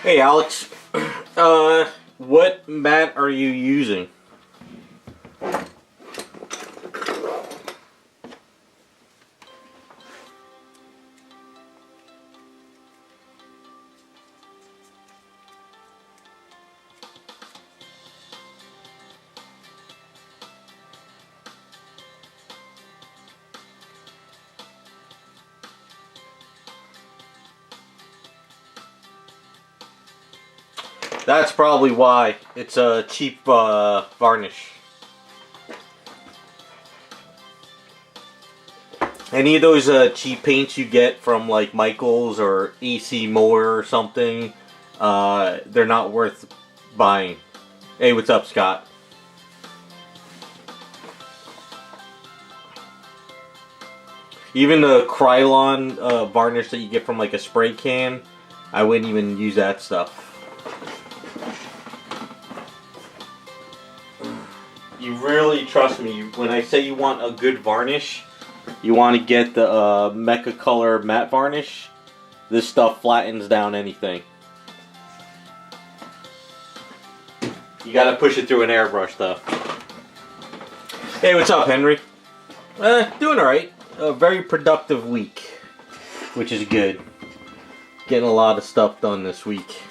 Hey Alex, what mat are you using? That's probably why. It's a cheap varnish. Any of those cheap paints you get from like Michaels or AC Moore or something, they're not worth buying. Hey, what's up, Scott? Even the Krylon varnish that you get from like a spray can, I wouldn't even use that stuff. You really trust me when I say you want a good varnish. You want to get the Mecha Color matte varnish. This stuff flattens down anything. You gotta push it through an airbrush though. Hey, what's up, Henry? Doing alright. A very productive week, which is good. Getting a lot of stuff done this week.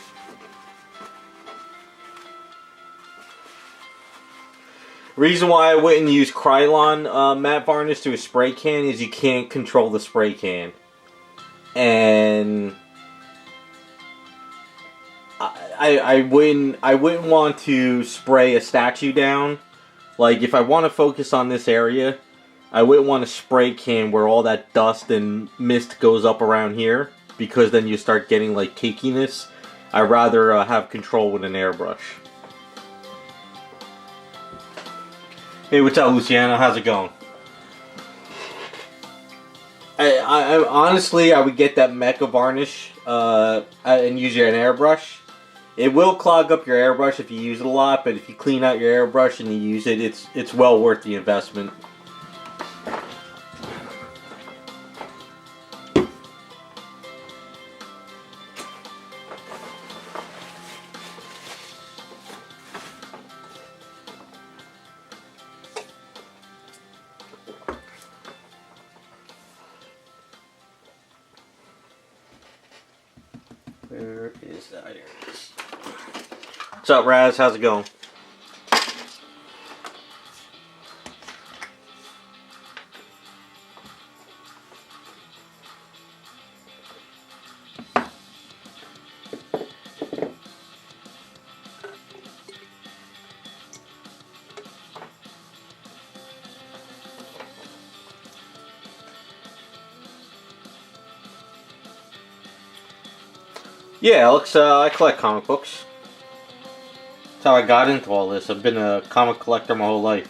Reason why I wouldn't use Krylon matte varnish to a spray can is you can't control the spray can. And I wouldn't want to spray a statue down. Like if I want to focus on this area, I wouldn't want a spray can where all that dust and mist goes up around here, because then you start getting like cakiness. I'd rather have control with an airbrush. Hey, what's up, Luciano? How's it going? I honestly, I would get that Mecha varnish and use an airbrush. It will clog up your airbrush if you use it a lot, but if you clean out your airbrush and you use it, it's well worth the investment. Where is that? Here it is. What's up, Raz? How's it going? Yeah, Alex, I collect comic books. That's how I got into all this. I've been a comic collector my whole life.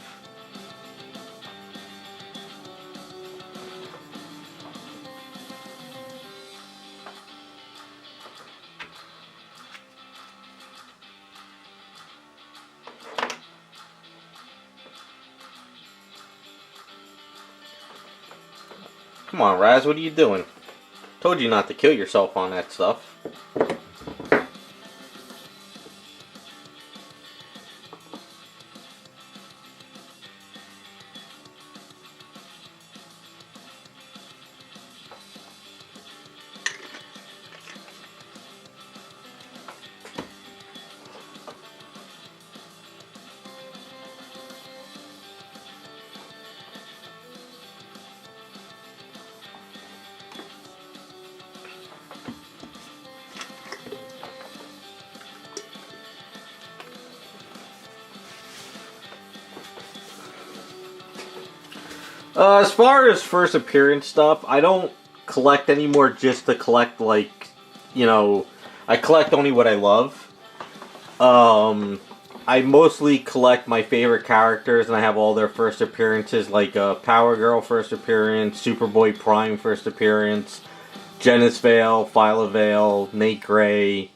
Come on, Raz, what are you doing? Told you not to kill yourself on that stuff. As far as first appearance stuff, I don't collect anymore just to collect, like, you know, I collect only what I love. I mostly collect my favorite characters, and I have all their first appearances, like Power Girl first appearance, Superboy Prime first appearance, Genis Vale, Phyla Vale, Nate Gray,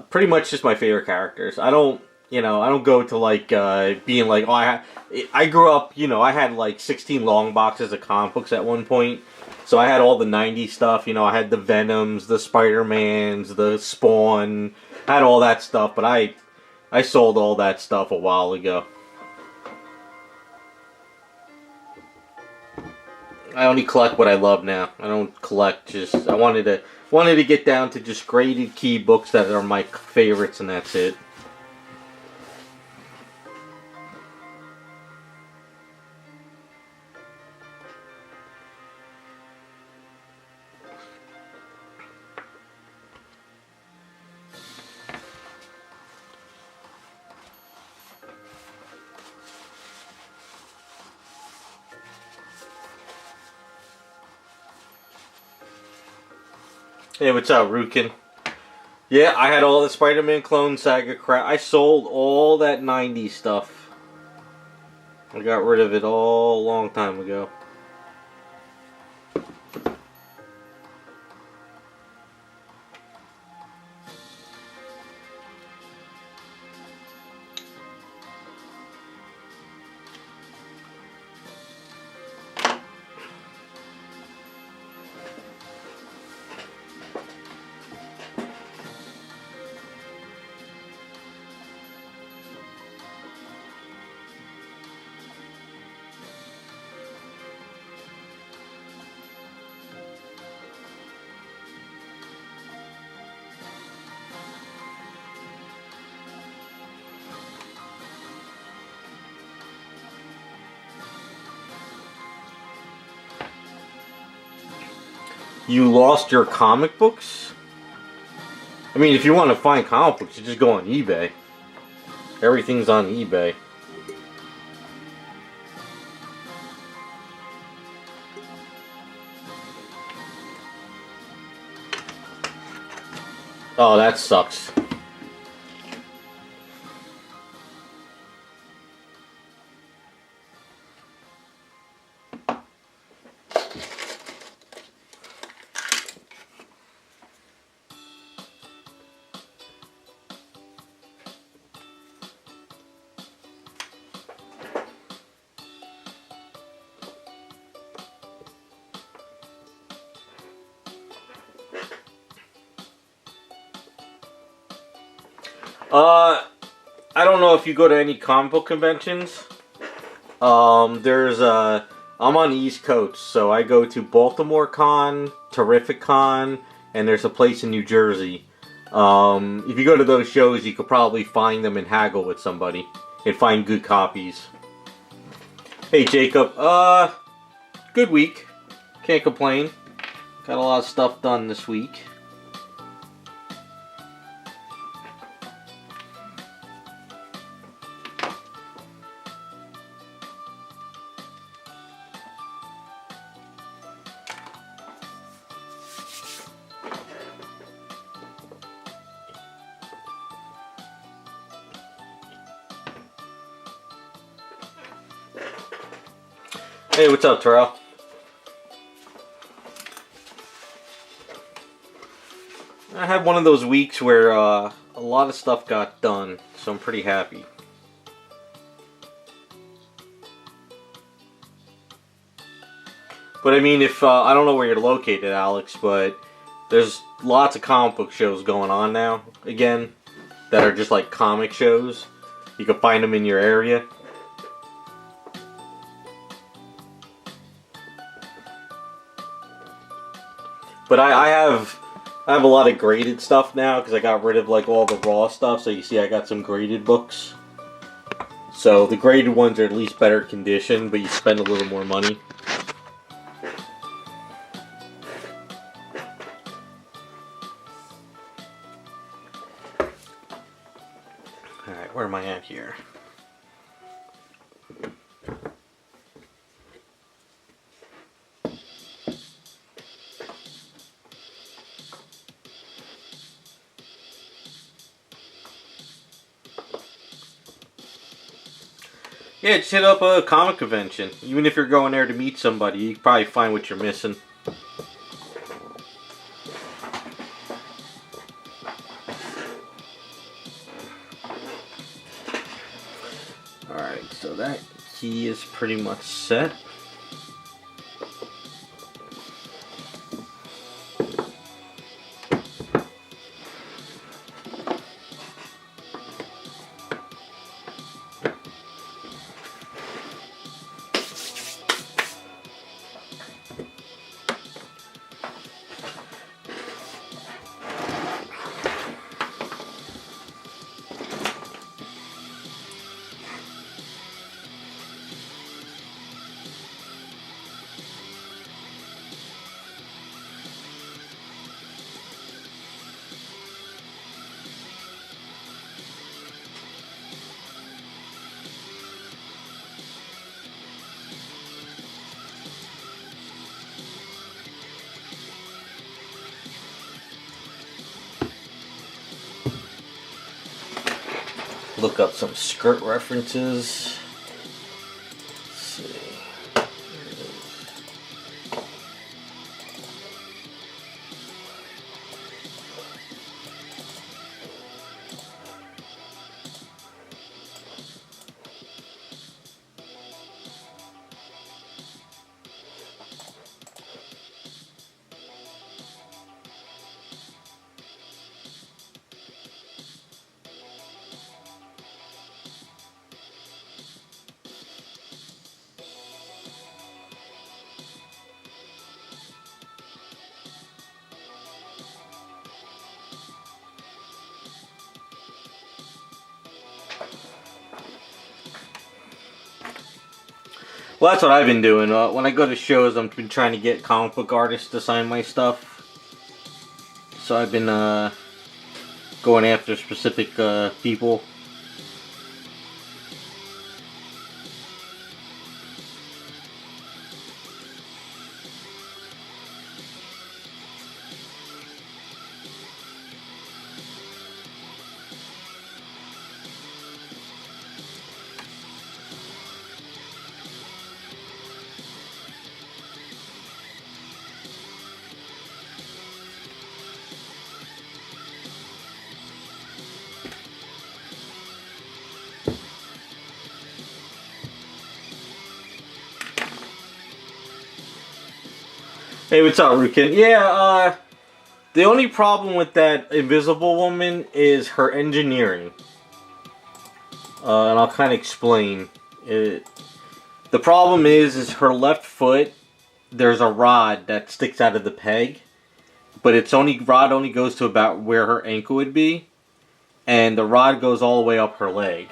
pretty much just my favorite characters. I don't You know, I don't go to like being like, oh, I grew up, you know, I had like 16 long boxes of comic books at one point. So I had all the 90s stuff, you know, I had the Venoms, the Spider-Mans, the Spawn, I had all that stuff, but I sold all that stuff a while ago. I only collect what I love now. I don't collect just, I wanted to get down to just graded key books that are my favorites, and that's it. Hey, what's up, Rukin? Yeah, I had all the Spider-Man Clone Saga crap. I sold all that 90s stuff. I got rid of it all a long time ago. You lost your comic books? I mean, if you want to find comic books, you just go on eBay. Everything's on eBay. Oh, that sucks. I don't know if you go to any comic book conventions. I'm on the East Coast, so I go to Baltimore Con, Terrific Con, and there's a place in New Jersey. If you go to those shows, you could probably find them and haggle with somebody and find good copies. Hey, Jacob. Good week. Can't complain. Got a lot of stuff done this week. Hey, what's up, Terrell? I had one of those weeks where a lot of stuff got done, so I'm pretty happy. But I mean, if I don't know where you're located, Alex, but there's lots of comic book shows going on now, again, that are just like comic shows. You can find them in your area. But I have a lot of graded stuff now because I got rid of like all the raw stuff. So you see I got some graded books. So the graded ones are at least better condition, but you spend a little more money. Alright, where am I at here? Yeah, just hit up a comic convention. Even if you're going there to meet somebody, you can probably find what you're missing. he is pretty much set. Look up some skirt references. Let's see. Here it is. Well, that's what I've been doing. When I go to shows, I've been trying to get comic book artists to sign my stuff. So I've been going after specific people. Hey, what's up, Rukin? Yeah, the only problem with that Invisible Woman is her engineering. And I'll kind of explain. The problem is her left foot, there's a rod that sticks out of the peg, but rod only goes to about where her ankle would be, and the rod goes all the way up her leg.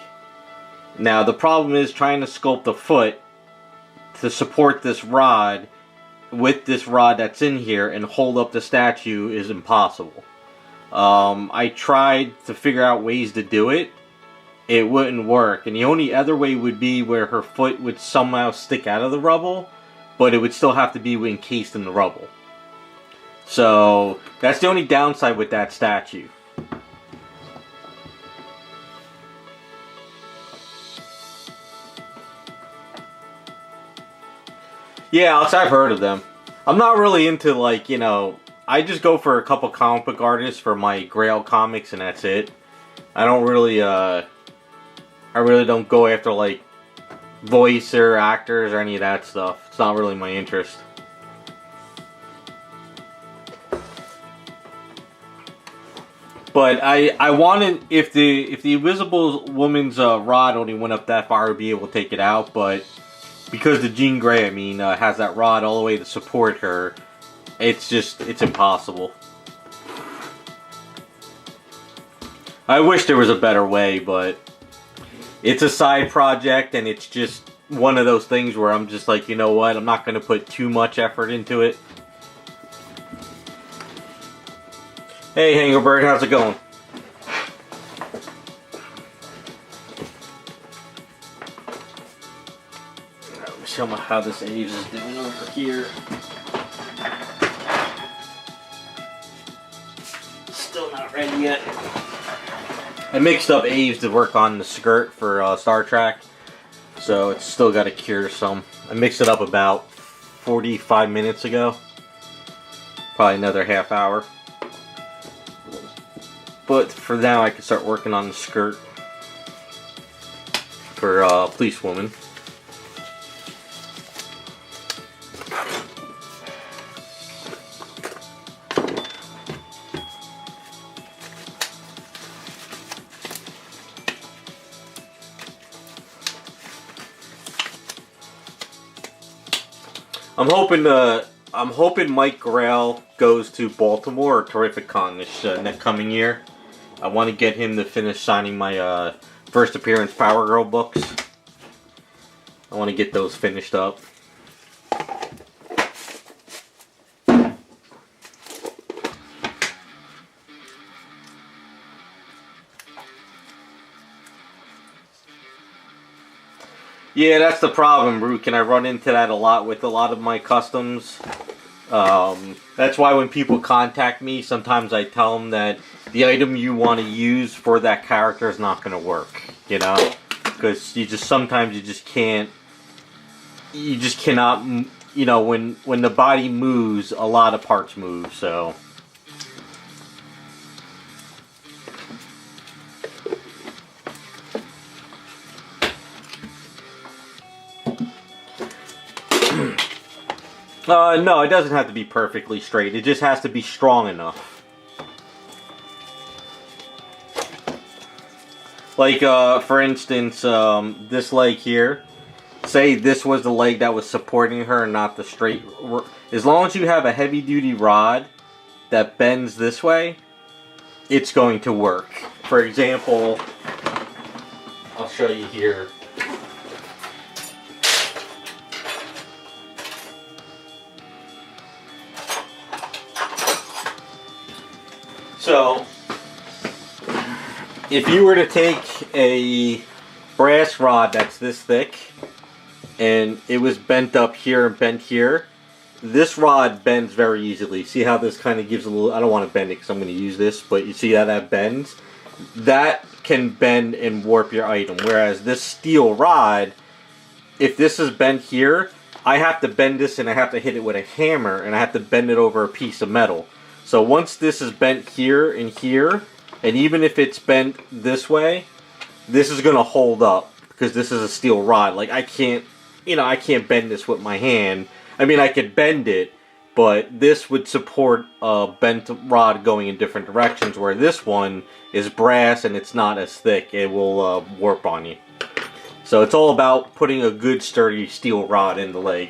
Now, the problem is trying to sculpt the foot to support this rod with this rod that's in here and hold up the statue is impossible. I tried to figure out ways to do it. It wouldn't work, and the only other way would be where her foot would somehow stick out of the rubble, but it would still have to be encased in the rubble. So that's the only downside with that statue. Yeah, I've heard of them. I'm not really into, like, you know, I just go for a couple comic book artists for my Grail comics and that's it. I don't really, I really don't go after, like, voice or actors or any of that stuff. It's not really my interest. But I wanted, if the Invisible Woman's rod only went up that far, I would be able to take it out, but because the Jean Grey, has that rod all the way to support her, it's impossible. I wish there was a better way, but it's a side project, and it's just one of those things where I'm just like, you know what, I'm not going to put too much effort into it. Hey, Hangerbird, how's it going? Show me how this Aves is doing over here. Still not ready yet. I mixed up Aves to work on the skirt for Star Trek, so it's still got to cure some. I mixed it up about 45 minutes ago. Probably another half hour. But for now, I can start working on the skirt for Police Woman. I'm hoping Mike Grail goes to Baltimore or Terrific Con this next coming year. I want to get him to finish signing my first appearance Power Girl books. I want to get those finished up. Yeah, that's the problem, Root. And I run into that a lot with a lot of my customs. That's why when people contact me, sometimes I tell them that the item you want to use for that character is not going to work, you know? Because sometimes you just can't, you just cannot, you know, when the body moves, a lot of parts move, so. No, it doesn't have to be perfectly straight. It just has to be strong enough. Like, for instance, this leg here. Say this was the leg that was supporting her and not the straight. As long as you have a heavy-duty rod that bends this way, it's going to work. For example, I'll show you here. So, if you were to take a brass rod that's this thick, and it was bent up here and bent here, this rod bends very easily. See how this kind of gives a little, I don't want to bend it because I'm going to use this, but you see how that bends? That can bend and warp your item, whereas this steel rod, if this is bent here, I have to bend this and I have to hit it with a hammer, and I have to bend it over a piece of metal. So once this is bent here and here, and even if it's bent this way, this is going to hold up because this is a steel rod. Like I can't, you know, I can't bend this with my hand. I mean, I could bend it, but this would support a bent rod going in different directions, where this one is brass and it's not as thick. It will warp on you. So it's all about putting a good sturdy steel rod in the leg.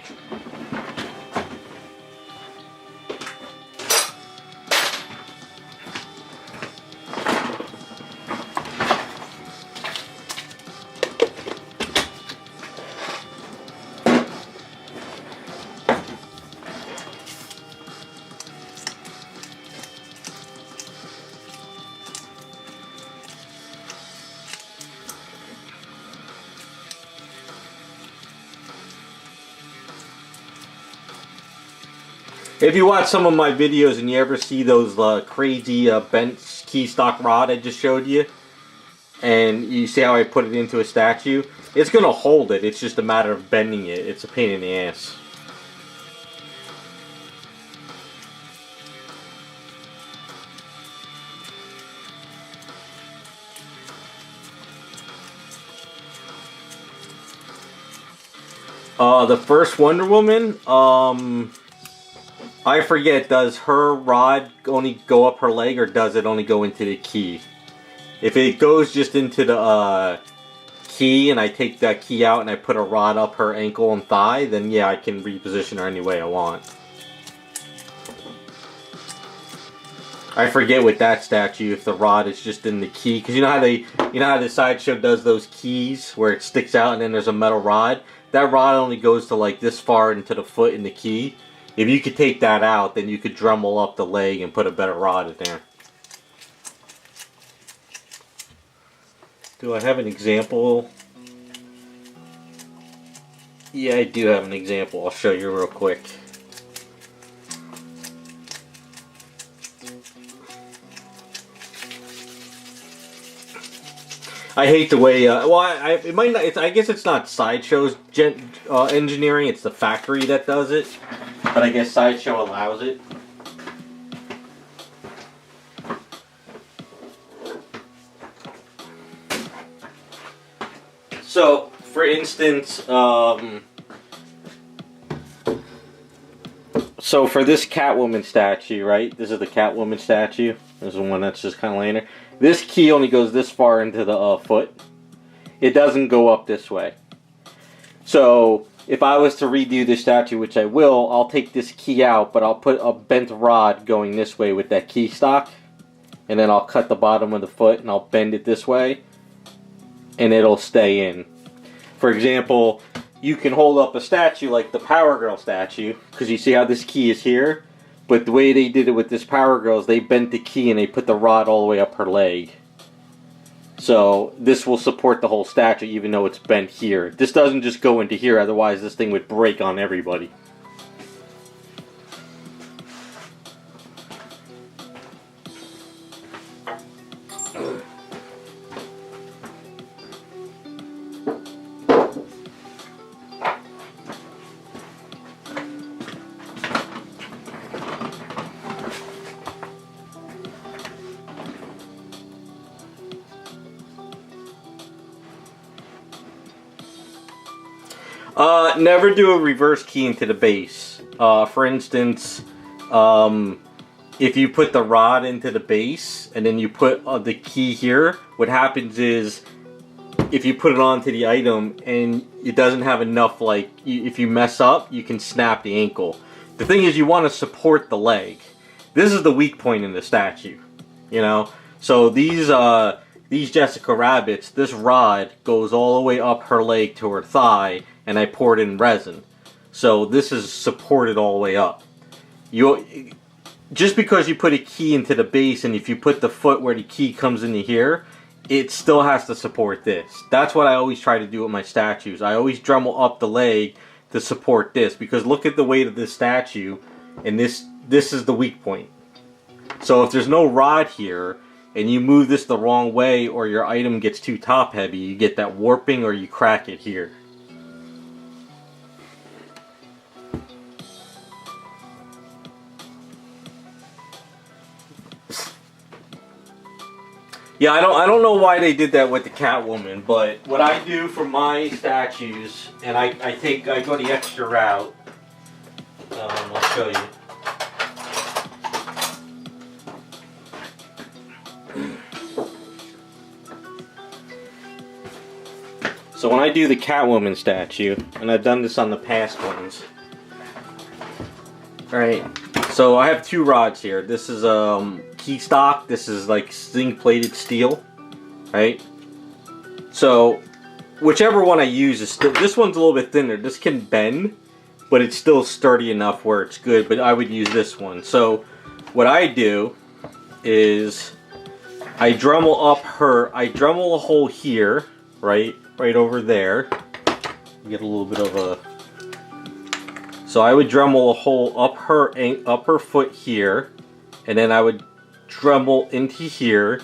If you watch some of my videos and you ever see those crazy bent key stock rod I just showed you, and you see how I put it into a statue, it's going to hold it. It's just a matter of bending it. It's a pain in the ass. The first Wonder Woman, I forget, does her rod only go up her leg, or does it only go into the key? If it goes just into the key, and I take that key out and I put a rod up her ankle and thigh, then yeah, I can reposition her any way I want. I forget with that statue if the rod is just in the key, because you know how the sideshow does those keys where it sticks out and then there's a metal rod? That rod only goes to like this far into the foot in the key. If you could take that out, then you could Dremel up the leg and put a better rod in there. Do I have an example? Yeah, I do have an example. I'll show you real quick. I hate the way. It might not. I guess it's not Sideshow's engineering. It's the factory that does it. But I guess Sideshow allows it. So, for instance, so for this Catwoman statue, right? This is the Catwoman statue. This is the one that's just kind of laying there. This key only goes this far into the foot. It doesn't go up this way. So, if I was to redo the statue, which I will, I'll take this key out, but I'll put a bent rod going this way with that key stock. And then I'll cut the bottom of the foot and I'll bend it this way. And it'll stay in. For example, you can hold up a statue like the Power Girl statue, because you see how this key is here? But the way they did it with this Power Girl is they bent the key and they put the rod all the way up her leg. So this will support the whole statue even though it's bent here. This doesn't just go into here, otherwise this thing would break on everybody. Never do a reverse key into the base. For instance, if you put the rod into the base and then you put the key here, what happens is if you put it onto the item and it doesn't have enough, like, if you mess up, you can snap the ankle. The thing is, you want to support the leg. This is the weak point in the statue, you know? So these Jessica Rabbits, this rod goes all the way up her leg to her thigh, and I poured in resin. So this is supported all the way up. Just because you put a key into the base, and if you put the foot where the key comes into here, it still has to support this. That's what I always try to do with my statues. I always Dremel up the leg to support this, because look at the weight of this statue, and this is the weak point. So if there's no rod here, and you move this the wrong way, or your item gets too top heavy, you get that warping or you crack it here. Yeah, I don't know why they did that with the Catwoman, but what I do for my statues, and I go the extra route. I'll show you. So when I do the Catwoman statue, and I've done this on the past ones. Alright, so I have two rods here. This is key stock, this is like zinc plated steel, right? So whichever one I use is still, this one's a little bit thinner. This can bend, but it's still sturdy enough where it's good, but I would use this one. So what I do is I Dremel a hole here, right over there. Get a little bit of a, so I would Dremel a hole up her foot here, and then I would Dremel into here,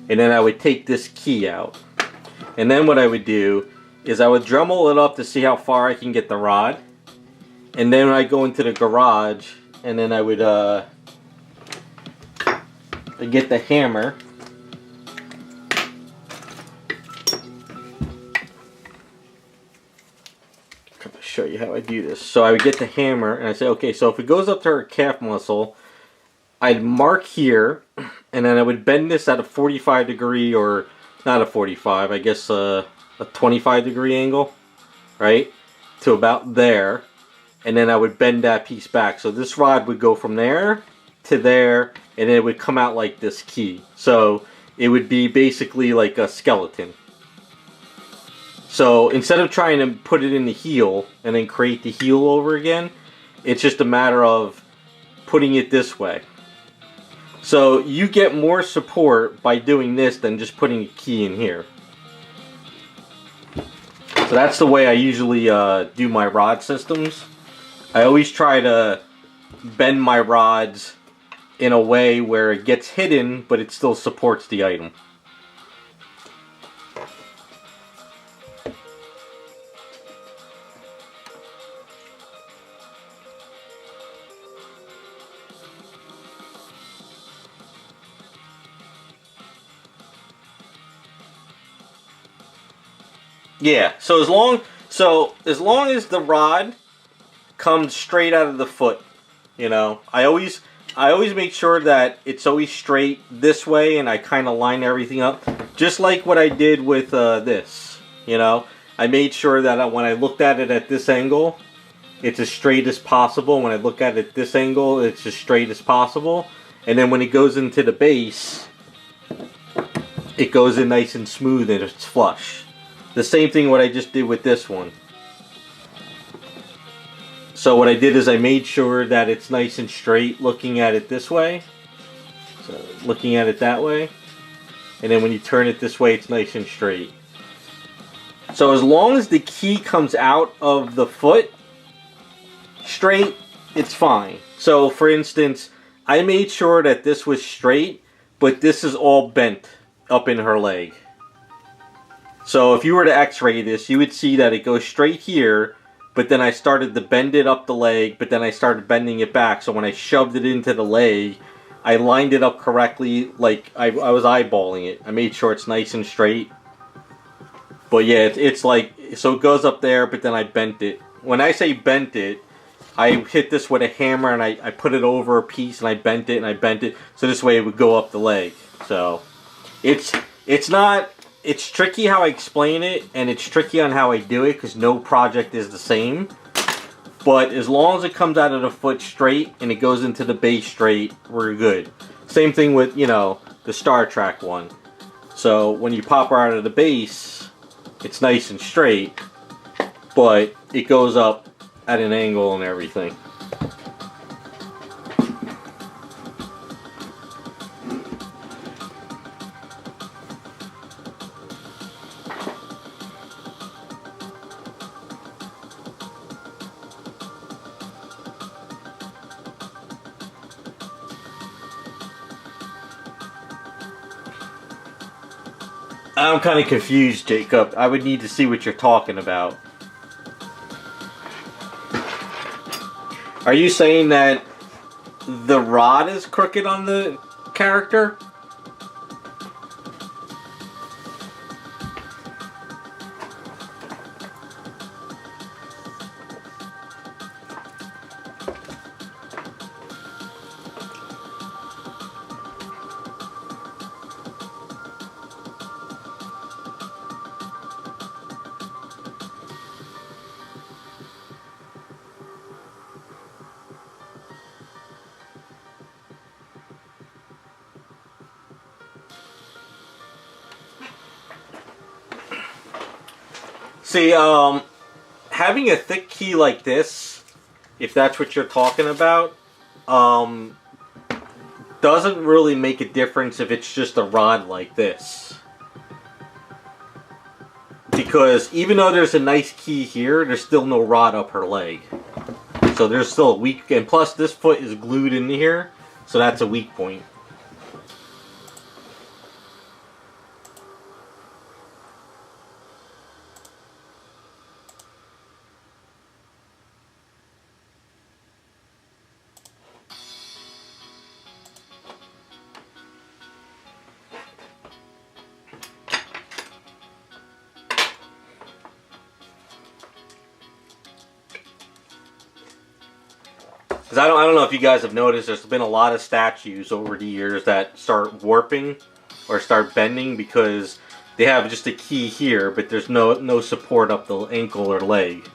and then I would take this key out. And then what I would do is I would Dremel it up to see how far I can get the rod, and then I go into the garage, and then I would get the hammer. I'll show you how I do this. So I would get the hammer, and I say, okay, so if it goes up to her calf muscle, I'd mark here, and then I would bend this at a 45 degree, or not a 45, I guess a 25 degree angle, right, to about there, and then I would bend that piece back. So this rod would go from there to there, and it would come out like this key. So it would be basically like a skeleton. So instead of trying to put it in the heel and then create the heel over again, it's just a matter of putting it this way. So you get more support by doing this than just putting a key in here. So that's the way I usually do my rod systems. I always try to bend my rods in a way where it gets hidden, but it still supports the item. Yeah, so as long as the rod comes straight out of the foot, you know, I always make sure that it's always straight this way, and I kind of line everything up, just like what I did with this, you know. I made sure that when I looked at it at this angle, it's as straight as possible. When I look at it this angle, it's as straight as possible. And then when it goes into the base, it goes in nice and smooth and it's flush. The same thing what I just did with this one. So what I did is I made sure that it's nice and straight looking at it this way. So looking at it that way. And then when you turn it this way, it's nice and straight. So as long as the key comes out of the foot straight, it's fine. So for instance, I made sure that this was straight, but this is all bent up in her leg. So if you were to x-ray this, you would see that it goes straight here, but then I started to bend it up the leg, but then I started bending it back. So when I shoved it into the leg, I lined it up correctly, like I was eyeballing it. I made sure it's nice and straight. But yeah, it's like, so it goes up there, but then I bent it. When I say bent it, I hit this with a hammer and I put it over a piece and I bent it and I bent it. So this way it would go up the leg. So it's tricky how I explain it, and it's tricky on how I do it because no project is the same. But as long as it comes out of the foot straight and it goes into the base straight, we're good. Same thing with, you know, the Star Trek one. So when you pop her out of the base, it's nice and straight, but it goes up at an angle and everything. I'm kind of confused, Jacob. I would need to see what you're talking about. Are you saying that the rod is crooked on the character? See, having a thick key like this, if that's what you're talking about, doesn't really make a difference if it's just a rod like this. Because even though there's a nice key here, there's still no rod up her leg. So there's still a weak, and plus this foot is glued in here, so that's a weak point. Because I don't know if you guys have noticed, there's been a lot of statues over the years that start warping or start bending because they have just a key here, but there's no support up the ankle or leg.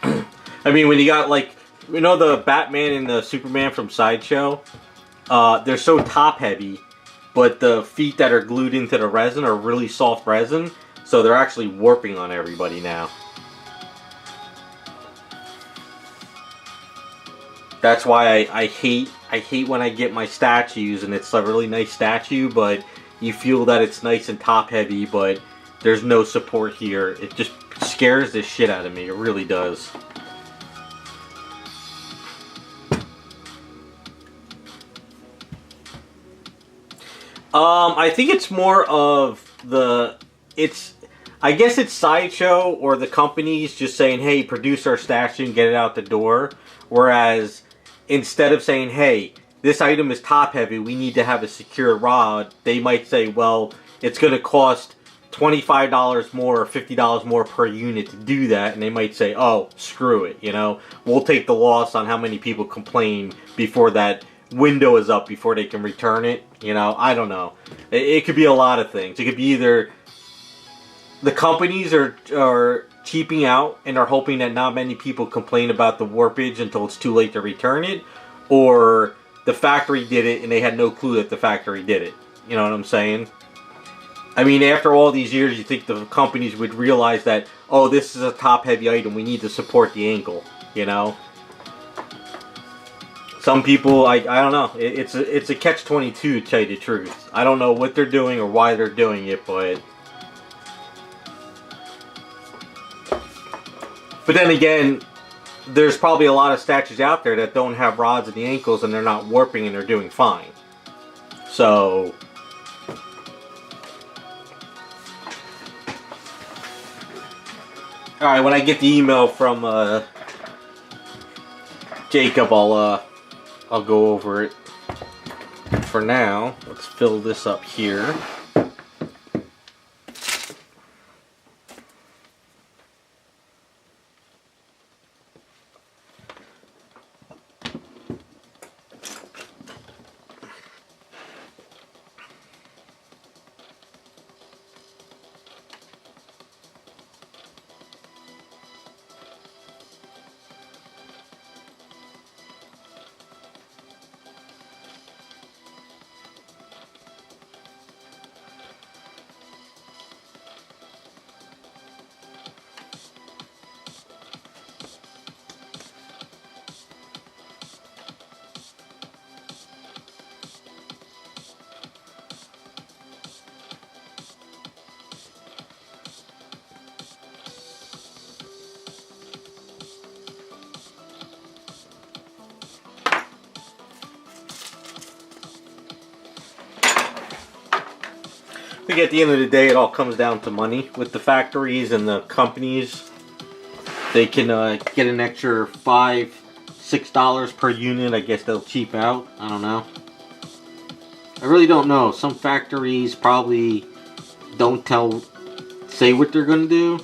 I mean, when you got, like, you know, the Batman and the Superman from Sideshow, they're so top heavy, but the feet that are glued into the resin are really soft resin, so they're actually warping on everybody now. That's why I hate when I get my statues and it's a really nice statue, but you feel that it's nice and top heavy, but there's no support here. It just scares the shit out of me. It really does. I think it's more of I guess it's Sideshow or the companies just saying, hey, produce our statue and get it out the door. Whereas instead of saying, hey, this item is top heavy, we need to have a secure rod, they might say, well, it's going to cost $25 more or $50 more per unit to do that. And they might say, oh, screw it, you know, we'll take the loss on how many people complain before that window is up before they can return it. You know, I don't know. It could be a lot of things. It could be either the companies are cheaping out and are hoping that not many people complain about the warpage until it's too late to return it, or the factory did it and they had no clue that the factory did it. You know what I'm saying? I mean, after all these years, you think the companies would realize that, oh, this is a top-heavy item, we need to support the ankle, you know? Some people, I don't know, it's a catch-22 to tell you the truth. I don't know what they're doing or why they're doing it, but then again, there's probably a lot of statues out there that don't have rods in the ankles and they're not warping and they're doing fine. So alright, when I get the email from Jacob, I'll go over it. For now, let's fill this up here. I think at the end of the day, it all comes down to money. With the factories and the companies, they can get an extra $5, $6 per unit. I guess they'll cheap out. I don't know. I really don't know. Some factories probably don't say what they're going to do.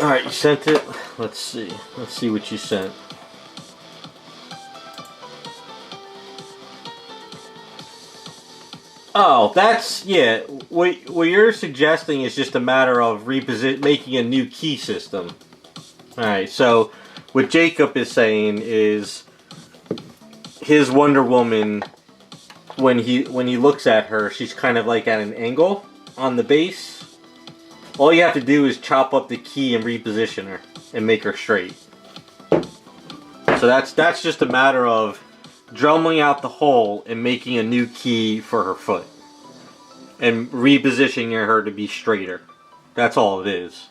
Alright, you sent it. Let's see. Let's see what you sent. Oh, that's, yeah. What you're suggesting is just a matter of making a new key system. Alright, so what Jacob is saying is his Wonder Woman, when he looks at her, she's kind of like at an angle on the base. All you have to do is chop up the key and reposition her and make her straight. So that's just a matter of drumming out the hole and making a new key for her foot. And repositioning her to be straighter. That's all it is.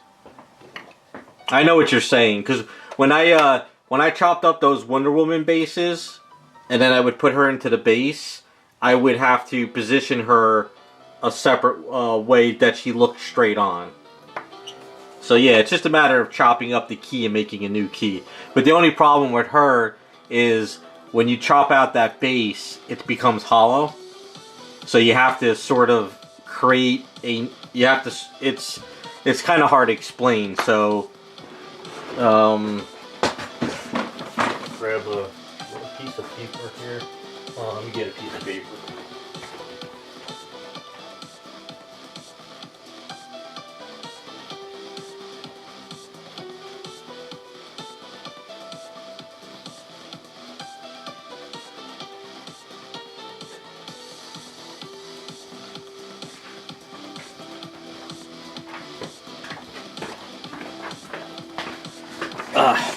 I know what you're saying, because when I chopped up those Wonder Woman bases, and then I would put her into the base, I would have to position her a separate way that she looked straight on. So yeah, it's just a matter of chopping up the key and making a new key. But the only problem with her is when you chop out that base, it becomes hollow. So you have to sort of create a, you have to, it's kind of hard to explain. So grab a little piece of paper here. Let me get a piece of paper.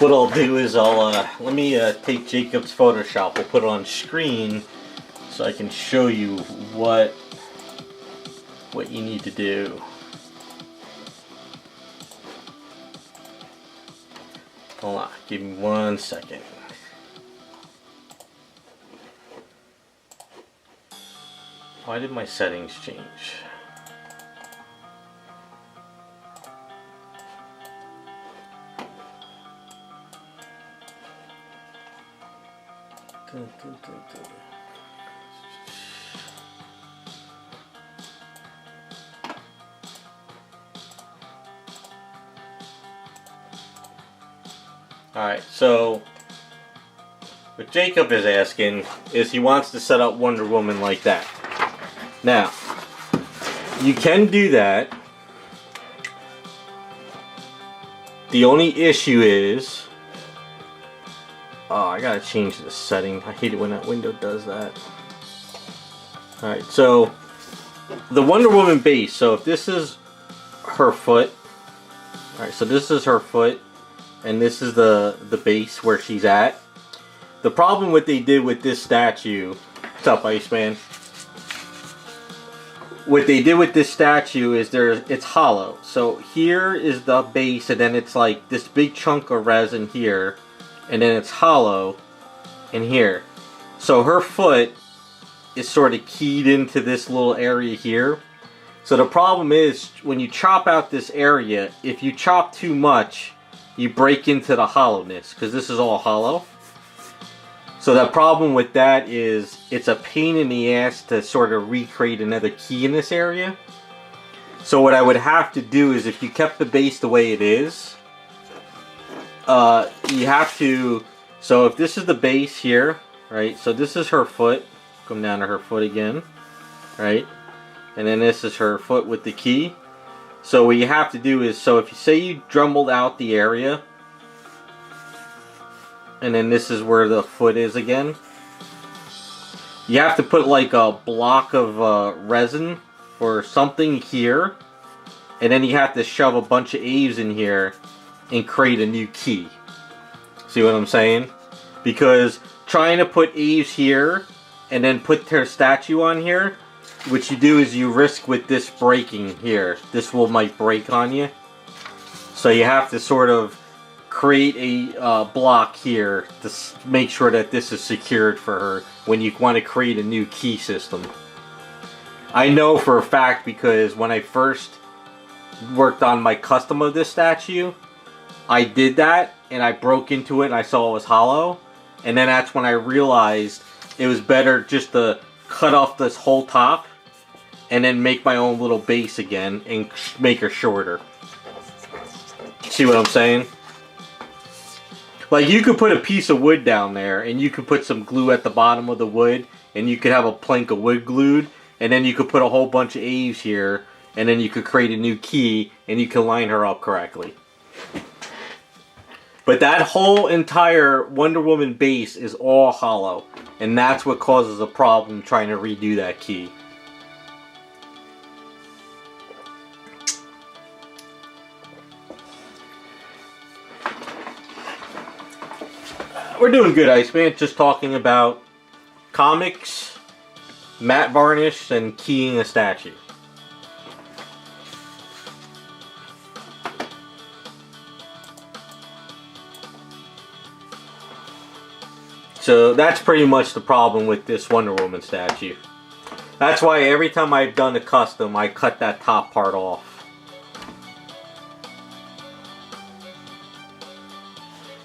What I'll do is let me take Jacob's Photoshop. We'll put it on screen so I can show you what you need to do. Hold on, give me 1 second. Why did my settings change? Alright, so what Jacob is asking is he wants to set up Wonder Woman like that. Now, you can do that. The only issue is... Oh, I gotta change the setting. I hate it when that window does that. Alright, so the Wonder Woman base. So if this is her foot. Alright, so this is her foot. And this is the base where she's at. The problem what they did with this statue... What's up, Iceman? What they did with this statue is it's hollow. So here is the base, and then it's like this big chunk of resin here, and then it's hollow in here. So her foot is sort of keyed into this little area here. So the problem is when you chop out this area, if you chop too much, you break into the hollowness because this is all hollow. So the problem with that is it's a pain in the ass to sort of recreate another key in this area. So what I would have to do is if you kept the base the way it is, you have to, so if this is the base here, right, so this is her foot, come down to her foot again, right, and then this is her foot with the key. So what you have to do is, so if you say you drumbled out the area, and then this is where the foot is again. You have to put like a block of resin or something here. And then you have to shove a bunch of Aves in here and create a new key. See what I'm saying? Because trying to put Aves here and then put her statue on here, what you do is you risk with this breaking here. This might break on you. So you have to sort of create a block here to make sure that this is secured for her when you want to create a new key system. I know for a fact because when I first worked on my custom of this statue, I did that and I broke into it and I saw it was hollow, and then that's when I realized it was better just to cut off this whole top and then make my own little base again and make her shorter. See what I'm saying? Like, you could put a piece of wood down there, and you could put some glue at the bottom of the wood, and you could have a plank of wood glued, and then you could put a whole bunch of Aves here, and then you could create a new key, and you can line her up correctly. But that whole entire Wonder Woman base is all hollow, and that's what causes a problem trying to redo that key. We're doing good, Iceman. Just talking about comics, matte varnish, and keying a statue. So that's pretty much the problem with this Wonder Woman statue. That's why every time I've done a custom, I cut that top part off.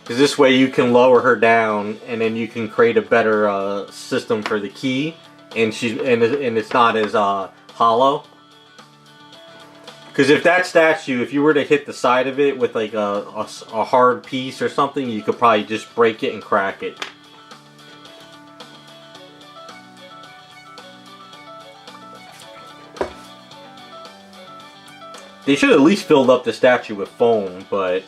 Because this way you can lower her down, and then you can create a better system for the key, and it's not as hollow. Because if that statue, if you were to hit the side of it with like a hard piece or something, you could probably just break it and crack it. They should at least filled up the statue with foam, but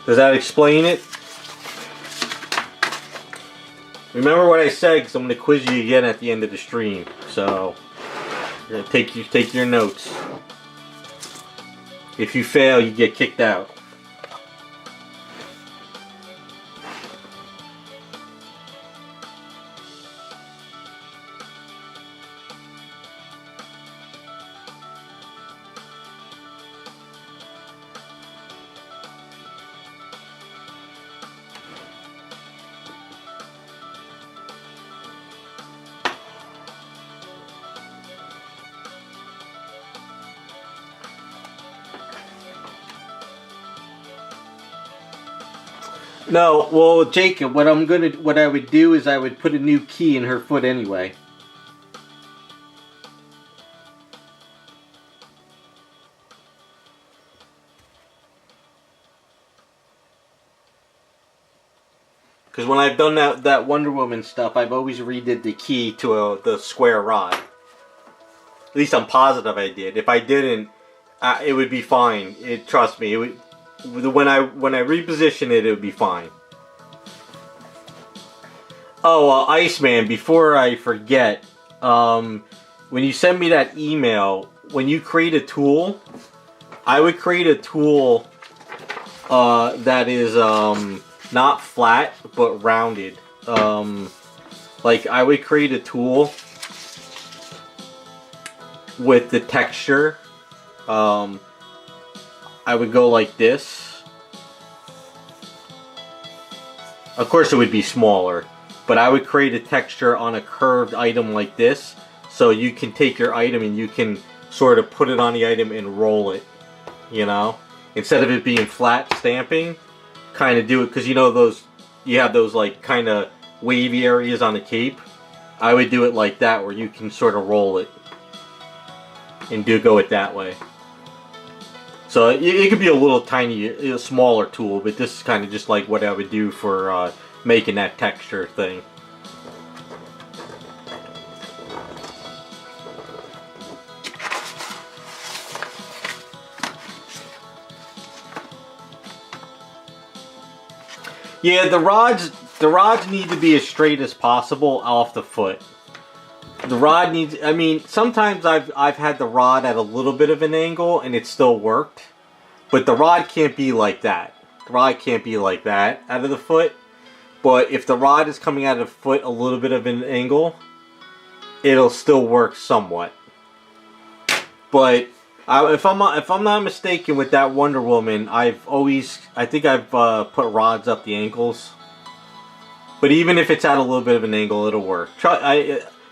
does that explain it? Remember what I said, because I'm going to quiz you again at the end of the stream. So, you're going to take your notes. If you fail, you get kicked out. No, well, Jacob, what I would do is I would put a new key in her foot anyway. Because when I've done that Wonder Woman stuff, I've always redid the key to the square rod. At least I'm positive I did. If I didn't, it would be fine. Trust me. It would, when I reposition it, it would be fine. Oh, Iceman, before I forget, when you send me that email, when you create a tool, I would create a tool that is not flat but rounded. Like I would create a tool with the texture. I would go like this. Of course, it would be smaller. But I would create a texture on a curved item like this, so you can take your item and you can sort of put it on the item and roll it, you know? Instead of it being flat stamping, kind of do it, because you know those, you have those like kind of wavy areas on the cape. I would do it like that, where you can sort of roll it and go it that way. So it could be a little tiny, a smaller tool, but this is kind of just like what I would do for making that texture thing. Yeah, the rods need to be as straight as possible off the foot. The rod needs, I mean, sometimes I've had the rod at a little bit of an angle and it still worked. But the rod can't be like that. The rod can't be like that out of the foot. But if the rod is coming out of the foot a little bit of an angle, it'll still work somewhat. But if I'm not mistaken, with that Wonder Woman, I think I've put rods up the ankles. But even if it's at a little bit of an angle, it'll work.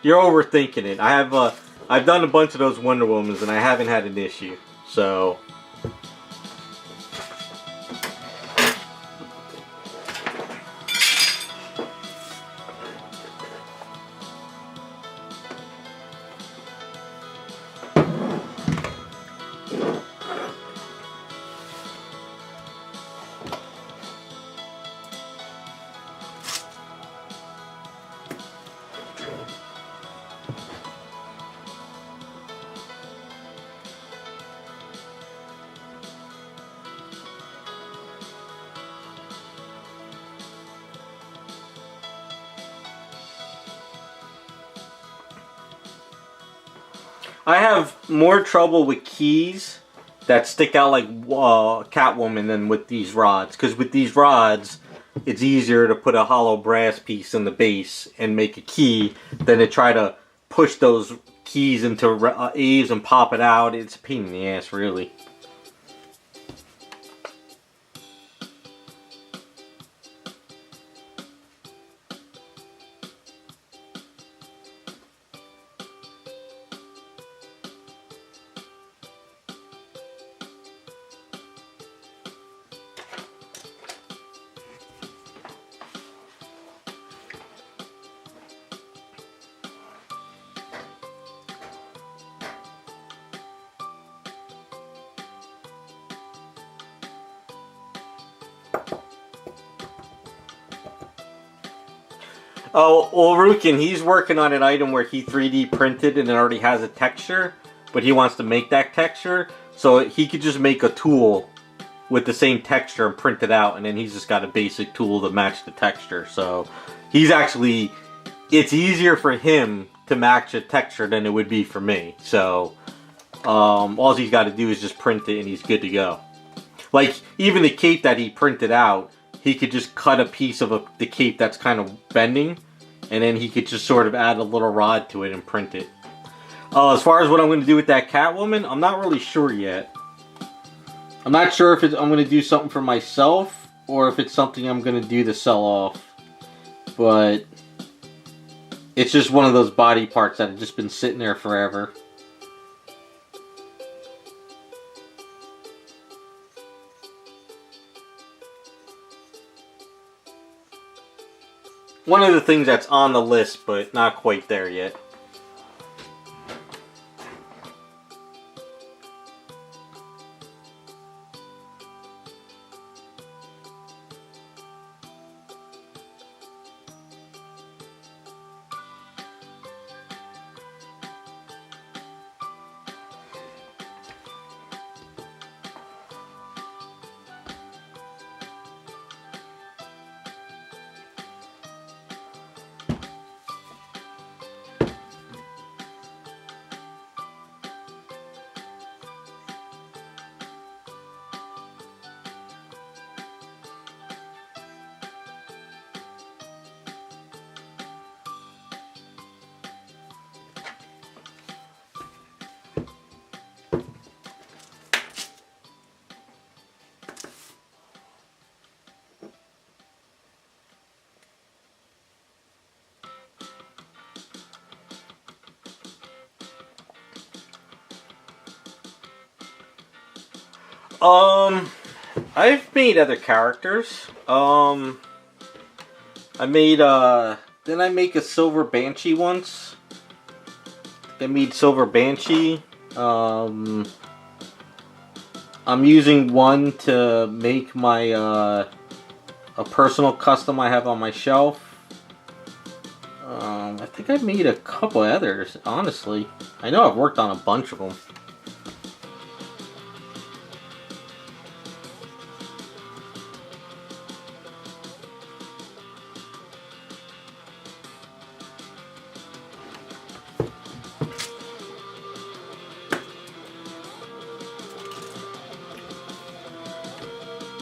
You're overthinking it. I've done a bunch of those Wonder Womans and I haven't had an issue. So. I have more trouble with keys that stick out like Catwoman than with these rods. Because with these rods, it's easier to put a hollow brass piece in the base and make a key than to try to push those keys into Aves and pop it out. It's a pain in the ass, really. Oh, well, Rukin, he's working on an item where he 3D printed and it already has a texture, but he wants to make that texture, so he could just make a tool with the same texture and print it out, and then he's just got a basic tool to match the texture. So he's actually, it's easier for him to match a texture than it would be for me. So all he's got to do is just print it and he's good to go. Like, even the cape that he printed out, he could just cut a piece of the cape that's kind of bending, and then he could just sort of add a little rod to it and print it. As far as what I'm going to do with that Catwoman, I'm not really sure yet. I'm not sure if I'm going to do something for myself, or if it's something I'm going to do to sell off. But it's just one of those body parts that have just been sitting there forever. One of the things that's on the list, but not quite there yet. I've made other characters. I made, didn't I make a Silver Banshee once? I made Silver Banshee. I'm using one to make my, a personal custom I have on my shelf. I think I made a couple others, honestly. I know I've worked on a bunch of them.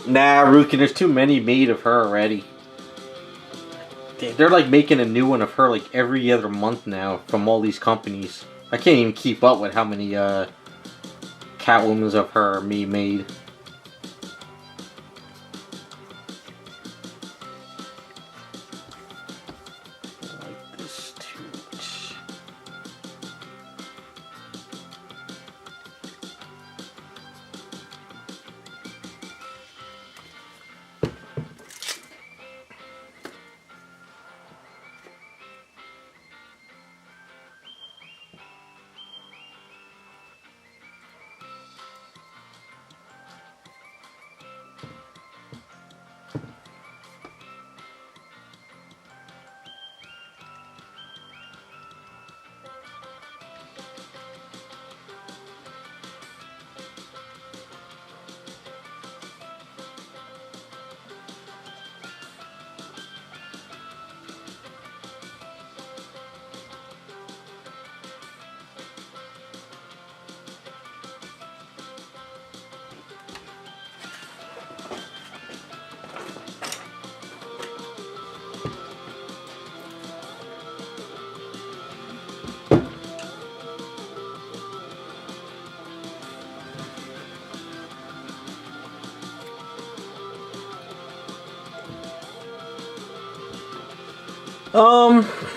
Nah, Ruki, there's too many made of her already. They're like making a new one of her like every other month now from all these companies. I can't even keep up with how many Catwomans of her are made. I like this too much.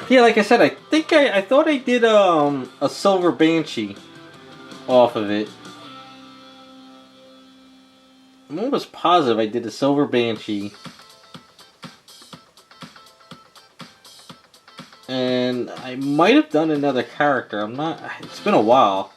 Yeah, like I said, I think I thought I did a Silver Banshee off of it. I'm almost positive I did a Silver Banshee. And I might have done another character. I'm not, it's been a while.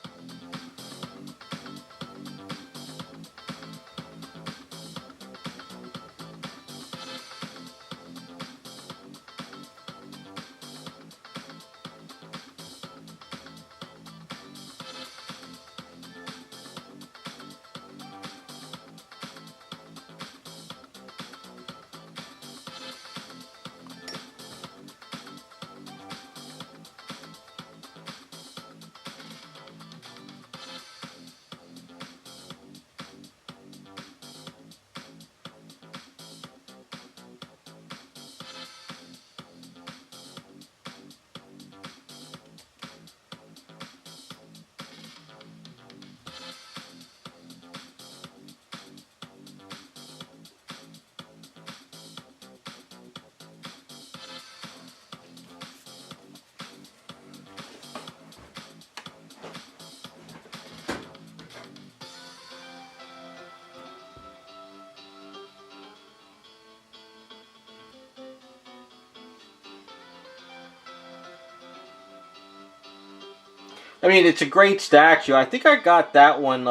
I mean, it's a great statue. I think I got that one.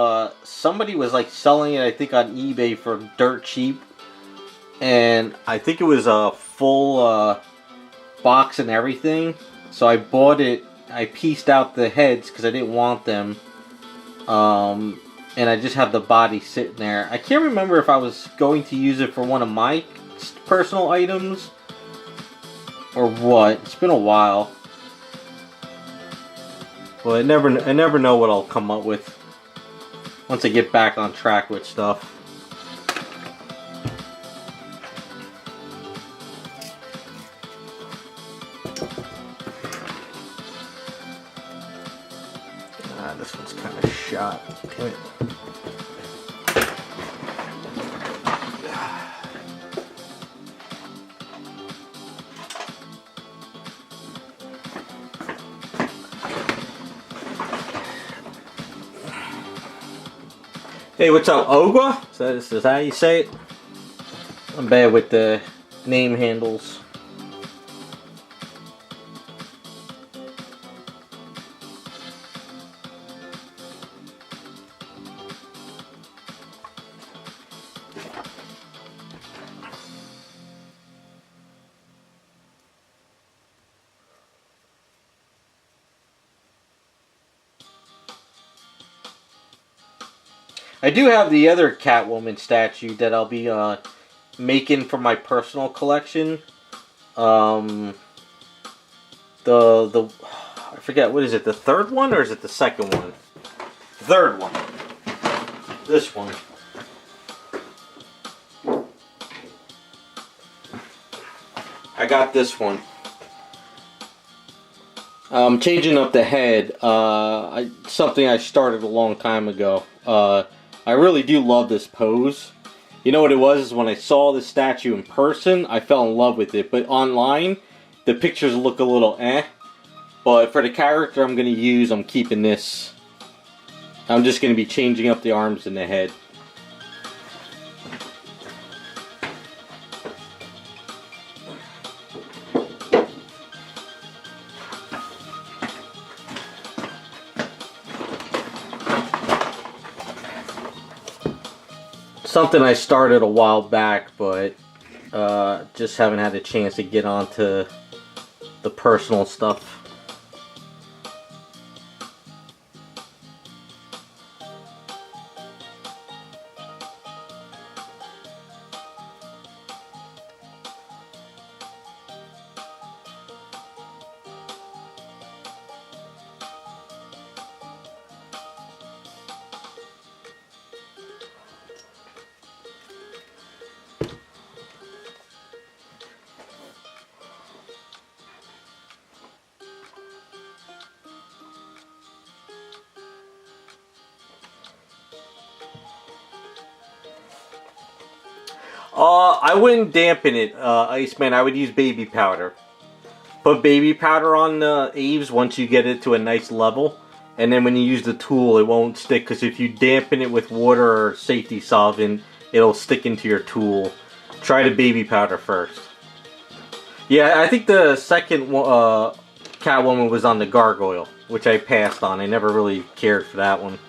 Somebody was like selling it, I think, on eBay for dirt cheap. And I think it was a full box and everything. So I bought it. I pieced out the heads because I didn't want them. And I just have the body sitting there. I can't remember if I was going to use it for one of my personal items or what. It's been a while. Well, I never know what I'll come up with once I get back on track with stuff. Ah, this one's kind of shot. Damn it. Hey, what's up, Ogwa? Is that how you say it? I'm bad with the name handles. I do have the other Catwoman statue that I'll be making for my personal collection. The I forget, what is it? The third one or is it the second one? The third one. This one. I got this one. I'm changing up the head. Something I started a long time ago. I really do love this pose. You know what it was? Is when I saw the statue in person, I fell in love with it. But online, the pictures look a little eh. But for the character I'm going to use, I'm keeping this. I'm just going to be changing up the arms and the head. Something I started a while back, but just haven't had a chance to get onto the personal stuff. I wouldn't dampen it, Iceman. I would use baby powder. Put baby powder on the Aves once you get it to a nice level. And then when you use the tool, it won't stick. Because if you dampen it with water or safety solvent, it'll stick into your tool. Try the baby powder first. Yeah, I think the second Catwoman was on the gargoyle, which I passed on. I never really cared for that one.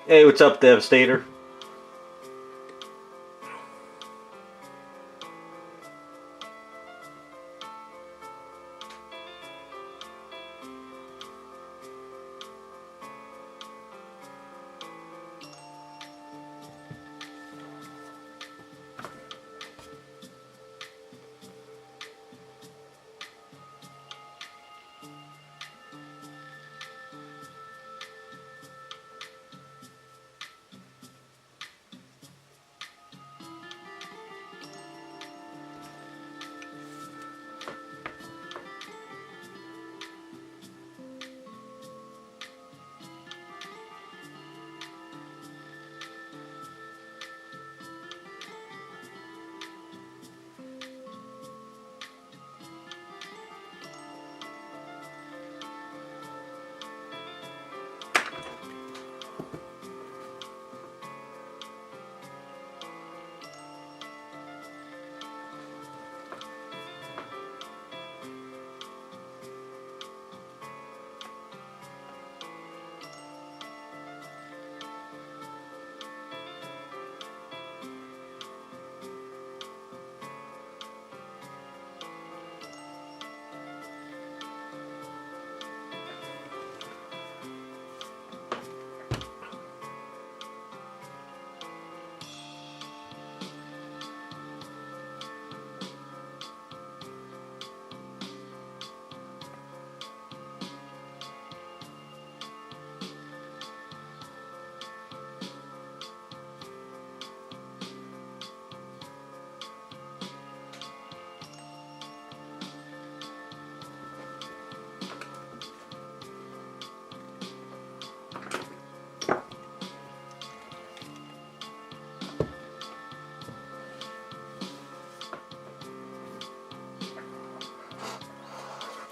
Hey, what's up, Devastator?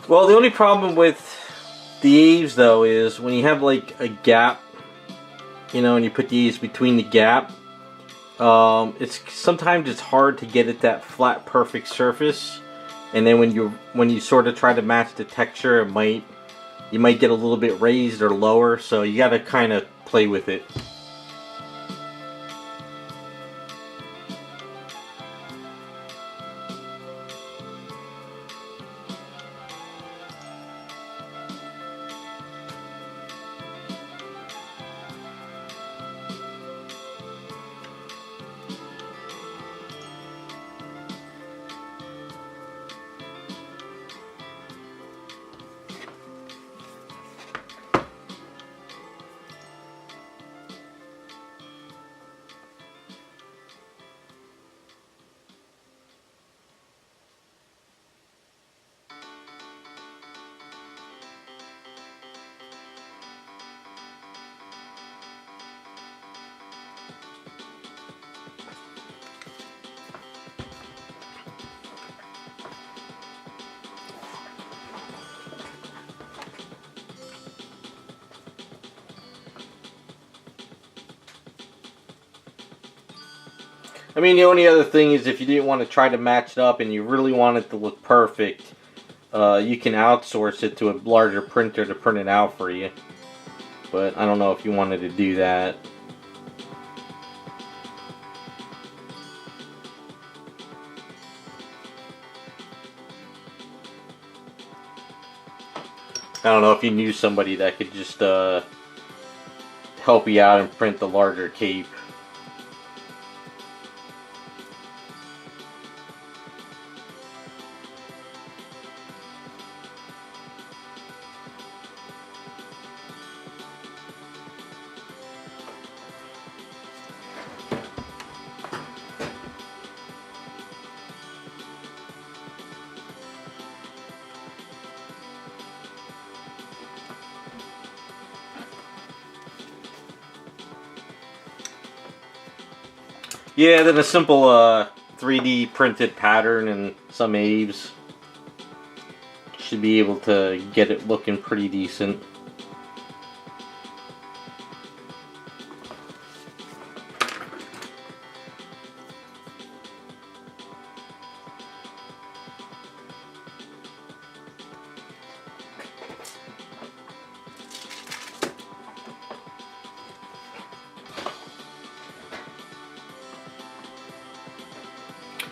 Well, the only problem with the Aves though is when you have like a gap, you know, and you put the Aves between the gap, it's sometimes it's hard to get it that flat, perfect surface. And then when you sort of try to match the texture, you might get a little bit raised or lower. So you got to kind of play with it. I mean, the only other thing is if you didn't want to try to match it up and you really want it to look perfect, you can outsource it to a larger printer to print it out for you. But I don't know if you wanted to do that. I don't know if you knew somebody that could just help you out and print the larger cape. Yeah, then a simple 3D printed pattern and some Aves should be able to get it looking pretty decent.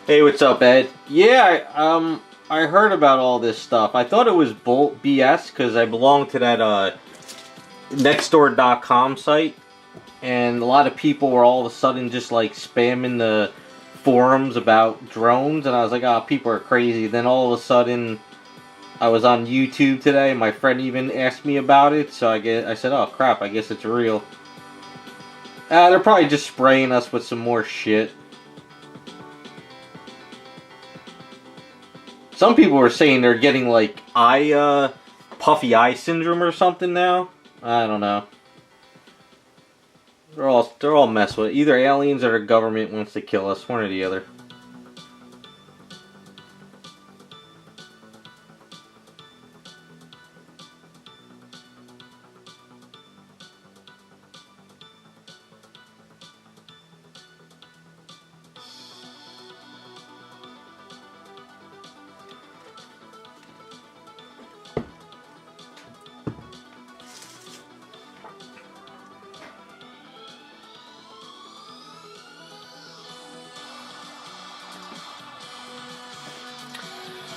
Hey, what's up, Ed? Yeah, I heard about all this stuff. I thought it was BS because I belong to that nextdoor.com site, and a lot of people were all of a sudden just like spamming the forums about drones, and I was like, oh, people are crazy. Then all of a sudden, I was on YouTube today, and my friend even asked me about it, so I said, oh crap, I guess it's real. They're probably just spraying us with some more shit. Some people were saying they're getting like puffy eye syndrome or something now. I don't know. They're all mess with it. Either aliens or the government wants to kill us, one or the other.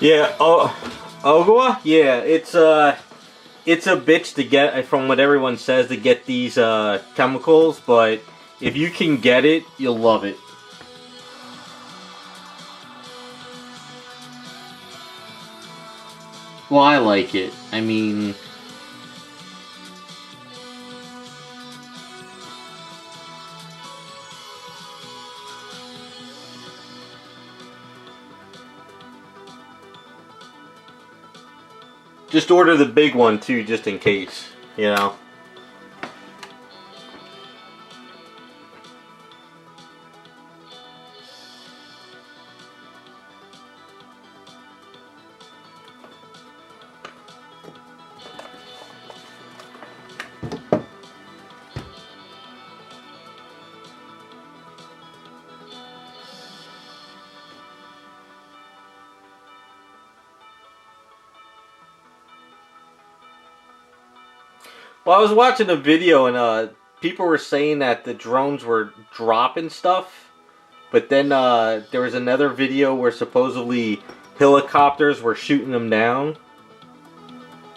Yeah, Ogawa? Yeah, it's a bitch to get, from what everyone says, to get these chemicals, but if you can get it, you'll love it. Well, I like it. I mean, just order the big one too, just in case, you know. Well, I was watching a video and people were saying that the drones were dropping stuff, but then there was another video where supposedly helicopters were shooting them down.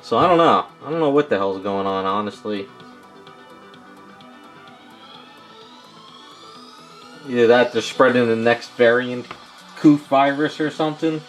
So I don't know. I don't know what the hell's going on, honestly. Either that, they're spreading the next variant, Coof virus or something.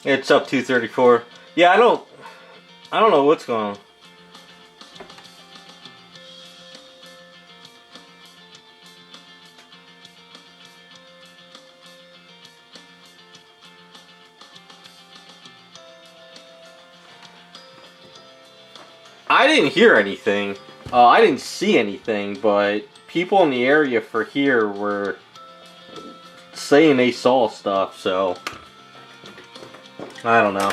It's up 234. Yeah, I don't know what's going on. I didn't hear anything. I didn't see anything, but people in the area for here were saying they saw stuff, so I don't know.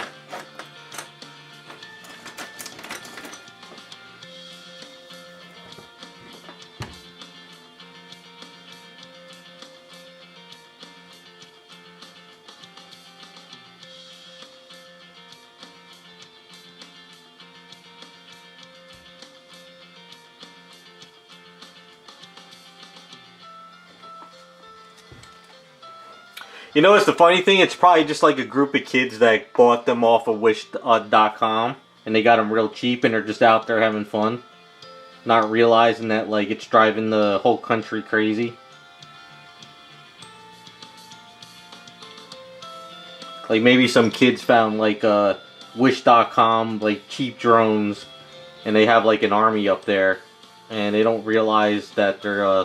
You know what's the funny thing? It's probably just like a group of kids that bought them off of Wish.com and they got them real cheap and they're just out there having fun. Not realizing that like it's driving the whole country crazy. Like maybe some kids found like Wish.com like cheap drones and they have like an army up there and they don't realize that they're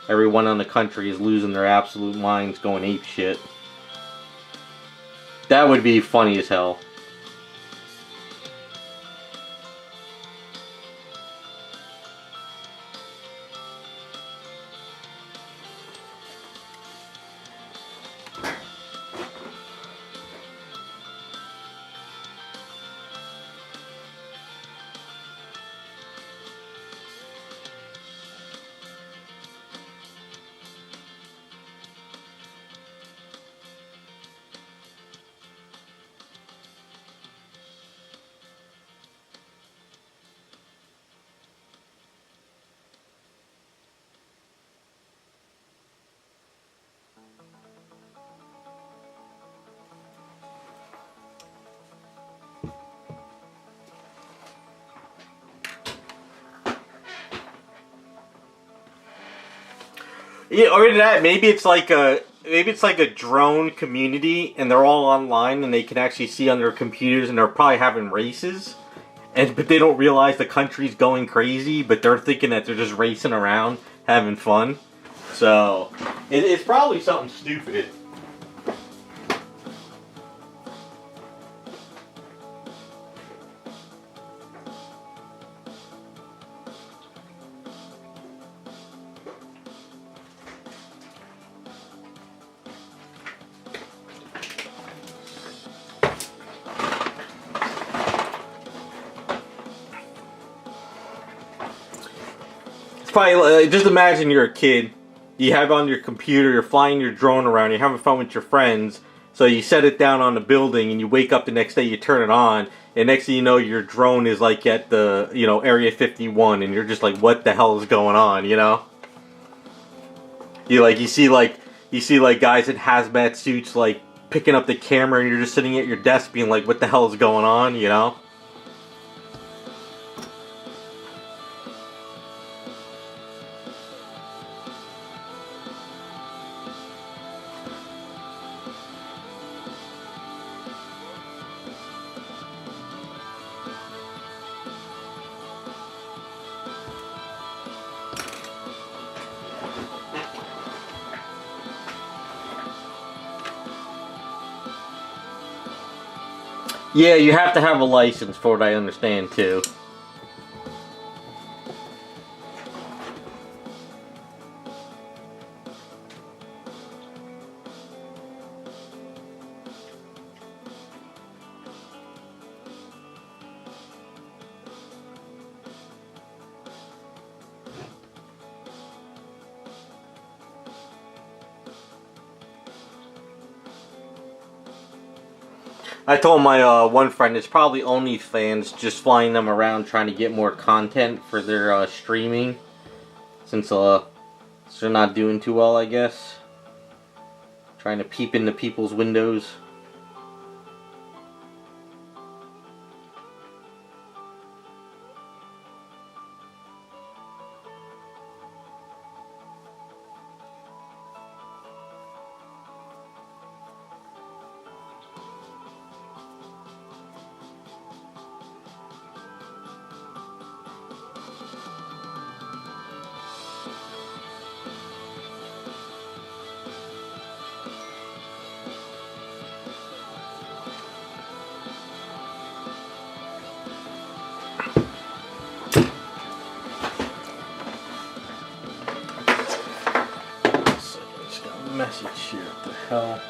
everyone in the country is losing their absolute minds going ape shit. That would be funny as hell. Yeah, or that maybe it's like a drone community and they're all online and they can actually see on their computers and they're probably having races, but they don't realize the country's going crazy, but they're thinking that they're just racing around having fun. So it's probably something stupid. Probably, just imagine you're a kid, you have on your computer, you're flying your drone around, you're having fun with your friends, so you set it down on the building and you wake up the next day, you turn it on, and next thing you know your drone is like at the, Area 51 and you're just like, what the hell is going on, you know? You see guys in hazmat suits like picking up the camera and you're just sitting at your desk being like, what the hell is going on, you know? Yeah, you have to have a license for what I understand too. I told my one friend it's probably OnlyFans just flying them around trying to get more content for their streaming, since they're not doing too well, I guess. Trying to peep into people's windows. Message here, what the hell?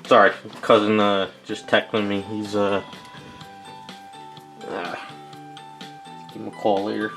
Sorry, cousin just texting me. He's give him a call later.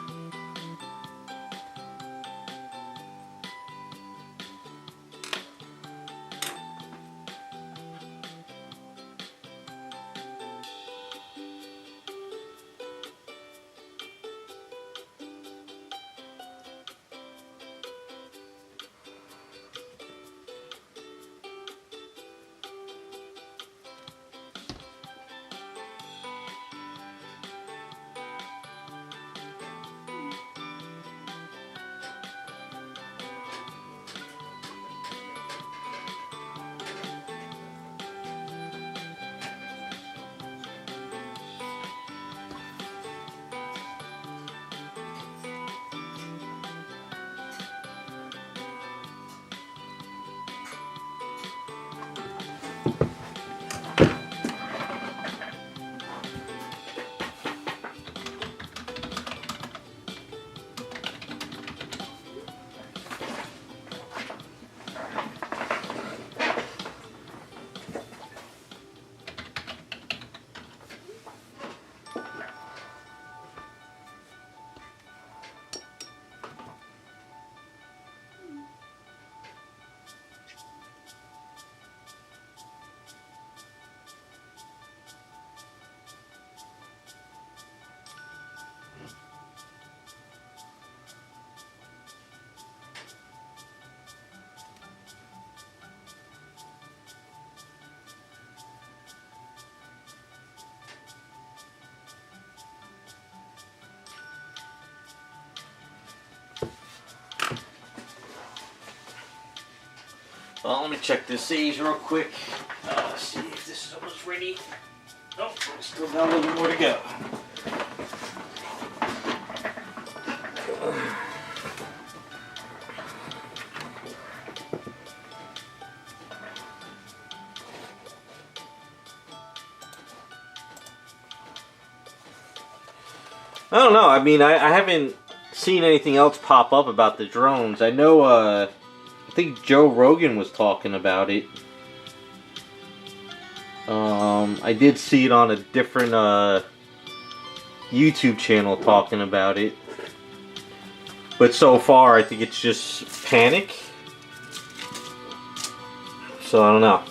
Well, let me check this Aves real quick. See if this is almost ready. Oh, still got a little bit more to go. I don't know. I mean, I haven't seen anything else pop up about the drones. I know, I think Joe Rogan was talking about it. I did see it on a different YouTube channel talking about it. But so far, I think it's just panic. So I don't know.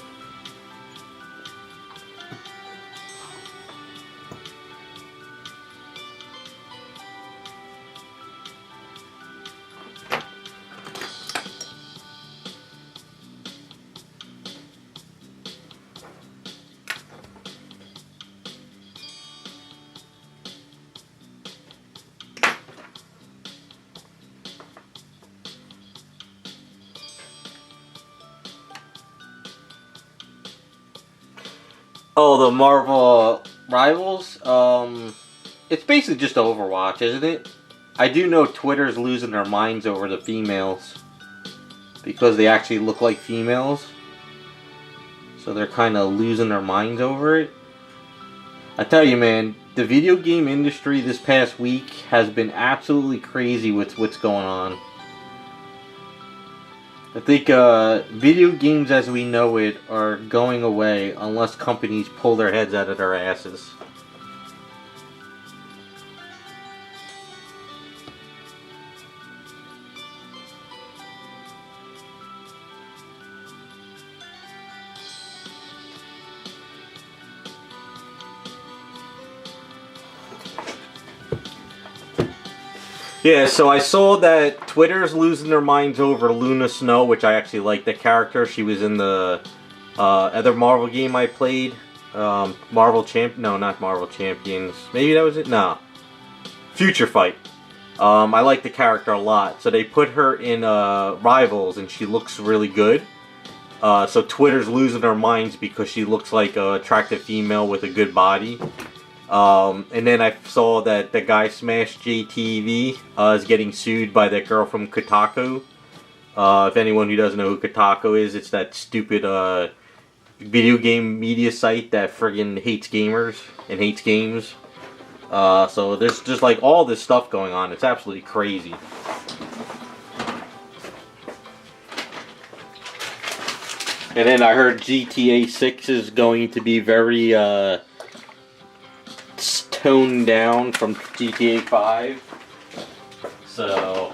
Oh, the Marvel Rivals? It's basically just Overwatch, isn't it? I do know Twitter's losing their minds over the females. Because they actually look like females. So they're kind of losing their minds over it. I tell you, man, the video game industry this past week has been absolutely crazy with what's going on. I think video games as we know it are going away unless companies pull their heads out of their asses. Yeah, so I saw that Twitter's losing their minds over Luna Snow, which I actually like the character. She was in the other Marvel game I played. No, not Marvel Champions. Maybe that was it? No. Future Fight. I like the character a lot. So they put her in Rivals, and she looks really good. So Twitter's losing their minds because she looks like an attractive female with a good body. And then I saw that the guy Smash JTV is getting sued by that girl from Kotaku. If anyone who doesn't know who Kotaku is, it's that stupid video game media site that friggin' hates gamers and hates games. So there's just like all this stuff going on. It's absolutely crazy. And then I heard GTA 6 is going to be very toned down from GTA 5. So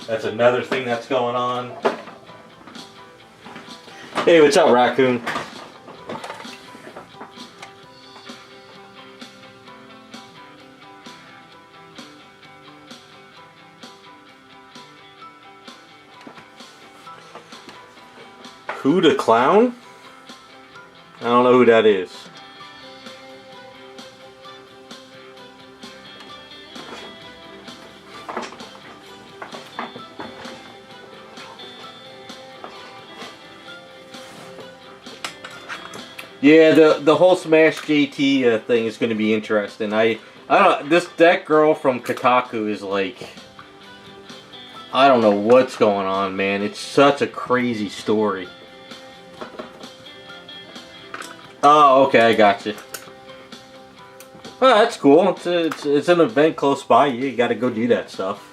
that's another thing that's going on. Hey, what's up, Raccoon? Who the Clown? I don't know who that is. Yeah, the whole Smash JT thing is going to be interesting. I don't know, that girl from Kotaku is like, I don't know what's going on, man. It's such a crazy story. Oh, okay, I got you. Well, that's cool. It's an event close by. You got to go do that stuff.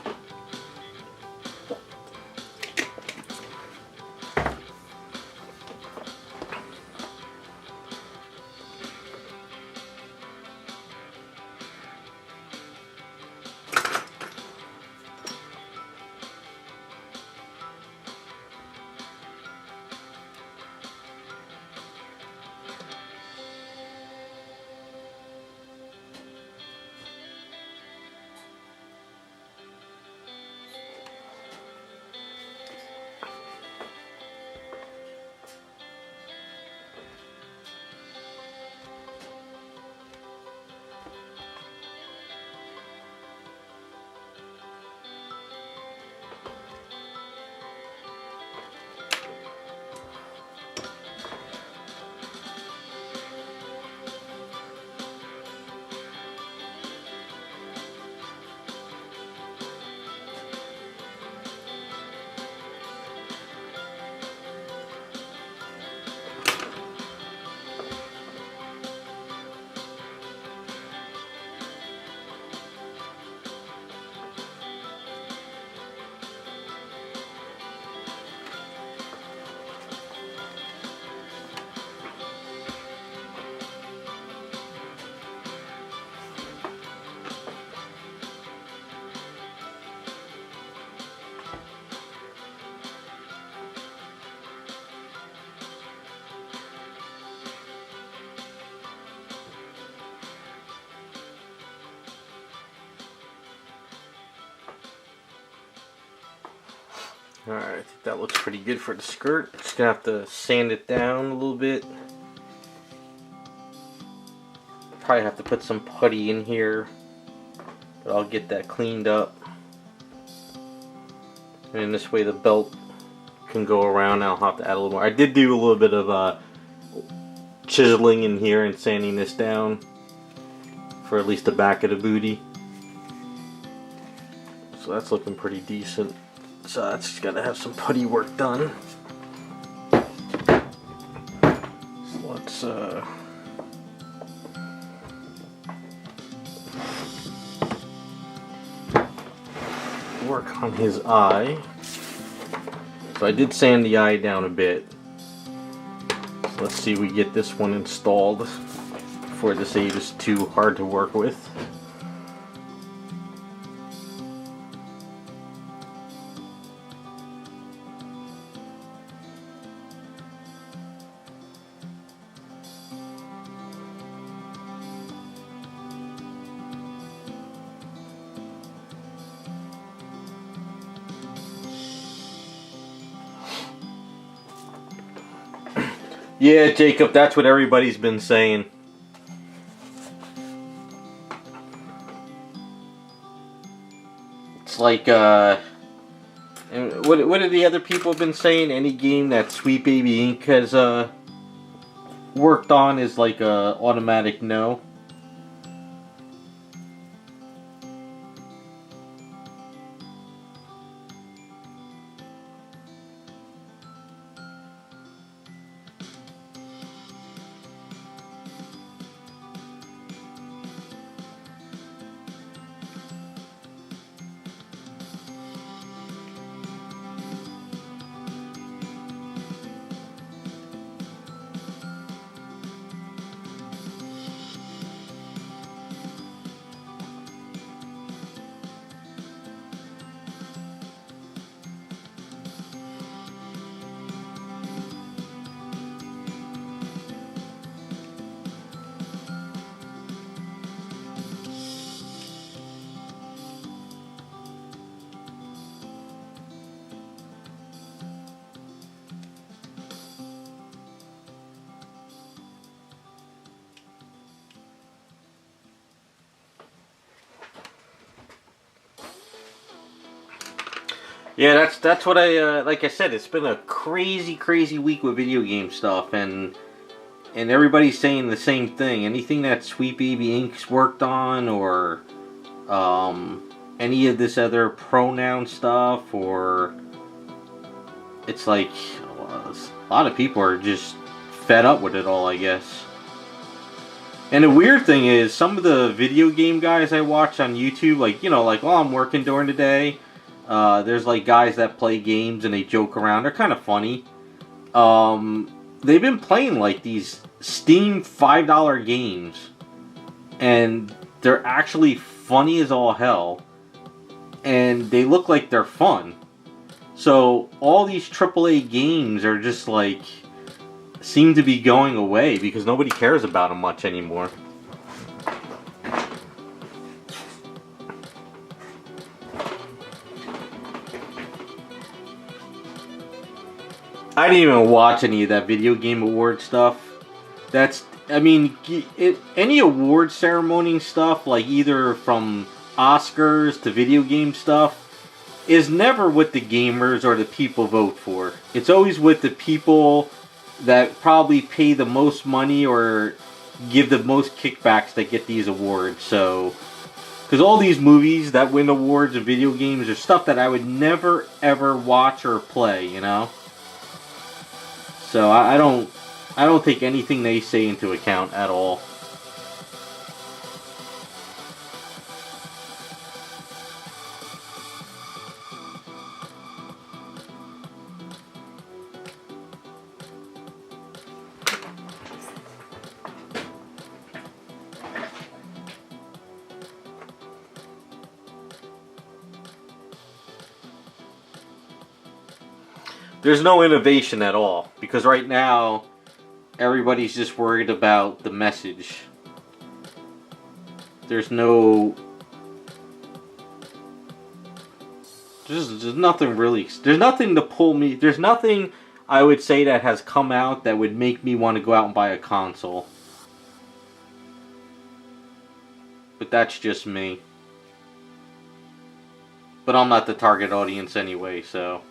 Alright, I think that looks pretty good for the skirt. Just gonna have to sand it down a little bit. Probably have to put some putty in here, but I'll get that cleaned up. And this way the belt can go around. I'll have to add a little more. I did do a little bit of chiseling in here and sanding this down for at least the back of the booty. So that's looking pretty decent. So that's just gotta have some putty work done. So let's work on his eye. So I did sand the eye down a bit. So let's see if we get this one installed before this Aves is too hard to work with. Yeah, Jacob, that's what everybody's been saying. It's like, and what have the other people been saying? Any game that Sweet Baby Inc. has worked on is like a automatic no. Yeah, that's what I like I said. It's been a crazy week with video game stuff, and everybody's saying the same thing. Anything that Sweet Baby Inc.'s worked on, or any of this other pronoun stuff, or it's like a lot of people are just fed up with it all, I guess. And the weird thing is, some of the video game guys I watch on YouTube, like, you know, like, oh, I'm working during the day. There's like guys that play games and they joke around. They're kind of funny. They've been playing like these Steam $5 games, and they're actually funny as all hell, and they look like they're fun. So all these AAA games are just like seem to be going away because nobody cares about them much anymore. I didn't even watch any of that video game award stuff. I mean, any award ceremony stuff, like either from Oscars to video game stuff, is never what the gamers or the people vote for. It's always with the people that probably pay the most money or give the most kickbacks that get these awards. So, because all these movies that win awards and video games are stuff that I would never ever watch or play, you know? So I don't take anything they say into account at all. There's no innovation at all, because right now everybody's just worried about the message. There's no There's nothing really. There's nothing to pull me. There's nothing I would say that has come out that would make me want to go out and buy a console. But that's just me. But I'm not the target audience anyway, so.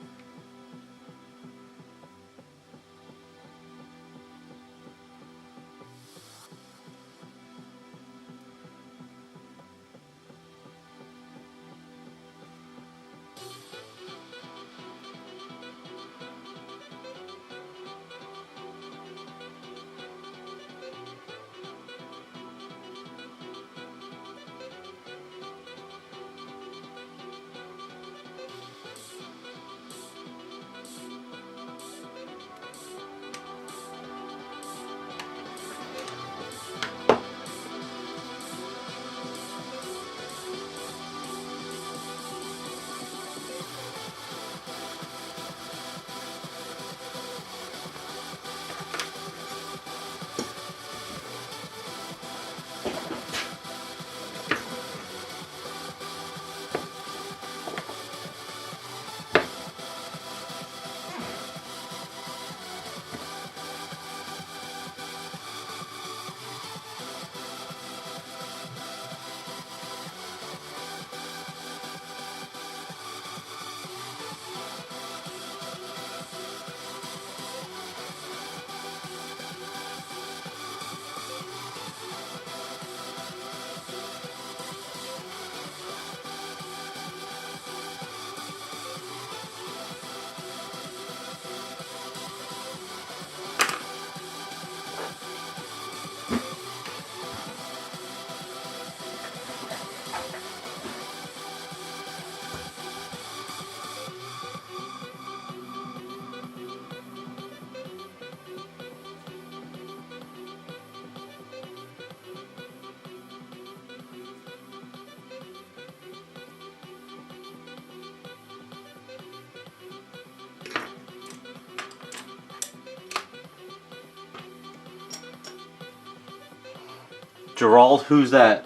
Gerald, who's that?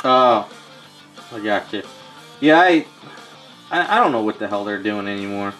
Oh, I gotcha. Yeah, I don't know what the hell they're doing anymore.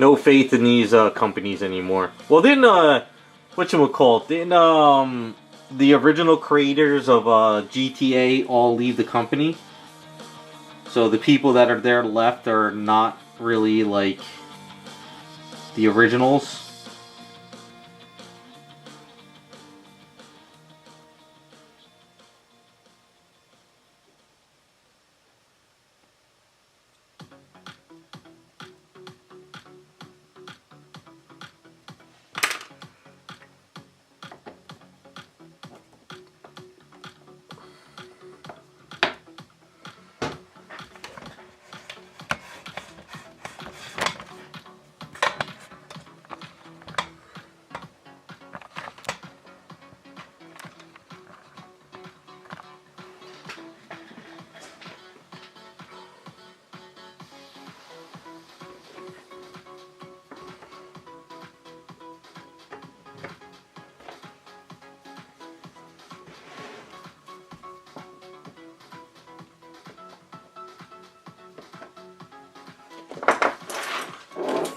No faith in these companies anymore. Well, didn't whatchamacallit, didn't the original creators of GTA all leave the company? So the people that are there left are not really like the originals.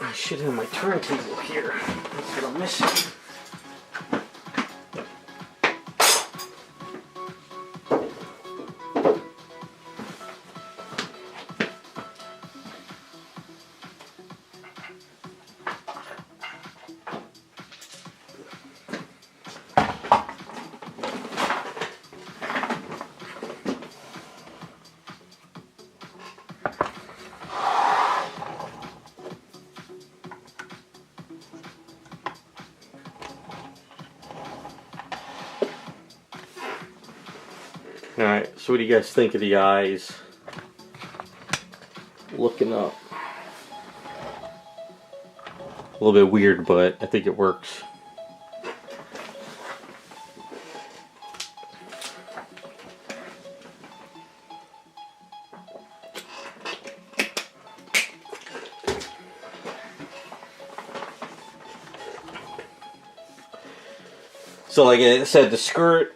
I should have my turntable here. That's what I'm missing. Alright, so what do you guys think of the eyes? Looking up. A little bit weird, but I think it works. So like I said, the skirt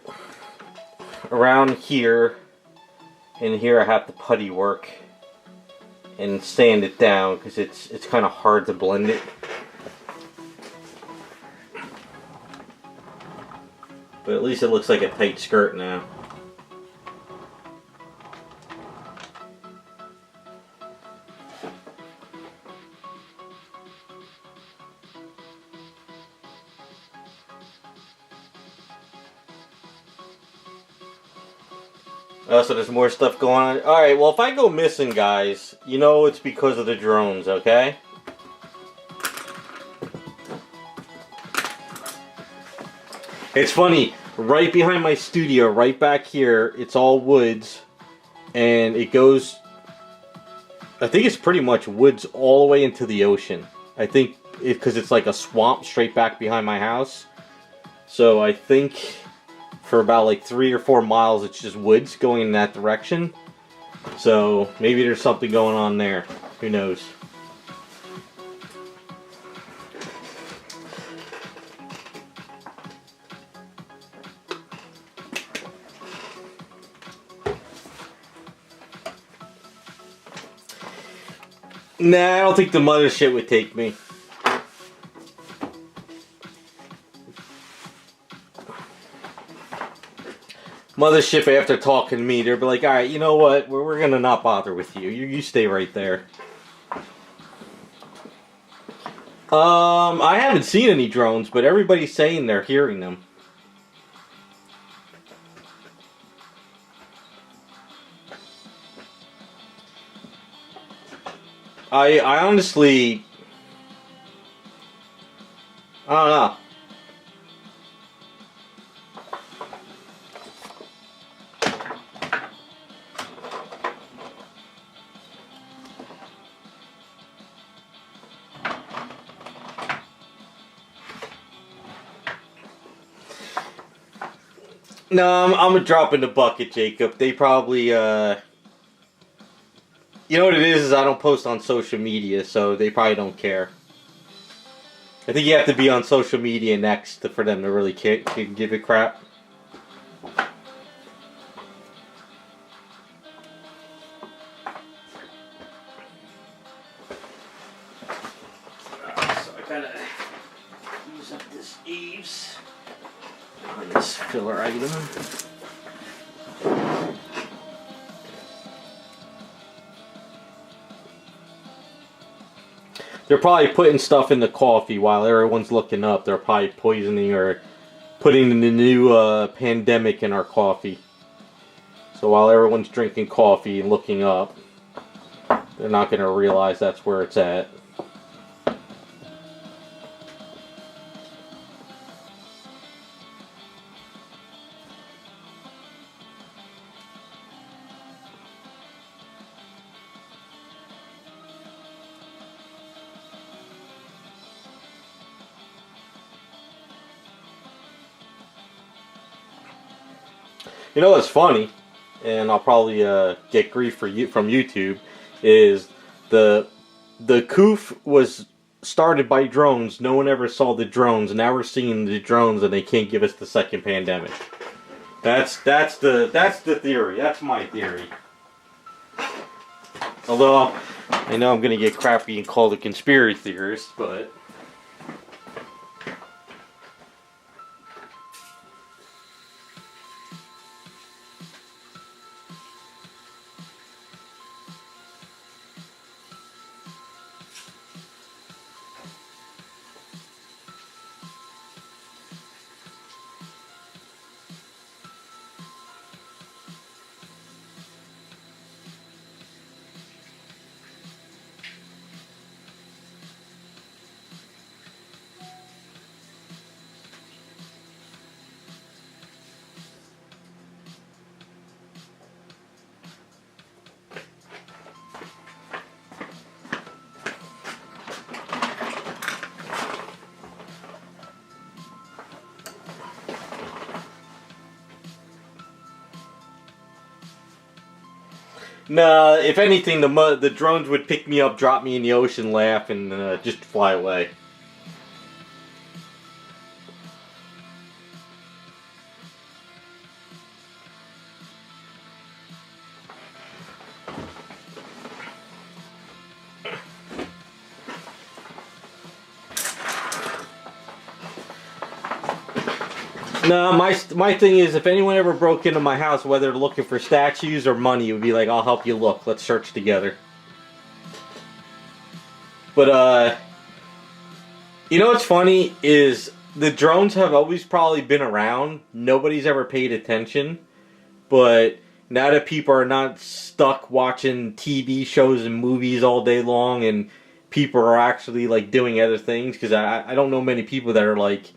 around here and here I have to putty work and sand it down because it's kind of hard to blend it. But at least it looks like a tight skirt now. So there's more stuff going on. Alright, well if I go missing, guys, you know it's because of the drones, okay? It's funny, right behind my studio, right back here, it's all woods. And it goes, I think it's pretty much woods all the way into the ocean. I think, because it's like a swamp straight back behind my house. So I think for about like 3 or 4 miles it's just woods going in that direction. So maybe there's something going on there. Who knows? Nah, I don't think the mothership would take me. Mothership, after talking to me, they'll be like, alright, you know what? We're gonna not bother with you. You stay right there. I haven't seen any drones, but everybody's saying they're hearing them. I honestly, I don't know. No, I'm a drop in the bucket, Jacob. They probably, you know what it is I don't post on social media, so they probably don't care. I think you have to be on social media next for them to really give a crap. So I gotta use up this Aves on this filler item. They're probably putting stuff in the coffee while everyone's looking up. They're probably poisoning or putting the new pandemic in our coffee. So while everyone's drinking coffee and looking up, they're not going to realize that's where it's at. You know what's funny, and I'll probably get grief from YouTube, is the coof was started by drones. No one ever saw the drones. Now we're seeing the drones, and they can't give us the second pandemic. That's the theory. That's my theory. Although I know I'm gonna get crap being called a conspiracy theorist, but... Nah, if anything, the drones would pick me up, drop me in the ocean, laugh, and just fly away. No, my thing is, if anyone ever broke into my house, whether they're looking for statues or money, it would be like, I'll help you look. Let's search together. But, you know what's funny is the drones have always probably been around. Nobody's ever paid attention. But now that people are not stuck watching TV shows and movies all day long, and people are actually, like, doing other things, because I don't know many people that are, like,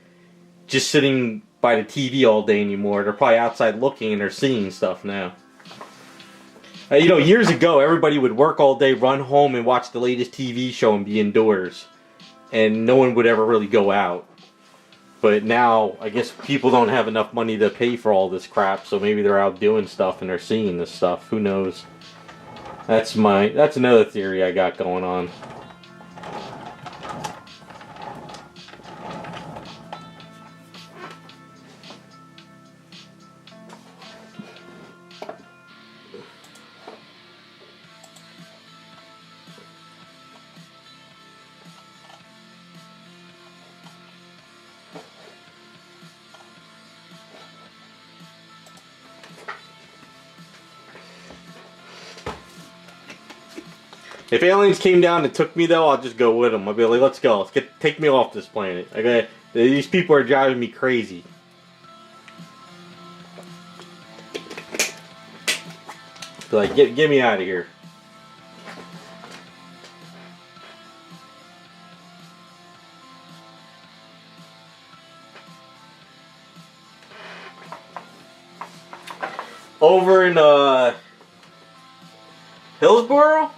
just sitting by the TV all day anymore. They're probably outside looking and they're seeing stuff now. You know, years ago, everybody would work all day, run home, and watch the latest TV show and be indoors. And no one would ever really go out. But now, I guess people don't have enough money to pay for all this crap, so maybe they're out doing stuff and they're seeing this stuff. Who knows? That's another theory I got going on. If aliens came down and took me, though, I'll just go with them. I'll be like, let's go. Take me off this planet. Okay, these people are driving me crazy. Be like, get me out of here. Over in Hillsboro?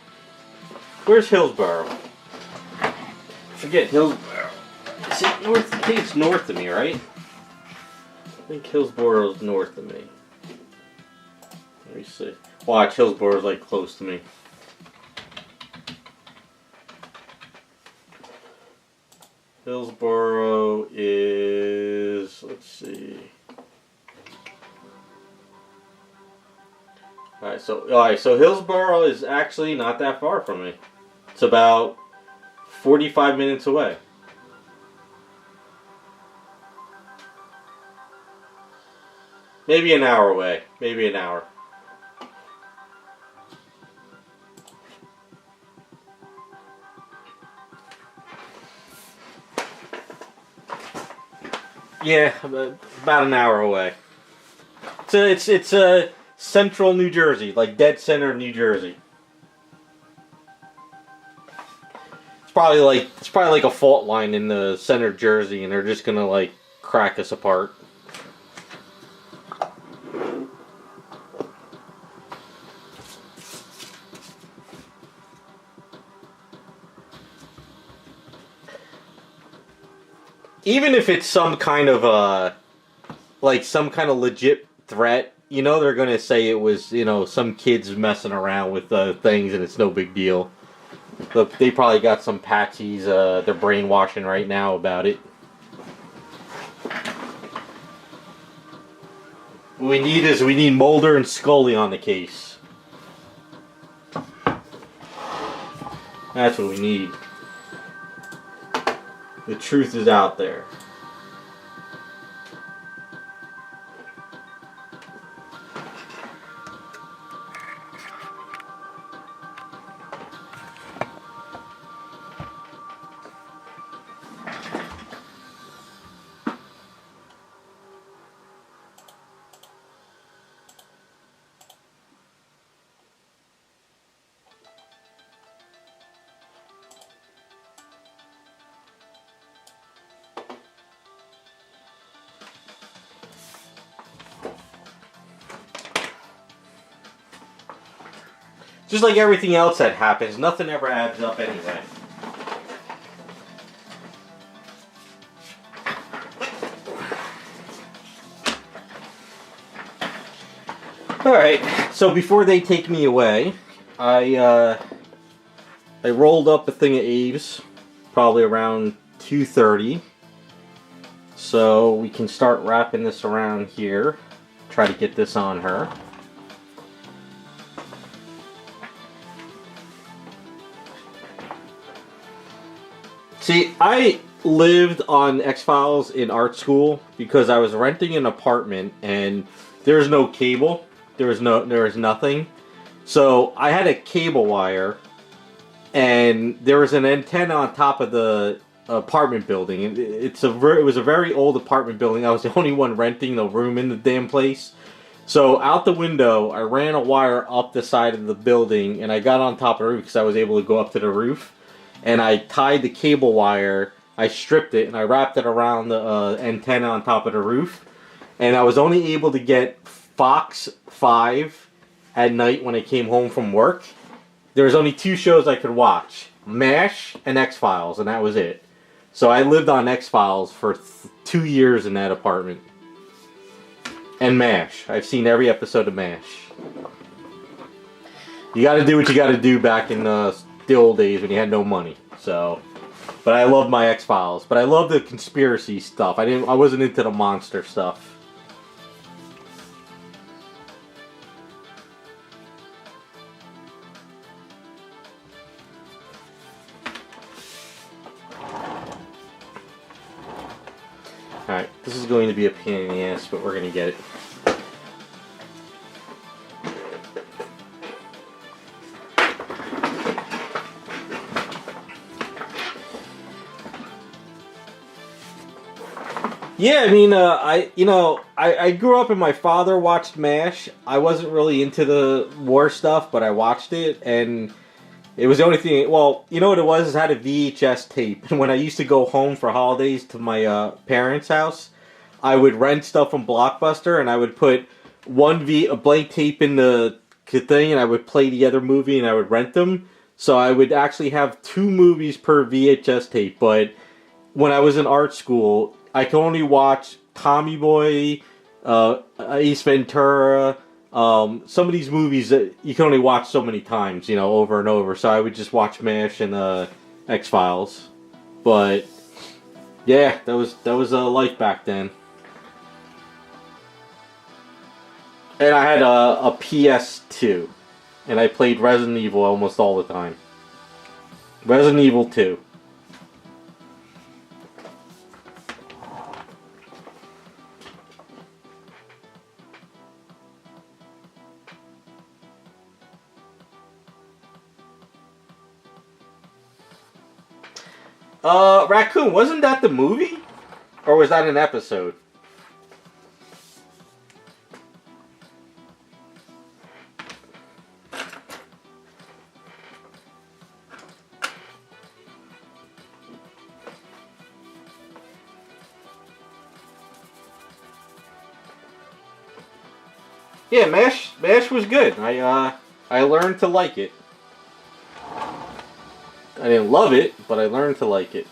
Where's Hillsboro? I forget Hillsboro. Is it north? I think it's north of me, right? I think Hillsboro's north of me. Let me see. Watch, Hillsboro's like close to me. Hillsboro is, let's see. Alright, so Hillsboro is actually not that far from me. It's about 45 minutes away. Maybe an hour away. Maybe an hour. Yeah, about an hour away. It's central New Jersey, like dead center of New Jersey. It's probably like a fault line in the center of Jersey, and they're just gonna like crack us apart. Even if it's some kind of some kind of legit threat, you know they're gonna say it was, you know, some kids messing around with things and it's no big deal. Look, they probably got some patsies they're brainwashing right now about it. What we need Mulder and Scully on the case. That's what we need. The truth is out there. Just like everything else that happens, nothing ever adds up anyway. Alright, so before they take me away, I rolled up a thing of Aves, probably around 2:30. So we can start wrapping this around here. Try to get this on her. See, I lived on X-Files in art school because I was renting an apartment and there's no cable. There was nothing. So I had a cable wire and there was an antenna on top of the apartment building. It was a very old apartment building. I was the only one renting the room in the damn place. So out the window, I ran a wire up the side of the building and I got on top of the roof because I was able to go up to the roof. And I tied the cable wire, I stripped it, and I wrapped it around the antenna on top of the roof. And I was only able to get Fox 5 at night when I came home from work. There was only 2 shows I could watch, MASH and X-Files, and that was it. So I lived on X-Files for 2 years in that apartment. And MASH. I've seen every episode of MASH. You gotta do what you gotta do back in the old days when you had no money. So, but I love my X-Files. But I love the conspiracy stuff. I wasn't into the monster stuff. Alright, this is going to be a pain in the ass, but we're going to get it. Yeah, I mean, I grew up and my father watched MASH. I wasn't really into the war stuff, but I watched it, and it was the only thing. Well, you know what it was? Is I had a VHS tape, and when I used to go home for holidays to my parents' house, I would rent stuff from Blockbuster, and I would put a blank tape in the thing, and I would play the other movie, and I would rent them. So I would actually have 2 movies per VHS tape, but when I was in art school, I could only watch Tommy Boy, Ace Ventura, some of these movies that you can only watch so many times, over and over. So I would just watch MASH and X-Files. But yeah, that was life back then. And I had a PS2, and I played Resident Evil almost all the time. Resident Evil 2. Raccoon, wasn't that the movie? Or was that an episode? Yeah, MASH was good. I learned to like it. I didn't love it, but I learned to like it.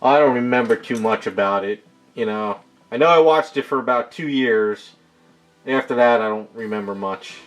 I don't remember too much about it, you know. I know I watched it for about 2 years. After that, I don't remember much.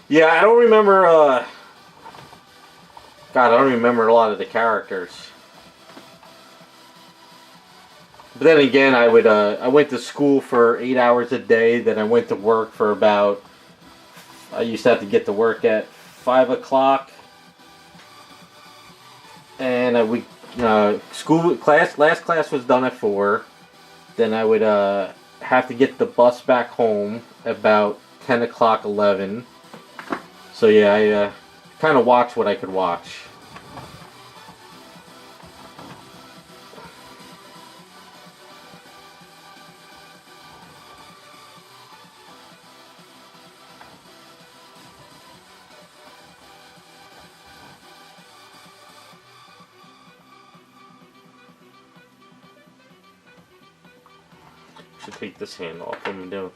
Yeah, I don't remember, God, I don't remember a lot of the characters. But then again, I went to school for 8 hours a day, then I went to work for about, I used to have to get to work at 5 o'clock. And I would, last class was done at 4. Then I would, have to get the bus back home about 10 o'clock, 11. So yeah, I kind of watched what I could watch. Should take this hand off. What am I doing?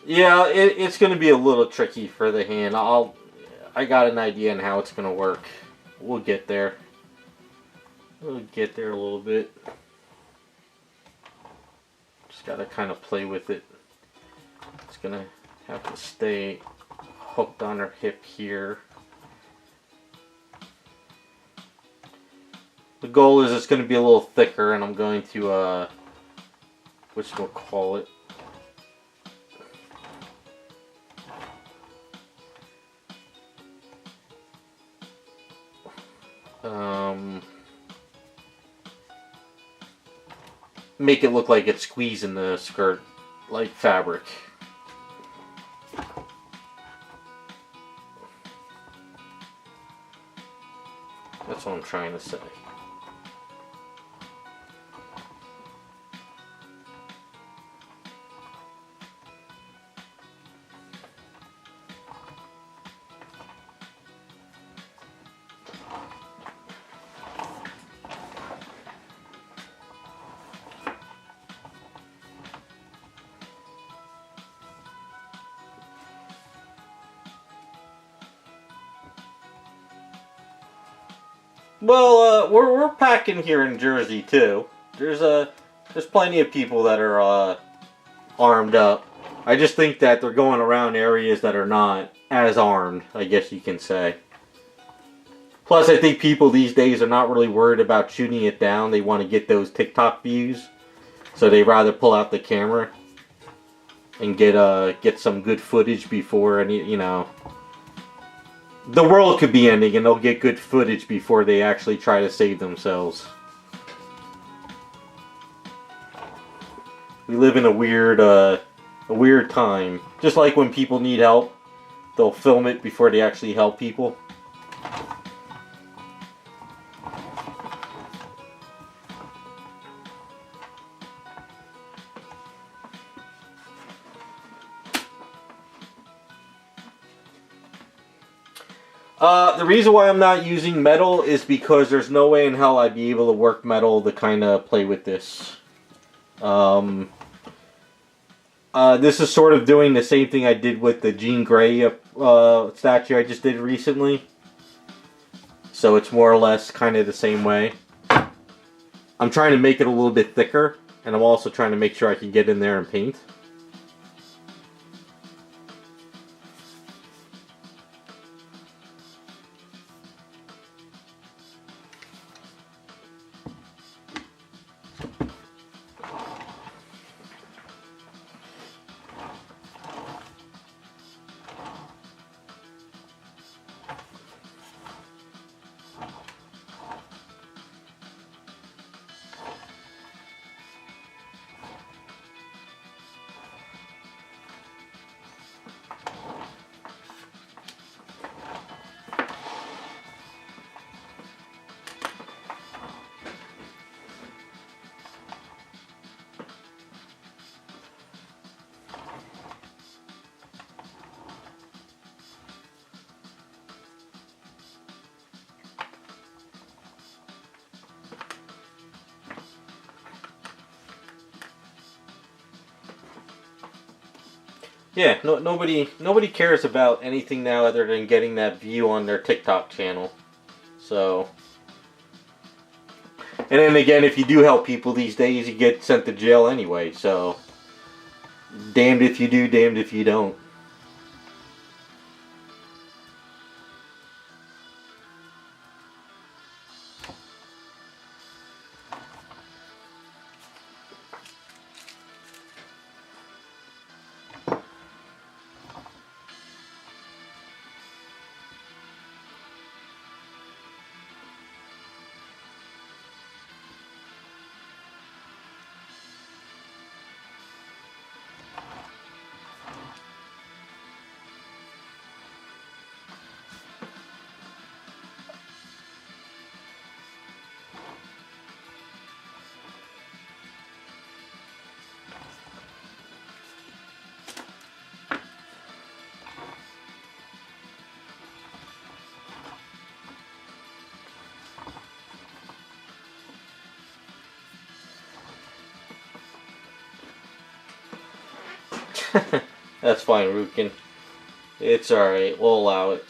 Yeah, it's going to be a little tricky for the hand. I got an idea on how it's going to work. We'll get there. We'll get there a little bit. Just got to kind of play with it. It's going to have to stay hooked on her hip here. The goal is it's going to be a little thicker, and I'm going to, which we'll call it. Make it look like it's squeezing the skirt like fabric. That's what I'm trying to say. Well, we're packing here in Jersey too. There's plenty of people that are armed up. I just think that they're going around areas that are not as armed, I guess you can say. Plus, I think people these days are not really worried about shooting it down. They want to get those TikTok views, so they rather pull out the camera and get some good footage before any, you know. The world could be ending, and they'll get good footage before they actually try to save themselves. We live in a weird time. Just like when people need help, they'll film it before they actually help people. The reason why I'm not using metal is because there's no way in hell I'd be able to work metal to kind of play with this. This is sort of doing the same thing I did with the Jean Grey statue I just did recently. So it's more or less kind of the same way. I'm trying to make it a little bit thicker, and I'm also trying to make sure I can get in there and paint. Yeah, nobody cares about anything now other than getting that view on their TikTok channel. So, and then again, if you do help people these days, you get sent to jail anyway. So, damned if you do, damned if you don't. That's fine, Rukin. It's alright. We'll allow it.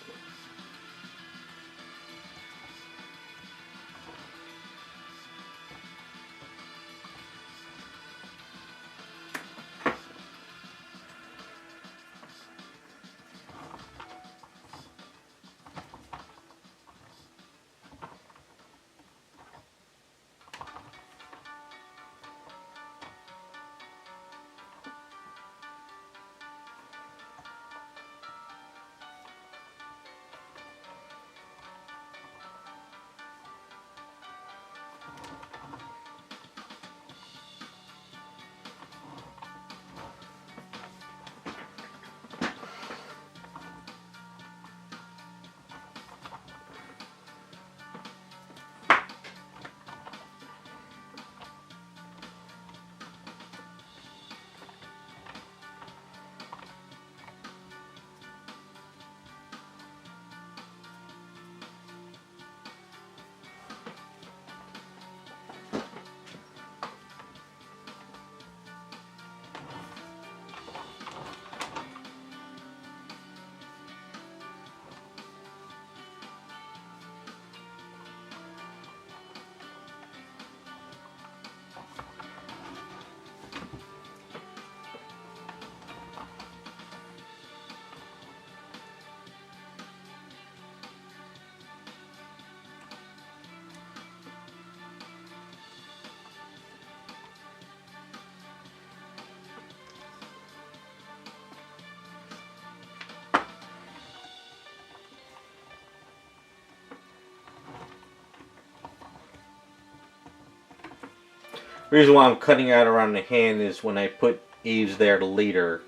The reason why I'm cutting out around the hand is when I put Aves there later,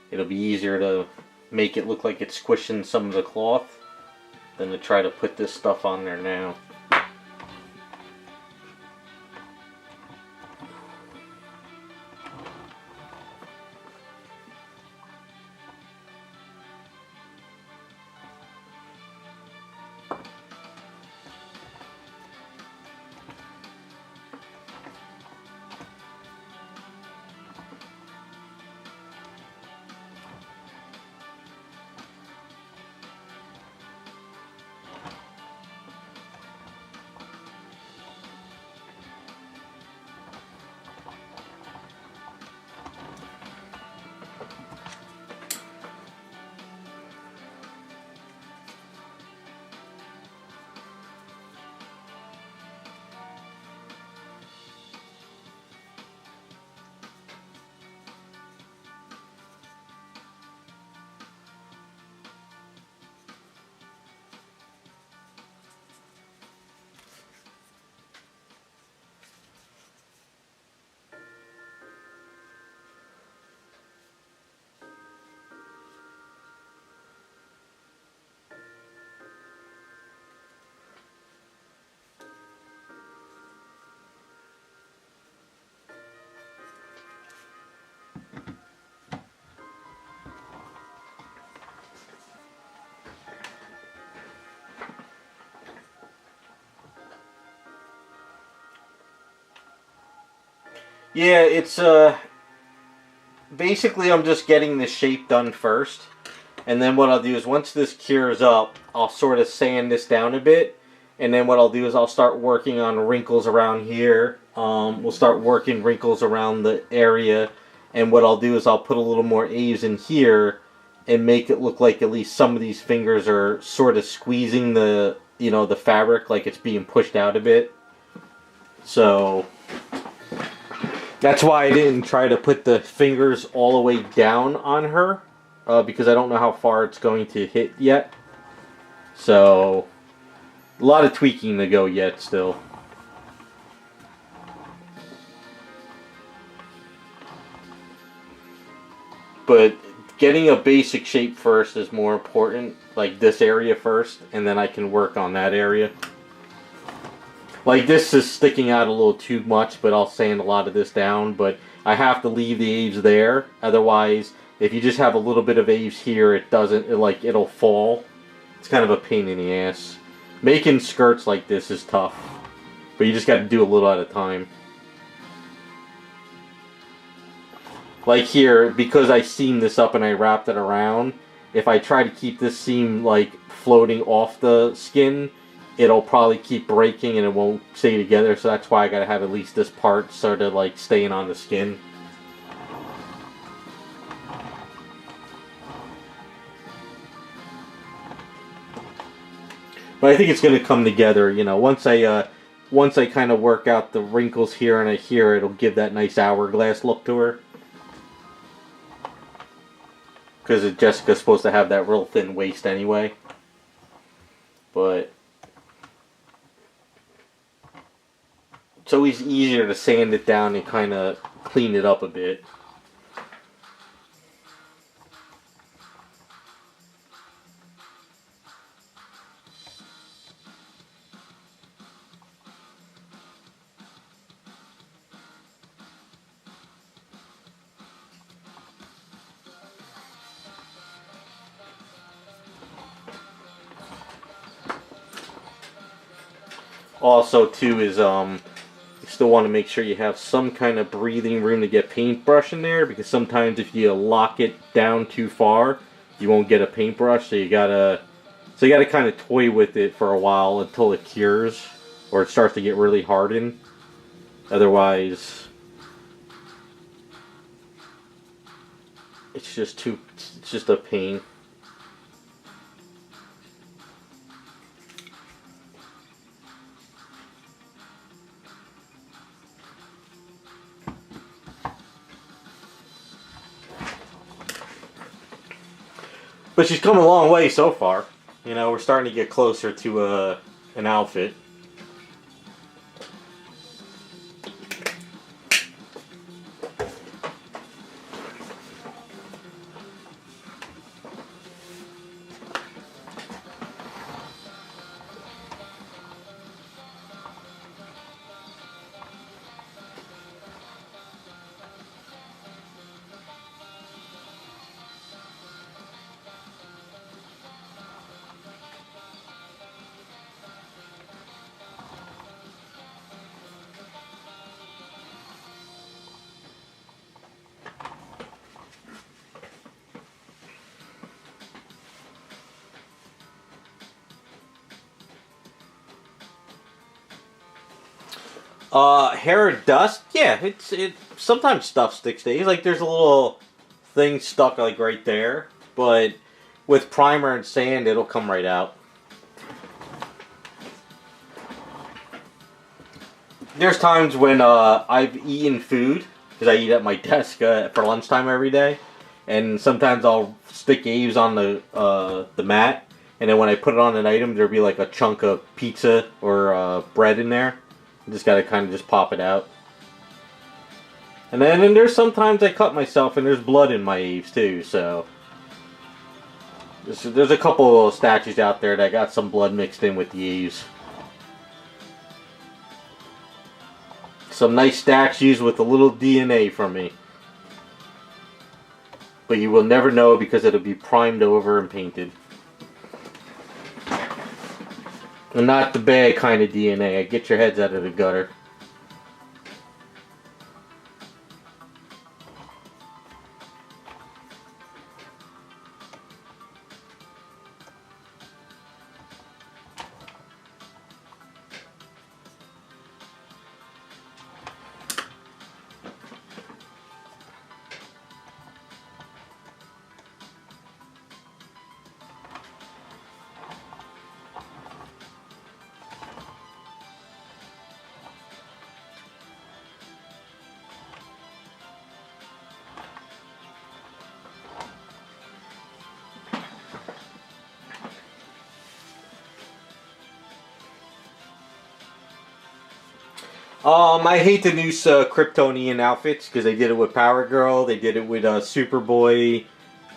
it'll be easier to make it look like it's squishing some of the cloth than to try to put this stuff on there now. Yeah, it's basically I'm just getting the shape done first. And then what I'll do is once this cures up, I'll sort of sand this down a bit. And then what I'll do is I'll start working on wrinkles around here. We'll start working wrinkles around the area. And what I'll do is I'll put a little more Aves in here and make it look like at least some of these fingers are sort of squeezing the, the fabric, like it's being pushed out a bit. So that's why I didn't try to put the fingers all the way down on her, because I don't know how far it's going to hit yet. So a lot of tweaking to go yet still. But getting a basic shape first is more important, like this area first, and then I can work on that area. Like this is sticking out a little too much, but I'll sand a lot of this down, but I have to leave the Aves there. Otherwise, if you just have a little bit of Aves here, it'll fall. It's kind of a pain in the ass. Making skirts like this is tough, but you just got to do a little at a time. Like here, because I seamed this up and I wrapped it around, if I try to keep this seam like floating off the skin, it'll probably keep breaking and it won't stay together. So that's why I gotta have at least this part sort of like staying on the skin. But I think it's gonna come together, once I kind of work out the wrinkles here and here, it'll give that nice hourglass look to her. Because Jessica's supposed to have that real thin waist anyway. But it's always easier to sand it down and kind of clean it up a bit. Also, too, is you still want to make sure you have some kind of breathing room to get paintbrush in there, because sometimes if you lock it down too far, you won't get a paintbrush. So you gotta kind of toy with it for a while until it cures or it starts to get really hardened. Otherwise, it's just a pain. But she's come a long way so far. We're starting to get closer to an outfit. Hair dust, yeah, it sometimes stuff sticks to it. Like there's a little thing stuck like right there, but with primer and sand it'll come right out. There's times when I've eaten food, because I eat at my desk for lunchtime every day, and sometimes I'll stick Aves on the mat, and then when I put it on an item, there'll be like a chunk of pizza or bread in there. You just gotta kind of just pop it out. And then there's sometimes I cut myself and there's blood in my Aves too, so there's a couple of statues out there that got some blood mixed in with the Aves. Some nice statues with a little DNA from me. But you will never know because it'll be primed over and painted. And not the bad kind of DNA. Get your heads out of the gutter. I hate the new Kryptonian outfits because they did it with Power Girl, they did it with Superboy,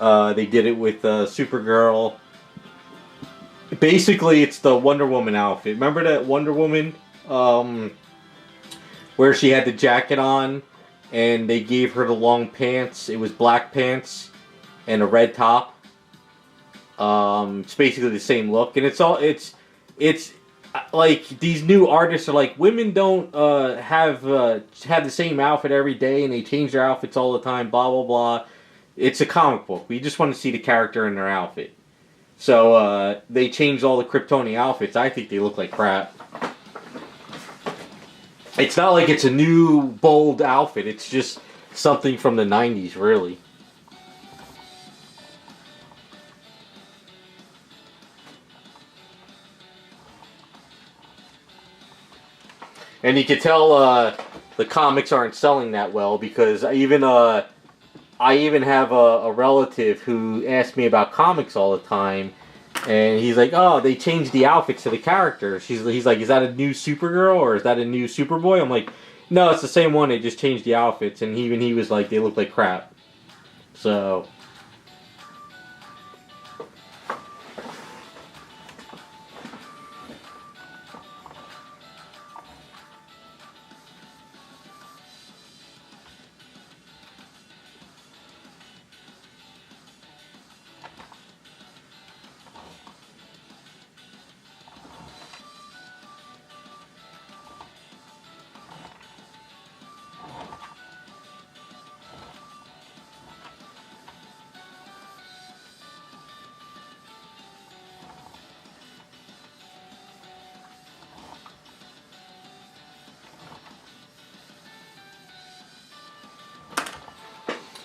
they did it with Supergirl. Basically, it's the Wonder Woman outfit. Remember that Wonder Woman, where she had the jacket on, and they gave her the long pants. It was black pants and a red top. It's basically the same look, and it's like these new artists are like, women don't have the same outfit every day, and they change their outfits all the time. Blah blah blah. It's a comic book. We just want to see the character in their outfit. So they changed all the Kryptonian outfits. I think they look like crap. It's not like it's a new bold outfit. It's just something from the 90s, really. And you can tell the comics aren't selling that well because I even have a relative who asks me about comics all the time, and he's like, "Oh, they changed the outfits to the characters." He's like, "Is that a new Supergirl or is that a new Superboy?" I'm like, "No, it's the same one. They just changed the outfits." And he was like, "They look like crap." So.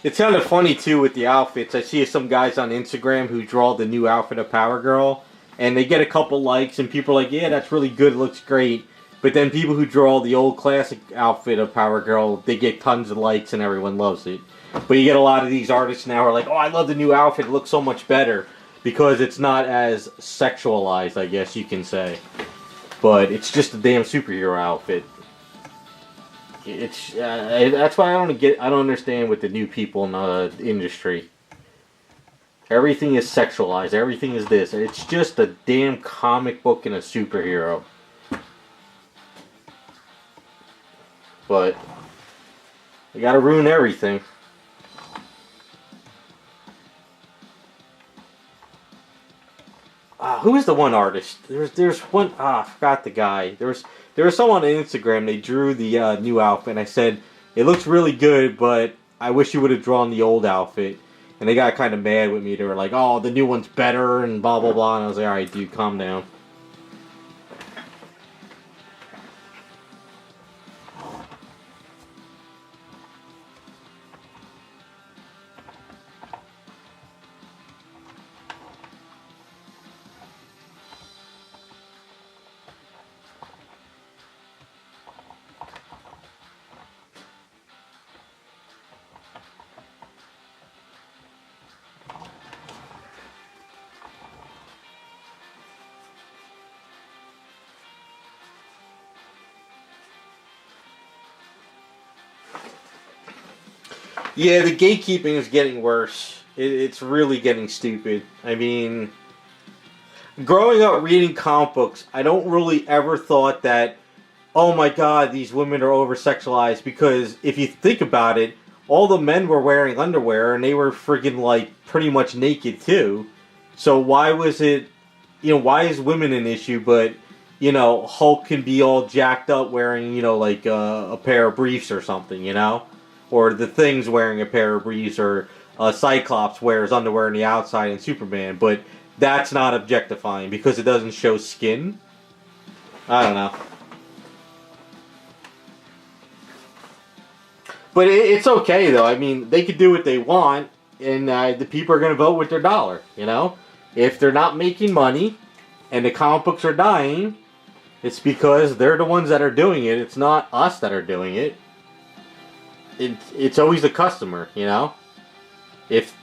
It's kind of funny too with the outfits. I see some guys on Instagram who draw the new outfit of Power Girl, and they get a couple likes, and people are like, "Yeah, that's really good. It looks great." But then people who draw the old classic outfit of Power Girl, they get tons of likes, and everyone loves it. But you get a lot of these artists now who are like, "Oh, I love the new outfit. It looks so much better," because it's not as sexualized, I guess you can say. But it's just a damn superhero outfit. It's that's why I don't understand with the new people in the industry. Everything is sexualized. Everything is this. It's just a damn comic book and a superhero. But they gotta ruin everything. Who is the one artist? There's one. I forgot the guy. There was someone on Instagram. They drew the new outfit, and I said it looks really good, but I wish you would have drawn the old outfit. And they got kind of mad with me. They were like, "Oh, the new one's better," and blah blah blah. And I was like, "All right, dude, calm down." Yeah, the gatekeeping is getting worse. It's really getting stupid. I mean, growing up reading comic books, I don't really ever thought that, oh my god, these women are over sexualized. Because if you think about it, all the men were wearing underwear and they were friggin' like pretty much naked too. So why was it, why is women an issue, but, Hulk can be all jacked up wearing, like a pair of briefs or something, Or the Thing's wearing a pair of briefs, or Cyclops wears underwear on the outside in Superman, but that's not objectifying because it doesn't show skin. I don't know. But it's okay, though. I mean, they could do what they want, and the people are going to vote with their dollar, If they're not making money, and the comic books are dying, it's because they're the ones that are doing it. It's not us that are doing it. It's always the customer, If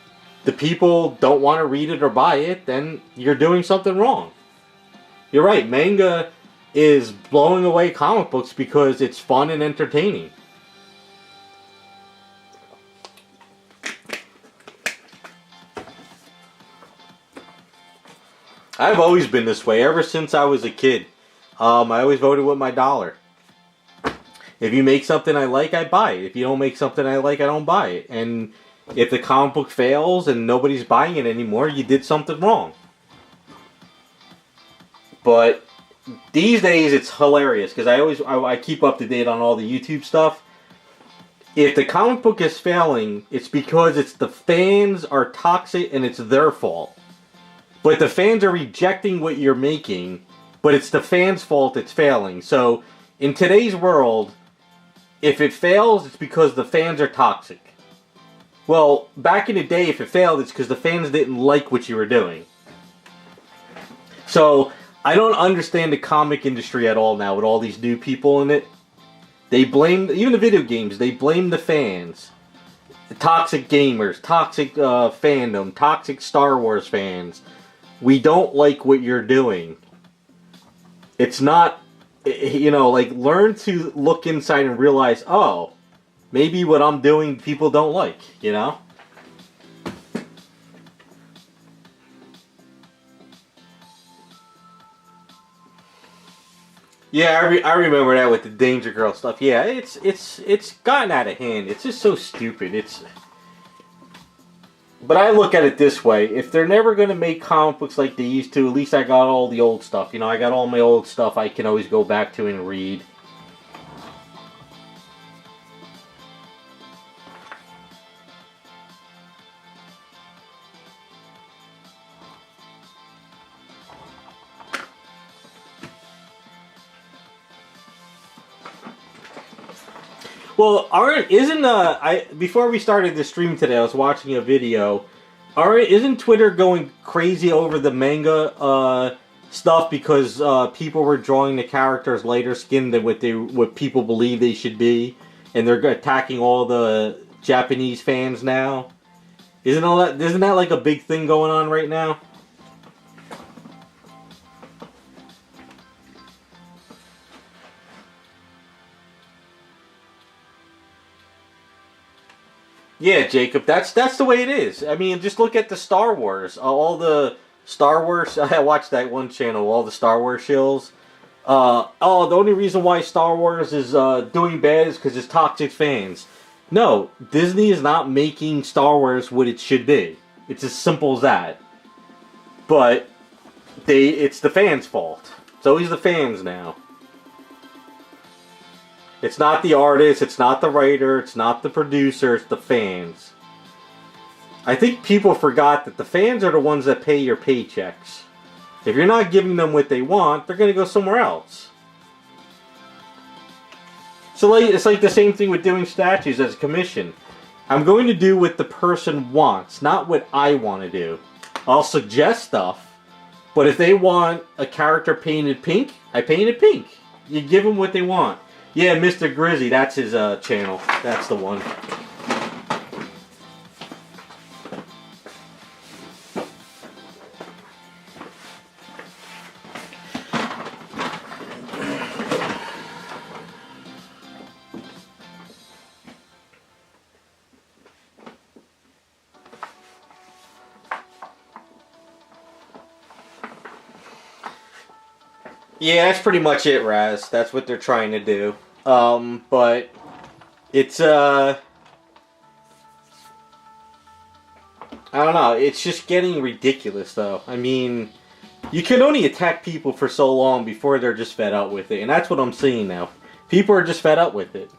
the people don't want to read it or buy it, then you're doing something wrong. You're right, manga is blowing away comic books because it's fun and entertaining. I've always been this way ever since I was a kid. I always voted with my dollar. If you make something I like, I buy it. If you don't make something I like, I don't buy it. And if the comic book fails and nobody's buying it anymore, you did something wrong. But these days, it's hilarious because I keep up to date on all the YouTube stuff. If the comic book is failing, it's because it's the fans are toxic and it's their fault. But the fans are rejecting what you're making, but it's the fans' fault it's failing. So, in today's world, if it fails, it's because the fans are toxic. Well, back in the day, if it failed, it's because the fans didn't like what you were doing. So, I don't understand the comic industry at all now with all these new people in it. They blame, even the video games, they blame the fans. The toxic gamers, toxic fandom, toxic Star Wars fans. We don't like what you're doing. It's not, you know, like, learn to look inside and realize, oh, maybe what I'm doing people don't like, you know? Yeah, I remember that with the Danger Girl stuff. Yeah, it's gotten out of hand. It's just so stupid. But I look at it this way: if they're never going to make comic books like they used to, at least I got all the old stuff. You know, I got all my old stuff I can always go back to and read. Well, before we started the stream today, I was watching a video. Isn't Twitter going crazy over the manga stuff because people were drawing the characters lighter skinned than what people believe they should be, and they're attacking all the Japanese fans now? Isn't that like a big thing going on right now? Yeah, Jacob, that's the way it is. I mean, just look at the Star Wars. All the Star Wars. I watched that one channel, all the Star Wars shows. The only reason why Star Wars is doing bad is because it's toxic fans. No, Disney is not making Star Wars what it should be. It's as simple as that. But it's the fans' fault. It's always the fans now. It's not the artist, it's not the writer, it's not the producer, it's the fans. I think people forgot that the fans are the ones that pay your paychecks. If you're not giving them what they want, they're going to go somewhere else. So it's like the same thing with doing statues as a commission. I'm going to do what the person wants, not what I want to do. I'll suggest stuff, but if they want a character painted pink, I paint it pink. You give them what they want. Yeah, Mr. Grizzy, that's his channel. That's the one. Yeah, that's pretty much it, Raz. That's what they're trying to do. But it's, I don't know, it's just getting ridiculous, though. I mean, you can only attack people for so long before they're just fed up with it, and that's what I'm seeing now. People are just fed up with it.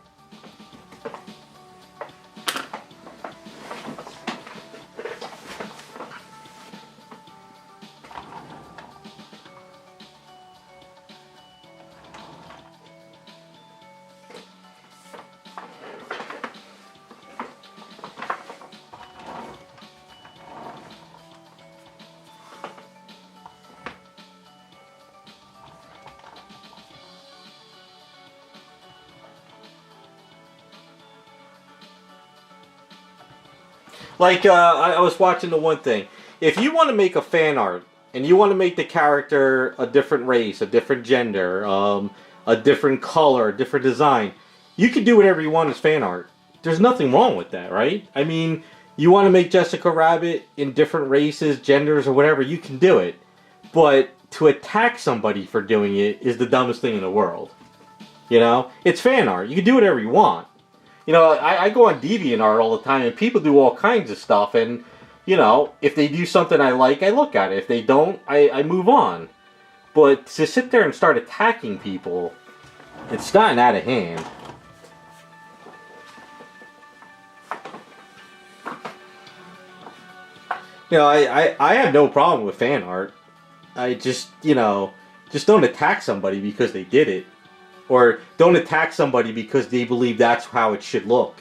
Like, I was watching the one thing. If you want to make a fan art and you want to make the character a different race, a different gender, a different color, a different design, you can do whatever you want as fan art. There's nothing wrong with that, right? I mean, you want to make Jessica Rabbit in different races, genders, or whatever, you can do it. But to attack somebody for doing it is the dumbest thing in the world. You know? It's fan art. You can do whatever you want. You know, I go on DeviantArt all the time, and people do all kinds of stuff, and, you know, if they do something I like, I look at it. If they don't, I move on. But to sit there and start attacking people, it's gotten out of hand. You know, I have no problem with fan art. I just, you know, just don't attack somebody because they did it. Or don't attack somebody because they believe that's how it should look.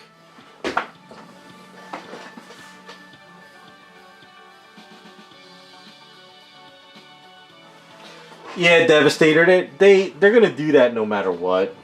Yeah, Devastator, they're gonna do that no matter what.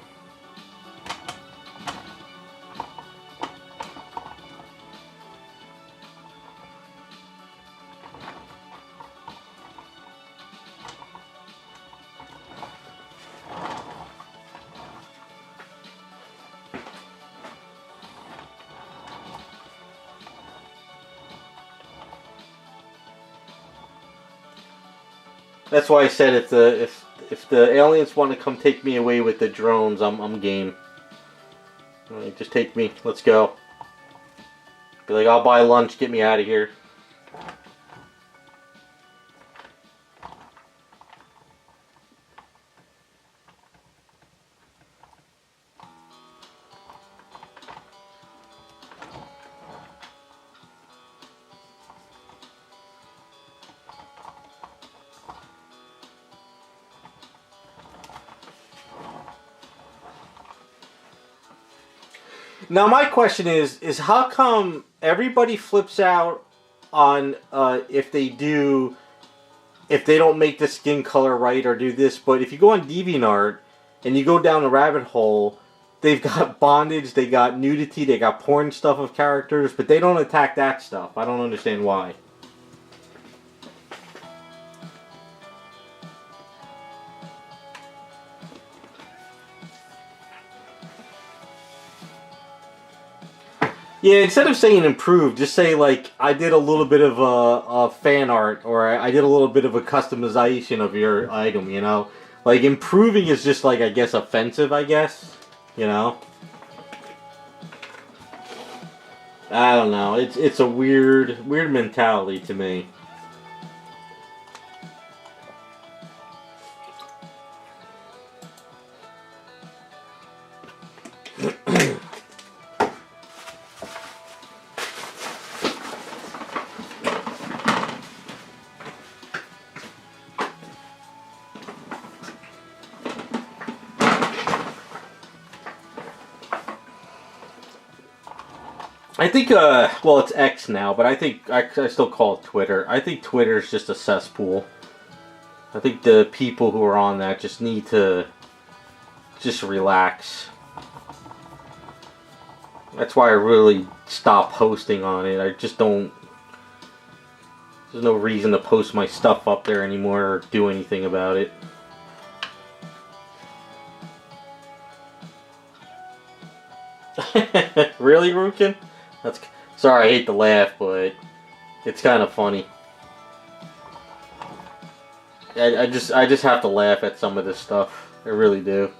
That's why I said if the aliens want to come take me away with the drones, I'm game. Like, just take me. Let's go. Be like, I'll buy lunch. Get me out of here. Now my question is how come everybody flips out on if they don't make the skin color right or do this, but if you go on DeviantArt and you go down a rabbit hole, they've got bondage, they got nudity, they got porn stuff of characters, but they don't attack that stuff. I don't understand why. Yeah, instead of saying improve, just say like I did a little bit of a fan art, or I did a little bit of a customization of your item. You know, like improving is just like I guess offensive. I guess, you know. I don't know. It's a weird mentality to me. I think, well, it's X now, but I think I still call it Twitter. I think Twitter is just a cesspool. I think the people who are on that just need to just relax. That's why I really stopped posting on it. I just don't. There's no reason to post my stuff up there anymore or do anything about it. Really, Rukin? That's sorry, I hate to laugh, but it's kind of funny. I just have to laugh at some of this stuff. I really do.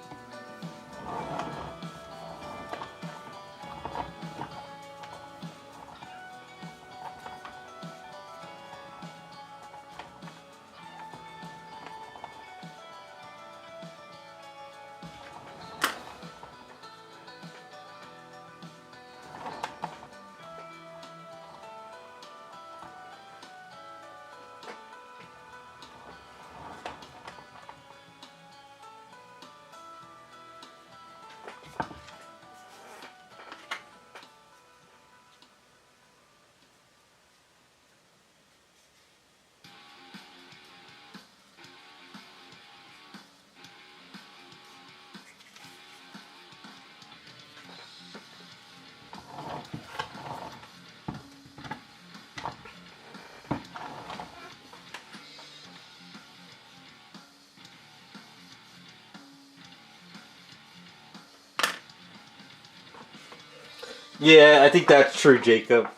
Yeah, I think that's true, Jacob.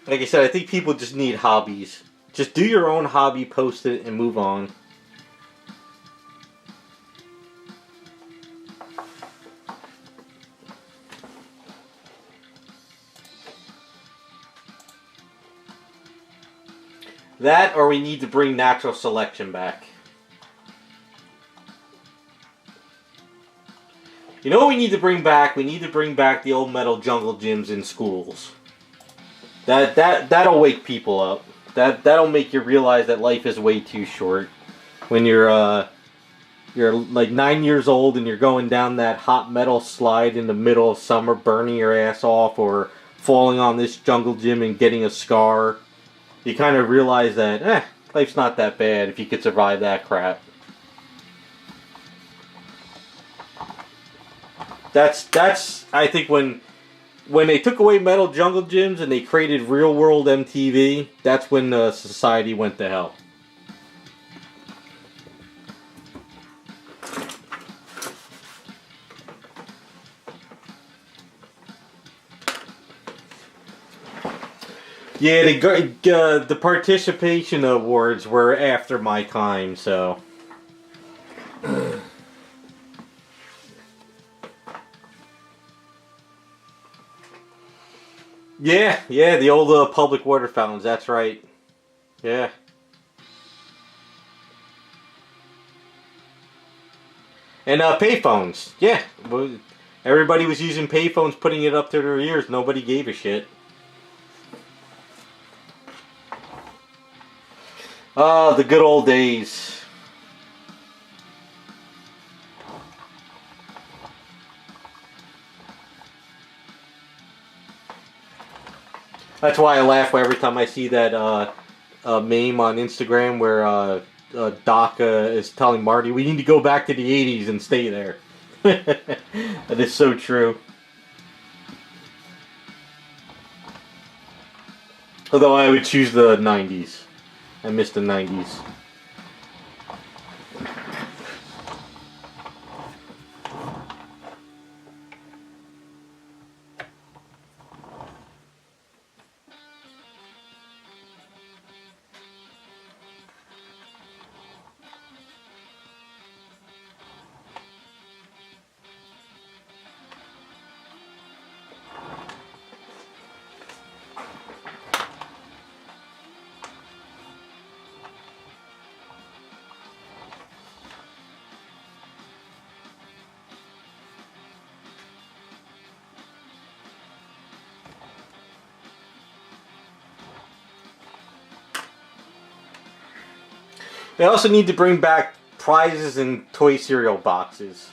Like I said, I think people just need hobbies. Just do your own hobby, post it, and move on. That, or we need to bring natural selection back. You know what we need to bring back? We need to bring back the old metal jungle gyms in schools. That'll wake people up. That'll make you realize that life is way too short. When you're like 9 years old and you're going down that hot metal slide in the middle of summer, burning your ass off, or falling on this jungle gym and getting a scar. You kind of realize that, life's not that bad if you could survive that crap. That's I think when they took away metal jungle gyms and they created real world MTV, that's when society went to hell. Yeah, the participation awards were after my time, so. Yeah, the old public water fountains, that's right. Yeah. And payphones, yeah. Everybody was using payphones, putting it up to their ears. Nobody gave a shit. Oh, the good old days. That's why I laugh every time I see that meme on Instagram where Doc is telling Marty, we need to go back to the 80s and stay there. That is so true. Although I would choose the 90s. I miss the 90s. They also need to bring back prizes in toy cereal boxes.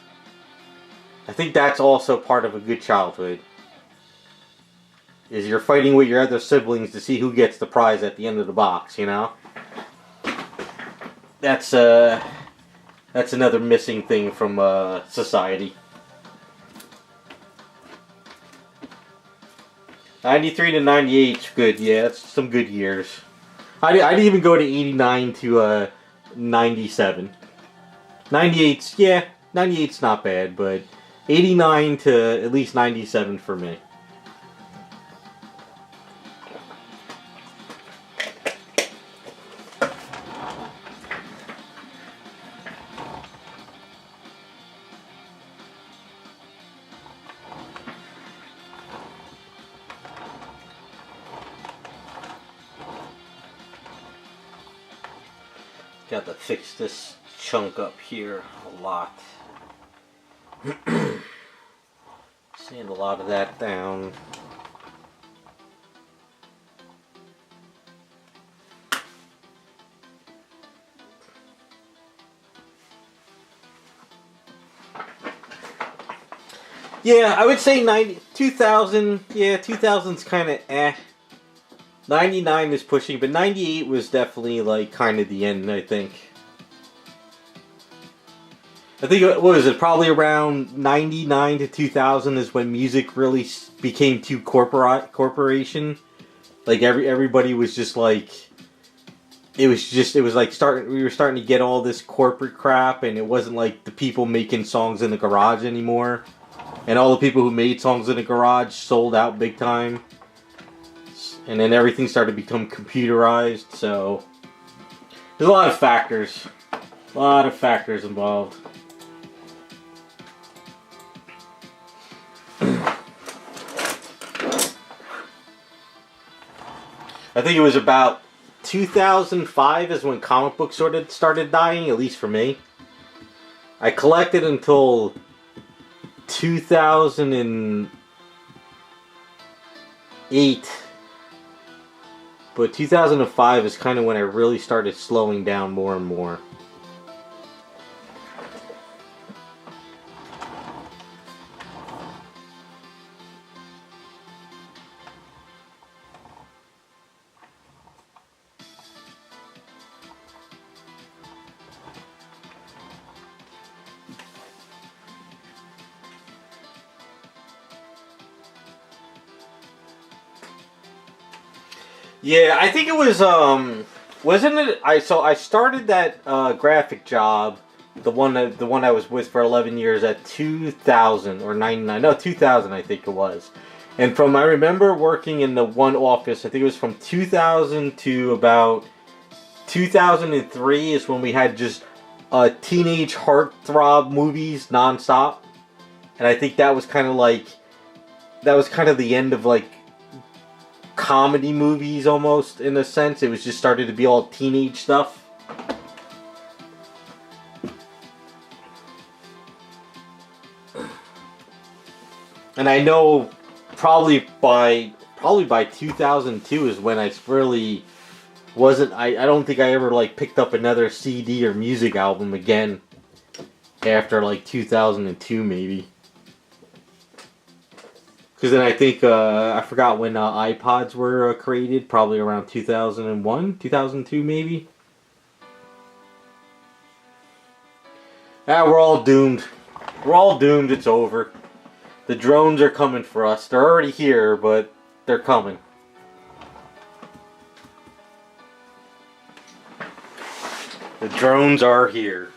I think that's also part of a good childhood. Is you're fighting with your other siblings to see who gets the prize at the end of the box, you know? That's another missing thing from society. 93 to 98's good, yeah, that's some good years. I'd even go to 89 to 97. 98's, yeah, 98's not bad, but 89 to at least 97 for me. Got to fix this chunk up here a lot. Sand a lot of that down. Yeah, I would say 2000, yeah, 2000's kind of eh. 99 is pushing, but 98 was definitely, like, kind of the end, I think. I think, what was it, probably around 99 to 2000 is when music really became too corporation. Like, everybody was just, like, we were starting to get all this corporate crap, and it wasn't, like, the people making songs in the garage anymore. And all the people who made songs in the garage sold out big time. And then everything started to become computerized, so there's a lot of factors. A lot of factors involved. I think it was about 2005 is when comic books sort of started dying, at least for me. I collected until 2008. But 2005 is kind of when I really started slowing down more and more. Yeah, I think it was, wasn't it, I started that, graphic job, the one I was with for 11 years at 2000, or 99, no, 2000 I think it was. And I remember working in the one office, I think it was from 2000 to about 2003 is when we had just, teenage heartthrob movies nonstop. And I think that was kind of the end of, like, comedy movies almost, in a sense. It was just started to be all teenage stuff. And I know probably by 2002 is when I really wasn't, I don't think I ever like picked up another CD or music album again after like 2002 maybe. Because then I think, I forgot when iPods were created, probably around 2001, 2002 maybe. Ah, we're all doomed. We're all doomed, it's over. The drones are coming for us. They're already here, but they're coming. The drones are here.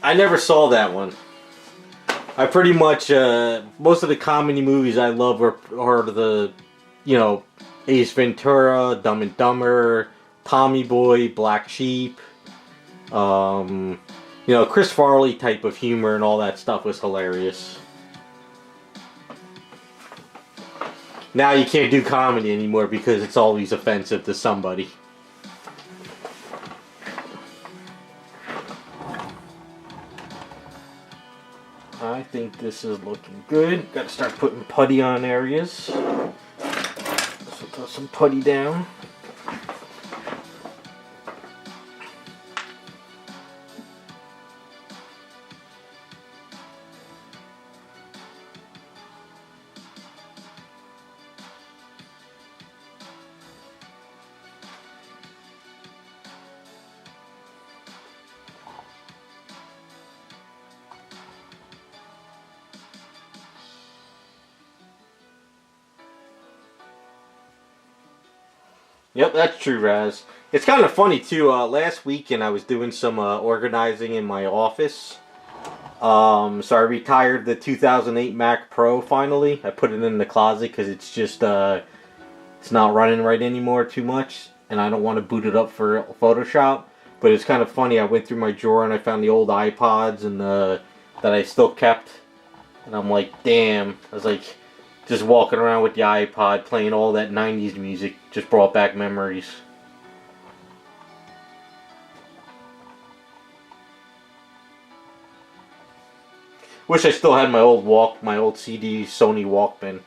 I never saw that one. I pretty much, most of the comedy movies I love are the, you know, Ace Ventura, Dumb and Dumber, Tommy Boy, Black Sheep. You know, Chris Farley type of humor and all that stuff was hilarious. Now you can't do comedy anymore because it's always offensive to somebody. I think this is looking good. Got to start putting putty on areas. So throw some putty down. Yep, that's true, Raz. It's kind of funny, too. Last weekend I was doing some organizing in my office. So I retired the 2008 Mac Pro, finally. I put it in the closet because it's just, it's not running right anymore too much. And I don't want to boot it up for Photoshop. But it's kind of funny. I went through my drawer and I found the old iPods and that I still kept. And I'm like, damn. I was like, just walking around with the iPod, playing all that 90s music, just brought back memories. Wish I still had my old CD Sony Walkman.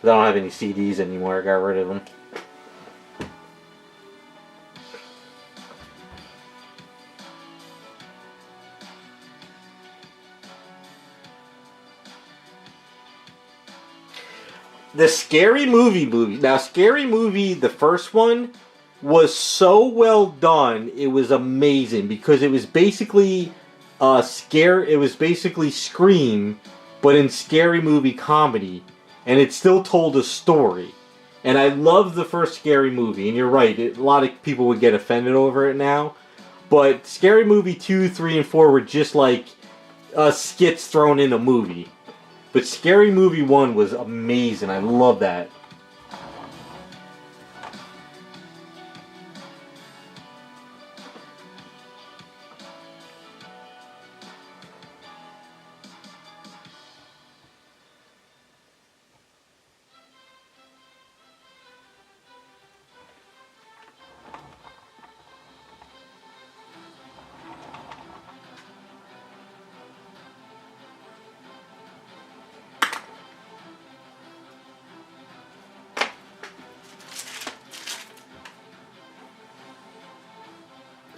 But I don't have any CDs anymore. I got rid of them. The Scary Movie movie. Now, Scary Movie, the first one, was so well done. It was amazing because it was basically It was basically Scream, but in Scary Movie comedy, and it still told a story. And I love the first Scary Movie. And you're right, a lot of people would get offended over it now. But Scary Movie 2, 3, and 4 were just like skits thrown in a movie. But Scary Movie 1 was amazing. I love that.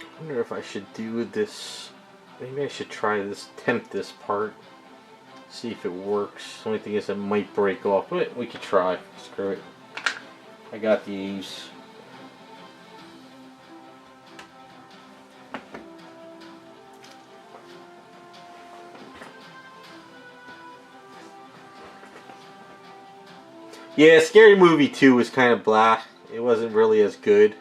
I wonder if I should do this. Maybe I should try this, tempt this part. See if it works. The only thing is it might break off, but we could try. Screw it. I got the Aves. Yeah, Scary Movie 2 was kind of blah. It wasn't really as good.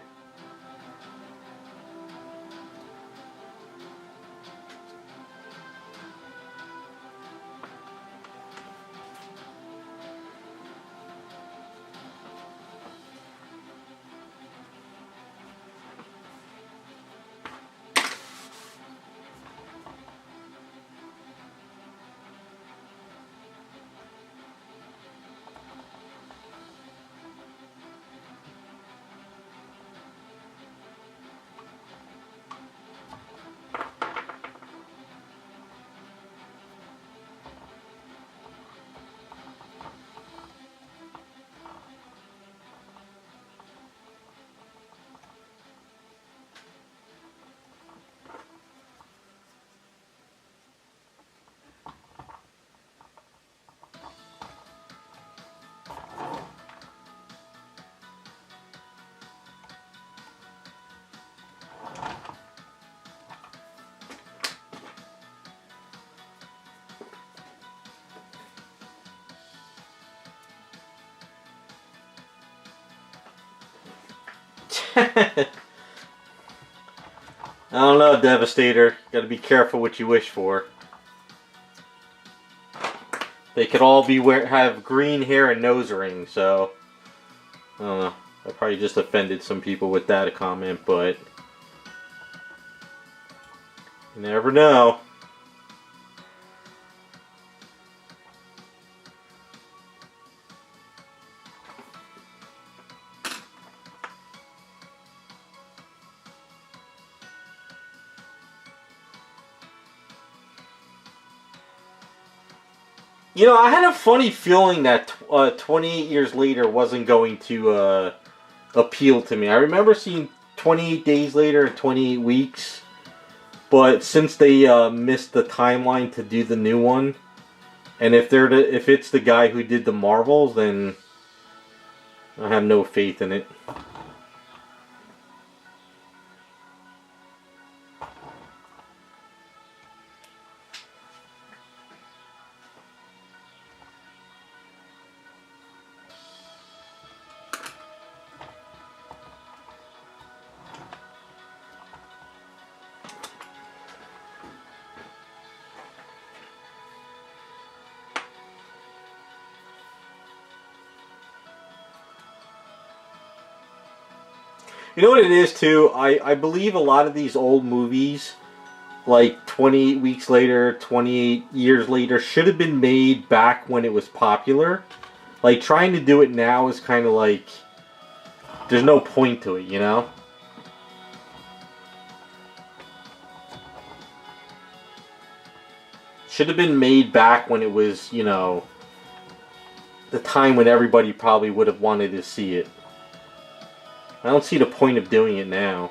I don't know, Devastator. Gotta be careful what you wish for. They could all have green hair and nose rings, so I don't know. I probably just offended some people with that comment, but you never know. You know, I had a funny feeling that 28 years later wasn't going to appeal to me. I remember seeing 28 days later and 28 weeks, but since they missed the timeline to do the new one, and if it's the guy who did the Marvels, then I have no faith in it. You know what it is too? I believe a lot of these old movies, like 28 weeks later, 28 years later, should have been made back when it was popular. Like, trying to do it now is kind of like, there's no point to it, you know? Should have been made back when it was, you know, the time when everybody probably would have wanted to see it. I don't see the point of doing it now.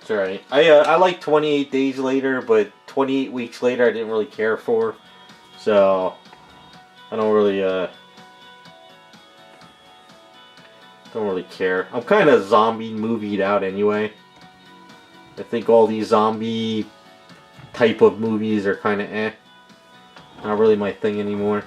It's alright. I like 28 days later, but 28 weeks later I didn't really care for. So I don't really care. I'm kind of zombie movied out anyway. I think all these zombie type of movies are kind of not really my thing anymore.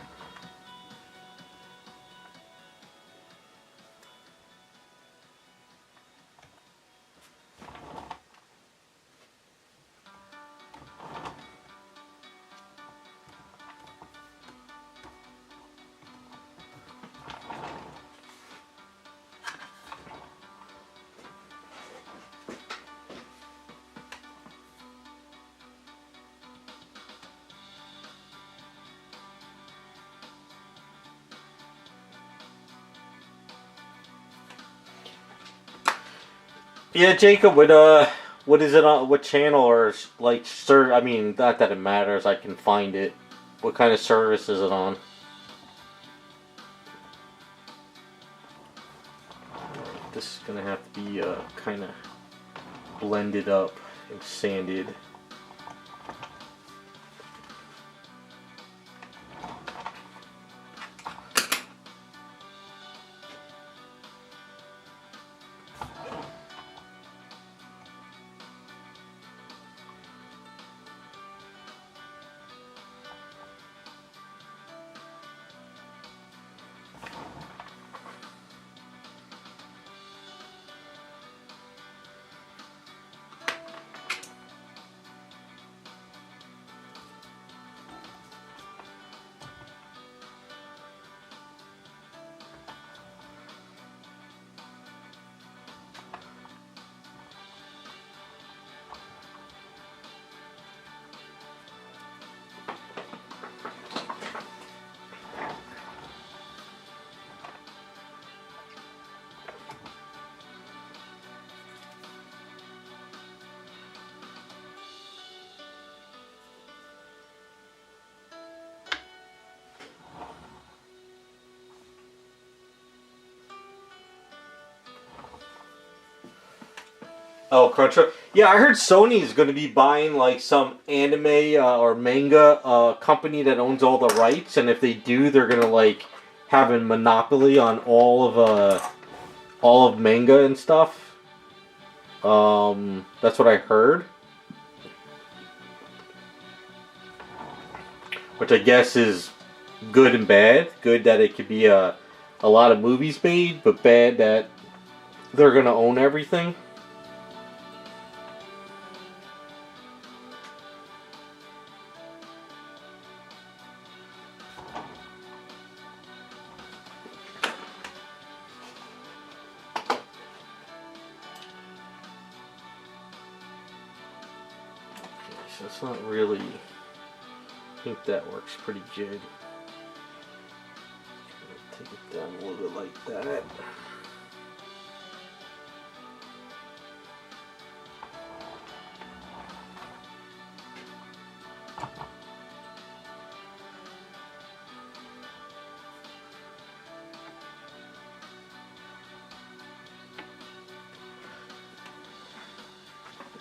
Yeah, Jacob, what is it on? What channel or like, sir? I mean, not that it matters. I can find it. What kind of service is it on? This is gonna have to be kind of blended up and sanded. Oh, Crunchyroll. Yeah, I heard Sony's going to be buying like some anime or manga company that owns all the rights, and if they do, they're going to like have a monopoly on all of manga and stuff. That's what I heard, which I guess is good and bad. Good that it could be a lot of movies made, but bad that they're going to own everything. So it's not really, I think that works pretty good. Take it down a little bit like that.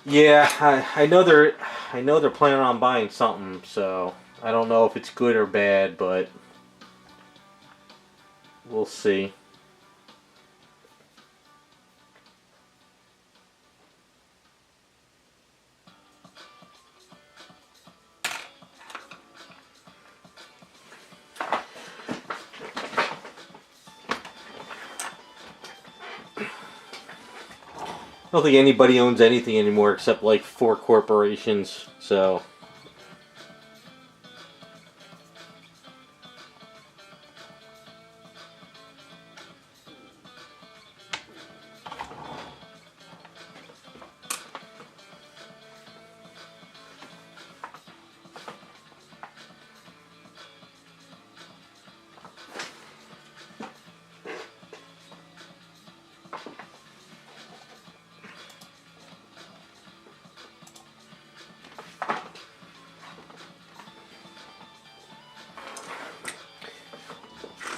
Yeah, I know they're planning on buying something, so I don't know if it's good or bad, but we'll see. don't think anybody owns anything anymore except like 4 corporations. So.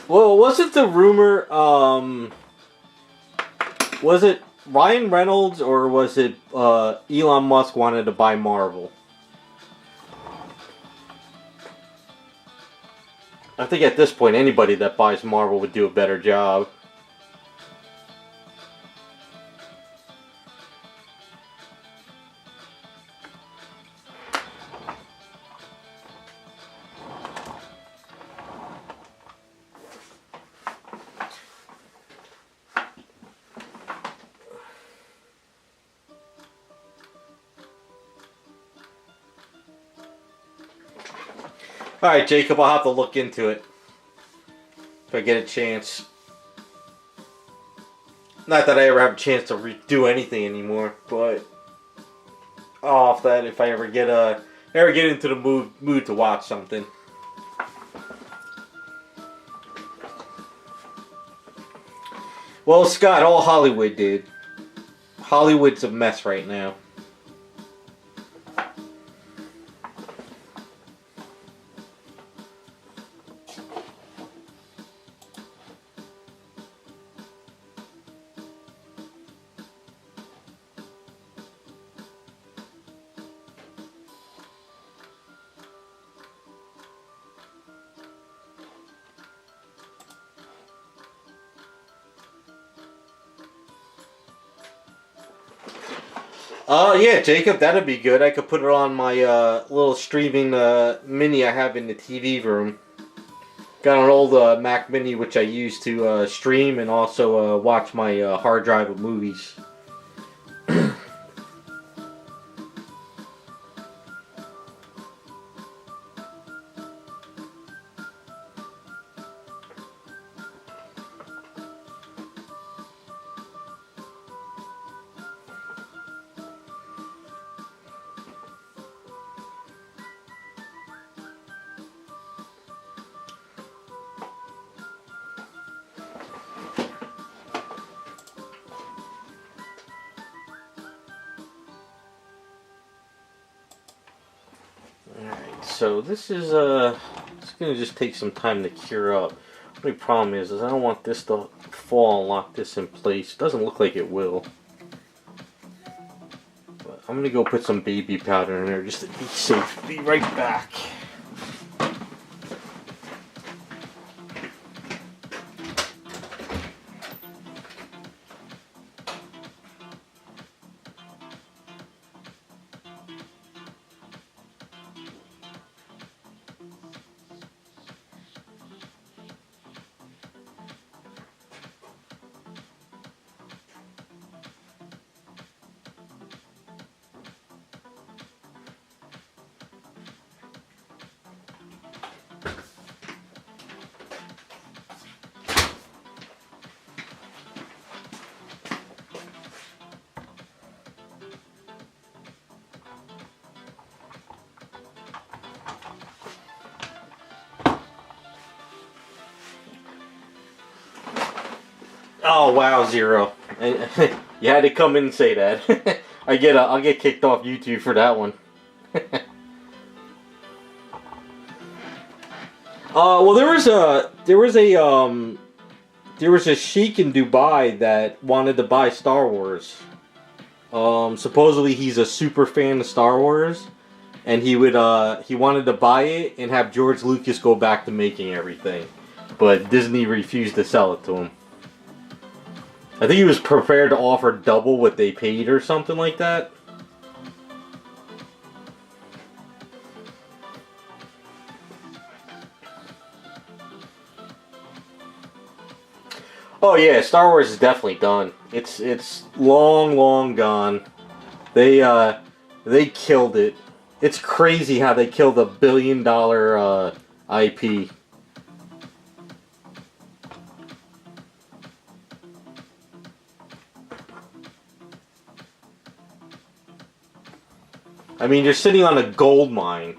Well, wasn't the rumor, was it Ryan Reynolds or was it Elon Musk wanted to buy Marvel? I think at this point anybody that buys Marvel would do a better job. Alright, Jacob, I'll have to look into it. If I get a chance. Not that I ever have a chance to do anything anymore, but off that if I ever get into the mood to watch something. Well, Scott, all Hollywood did. Hollywood's a mess right now. Yeah, Jacob, that'd be good. I could put it on my little streaming mini I have in the TV room. Got an old Mac Mini which I use to stream and also watch my hard drive of movies. Alright, so this is it's gonna just take some time to cure up. The only problem is I don't want this to fall and lock this in place. It doesn't look like it will. But I'm gonna go put some baby powder in there just to be safe. Be right back. Oh wow, Zero! You had to come in and say that. I'll get kicked off YouTube for that one. Well, there was a sheik in Dubai that wanted to buy Star Wars. Supposedly he's a super fan of Star Wars, and he wanted to buy it and have George Lucas go back to making everything, but Disney refused to sell it to him. I think he was prepared to offer double what they paid or something like that. Oh yeah, Star Wars is definitely done. It's long, long gone. They killed it. It's crazy how they killed $1 billion IP. I mean, you're sitting on a gold mine.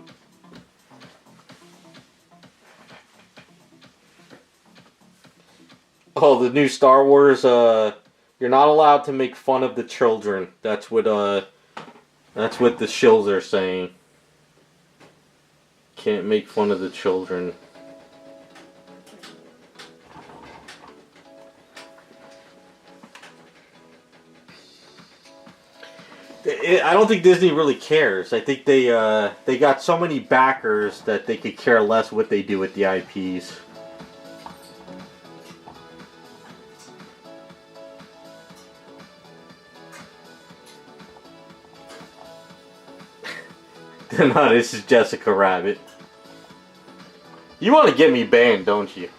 Oh, the new Star Wars, you're not allowed to make fun of the children. That's what the shills are saying. Can't make fun of the children. I don't think Disney really cares. I think they got so many backers that they could care less what they do with the IPs. No, this is Jessica Rabbit. You want to get me banned, don't you?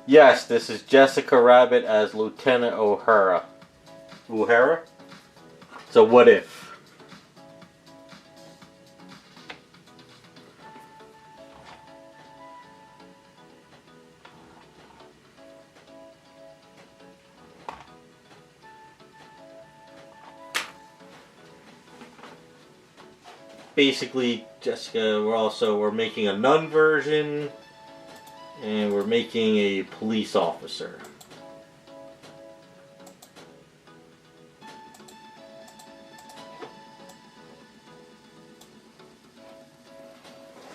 Yes, this is Jessica Rabbit as Lieutenant O'Hara. O'Hara? So what if? Basically, Jessica, we're making a nun version. And we're making a police officer.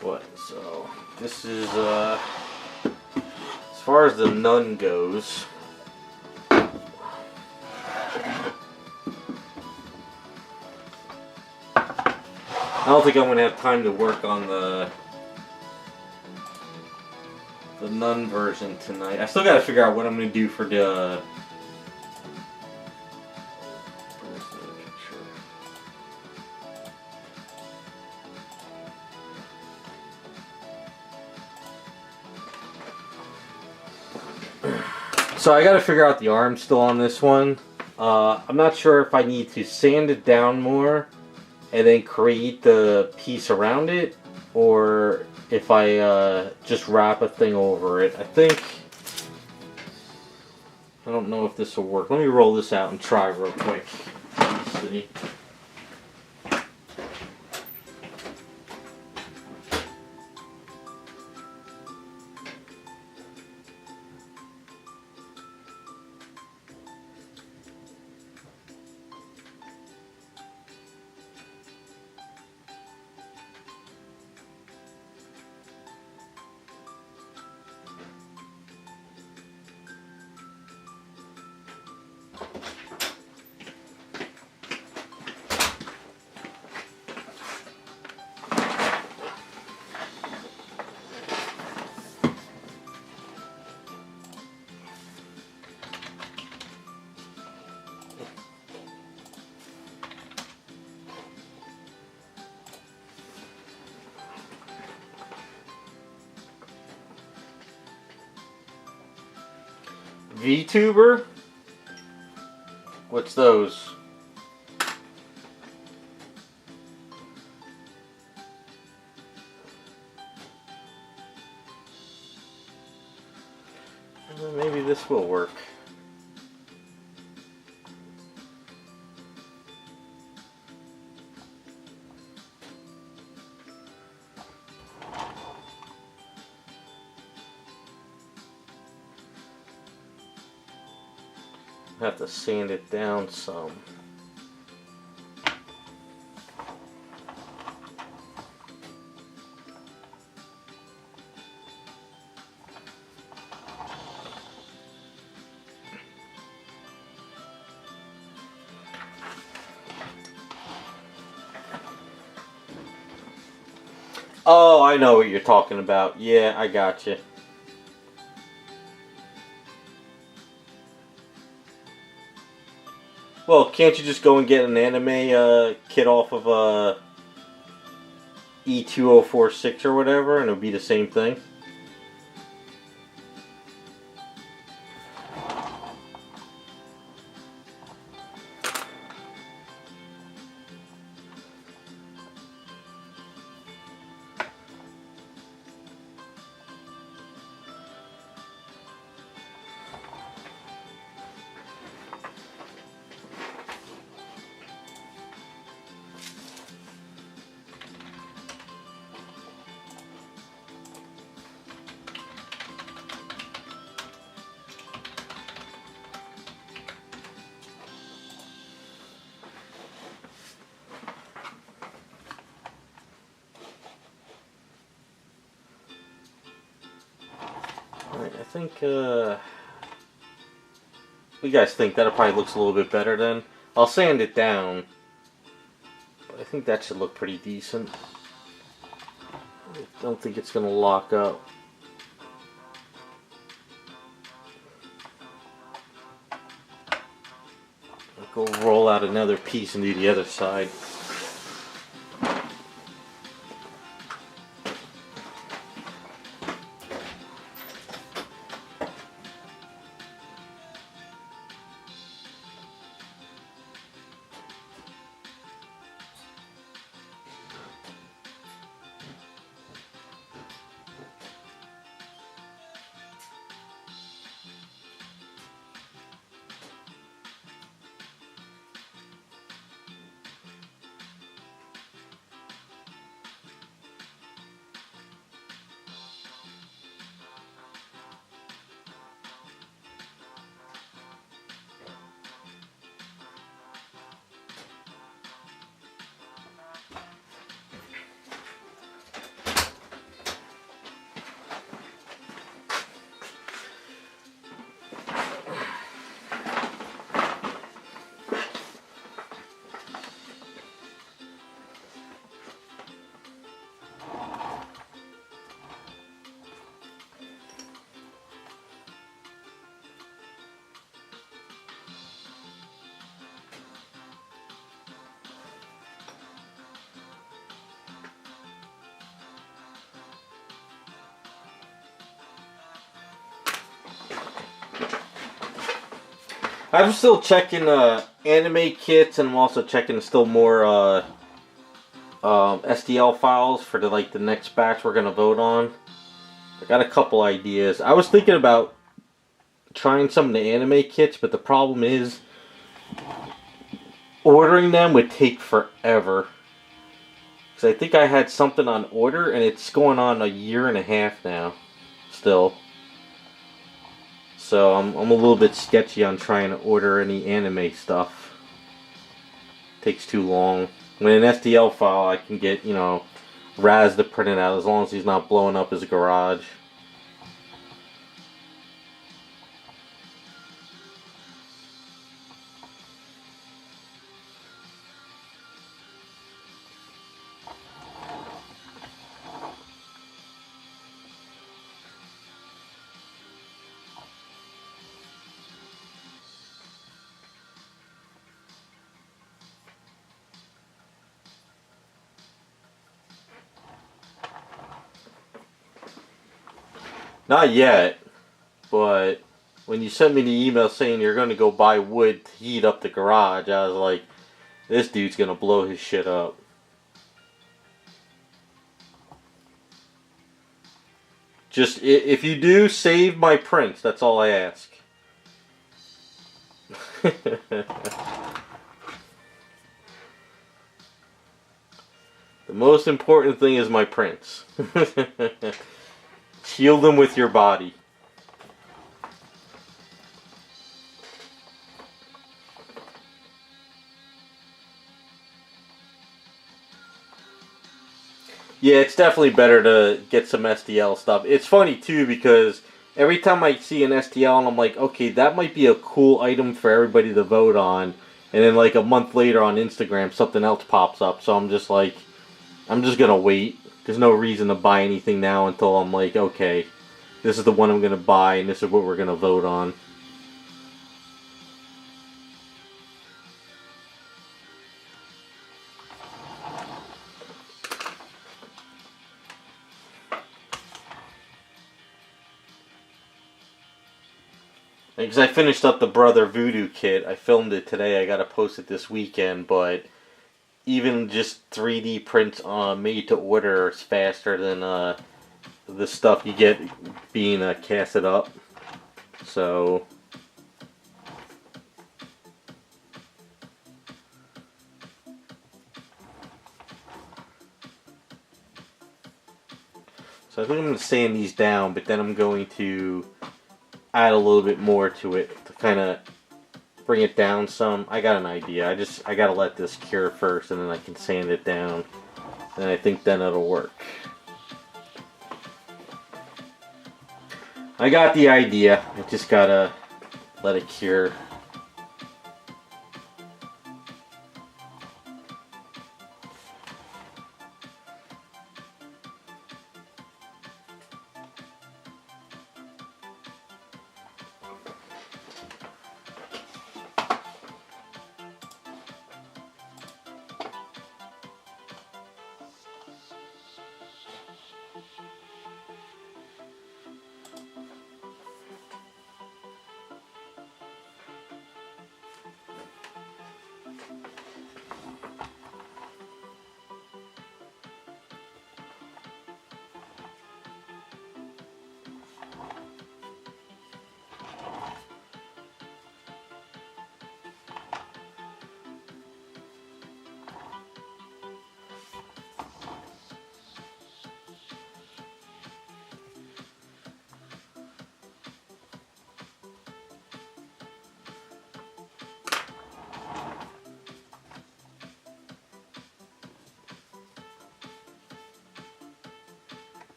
What? So this is as far as the nun goes. I don't think I'm gonna have time to work on the nun version tonight. I still gotta figure out what I'm gonna do for the. Where's the picture? So I gotta figure out the arm still on this one. I'm not sure if I need to sand it down more and then create the piece around it, or if I just wrap a thing over it. I don't know if this will work. Let me roll this out and try real quick. Let's see. VTuber? What's those? Maybe this will work. Have to sand it down some. Oh, I know what you're talking about. Yeah, I got you. Well, can't you just go and get an anime kit off of E2046 or whatever, and it'll be the same thing? Alright, I think, what do you guys think? That probably looks a little bit better then. I'll sand it down, but I think that should look pretty decent. I don't think it's going to lock up. I'll go roll out another piece and do the other side. I'm still checking anime kits, and I'm also checking still more STL files for the next batch we're gonna vote on. I got a couple ideas. I was thinking about trying some of the anime kits, but the problem is ordering them would take forever. Because I think I had something on order, and it's going on a year and a half now, still. So I'm a little bit sketchy on trying to order any anime stuff. Takes too long. When an STL file I can get, Raz to print it out as long as he's not blowing up his garage. Not yet, but when you sent me the email saying you're going to go buy wood to heat up the garage, I was like, this dude's going to blow his shit up. Just, if you do, save my prints. That's all I ask. The most important thing is my prints. Shield them with your body. Yeah, it's definitely better to get some STL stuff. It's funny too because every time I see an STL and I'm like, okay, that might be a cool item for everybody to vote on, and then like a month later on Instagram something else pops up, so I'm just like, I'm just gonna wait. There's no reason to buy anything now until I'm like, okay, this is the one I'm going to buy and this is what we're going to vote on. Because I finished up the Brother Voodoo kit. I filmed it today. I got to post it this weekend, but even just 3D prints made to order is faster than the stuff you get being casted up. So I think I'm going to sand these down, but then I'm going to add a little bit more to it to kind of bring it down some. I got an idea. I got to let this cure first, and then I can sand it down. And I think then it'll work. I got the idea. I just got to let it cure.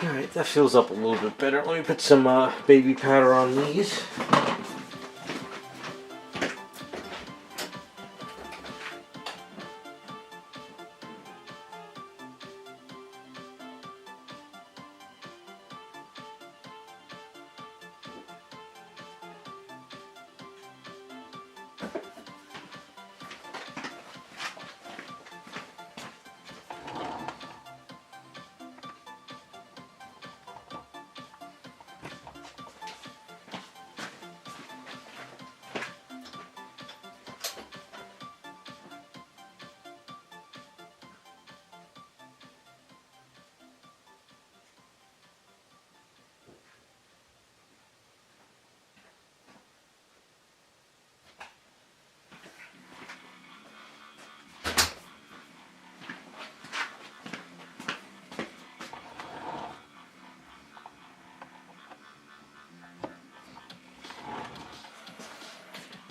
Alright, that fills up a little bit better. Let me put some baby powder on these.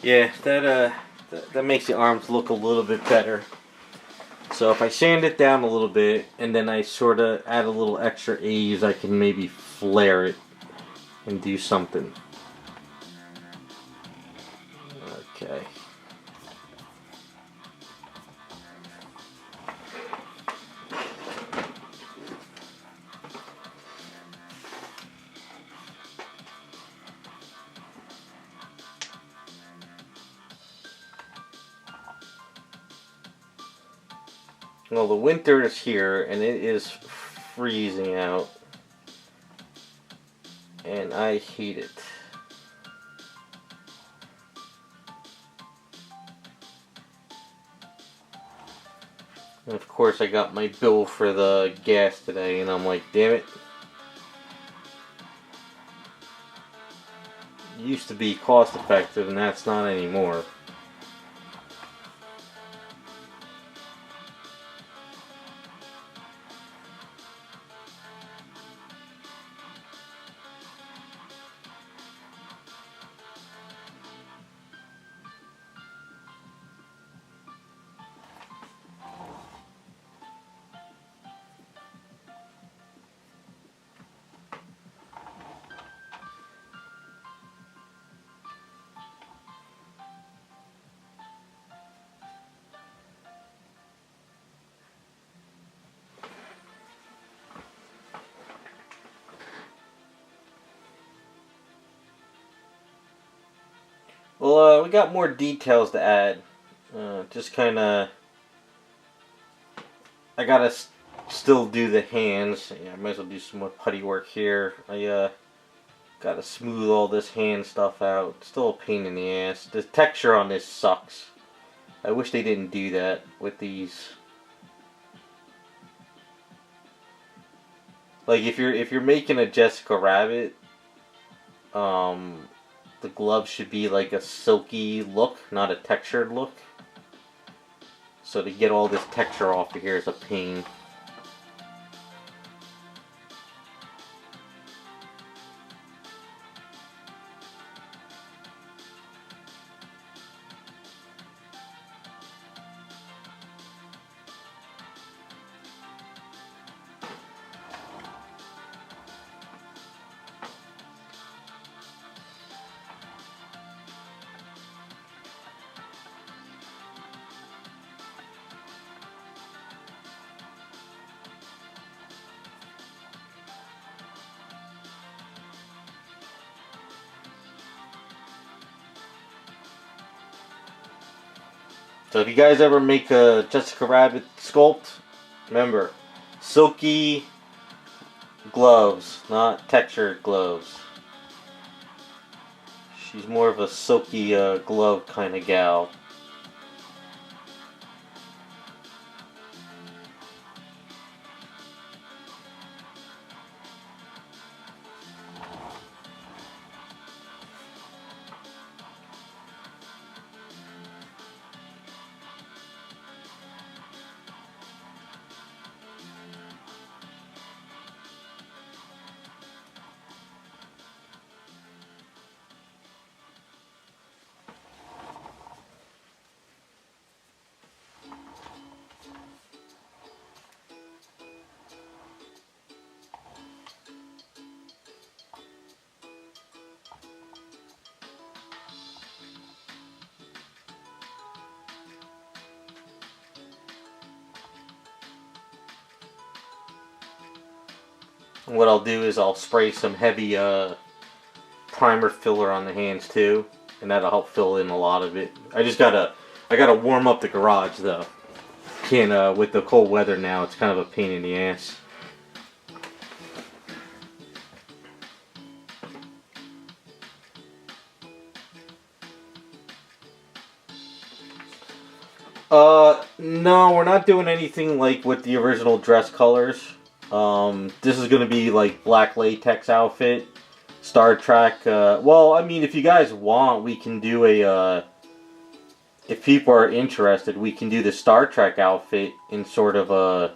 Yeah, that makes the arms look a little bit better. So if I sand it down a little bit and then I sort of add a little extra Aves, I can maybe flare it and do something. Okay. Well, the winter is here, and it is freezing out, and I hate it. And of course, I got my bill for the gas today, and I'm like, damn it. It used to be cost effective, and that's not anymore. Well, we got more details to add. Just kind of, I gotta still do the hands. Yeah, I might as well do some more putty work here. I gotta smooth all this hand stuff out. Still a pain in the ass. The texture on this sucks. I wish they didn't do that with these. Like if you're making a Jessica Rabbit, the glove should be like a silky look, not a textured look. So to get all this texture off of here is a pain. So if you guys ever make a Jessica Rabbit sculpt, remember, silky gloves, not textured gloves. She's more of a silky glove kind of gal. What I'll do is I'll spray some heavy primer filler on the hands too, and that'll help fill in a lot of it. I gotta warm up the garage though. Can't with the cold weather now. It's kind of a pain in the ass. No, we're not doing anything like with the original dress colors. This is gonna be like black latex outfit, Star Trek. Well, I mean, if you guys want, we can do a. If people are interested, we can do the Star Trek outfit in sort of a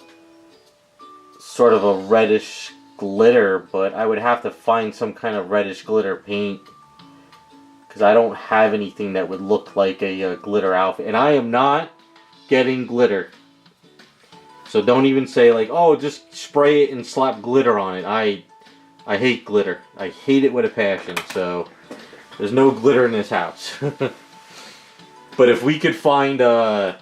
reddish glitter, but I would have to find some kind of reddish glitter paint because I don't have anything that would look like a glitter outfit, and I am not getting glitter. So don't even say like, oh, just spray it and slap glitter on it. I hate glitter. I hate it with a passion. So there's no glitter in this house. But if we could find a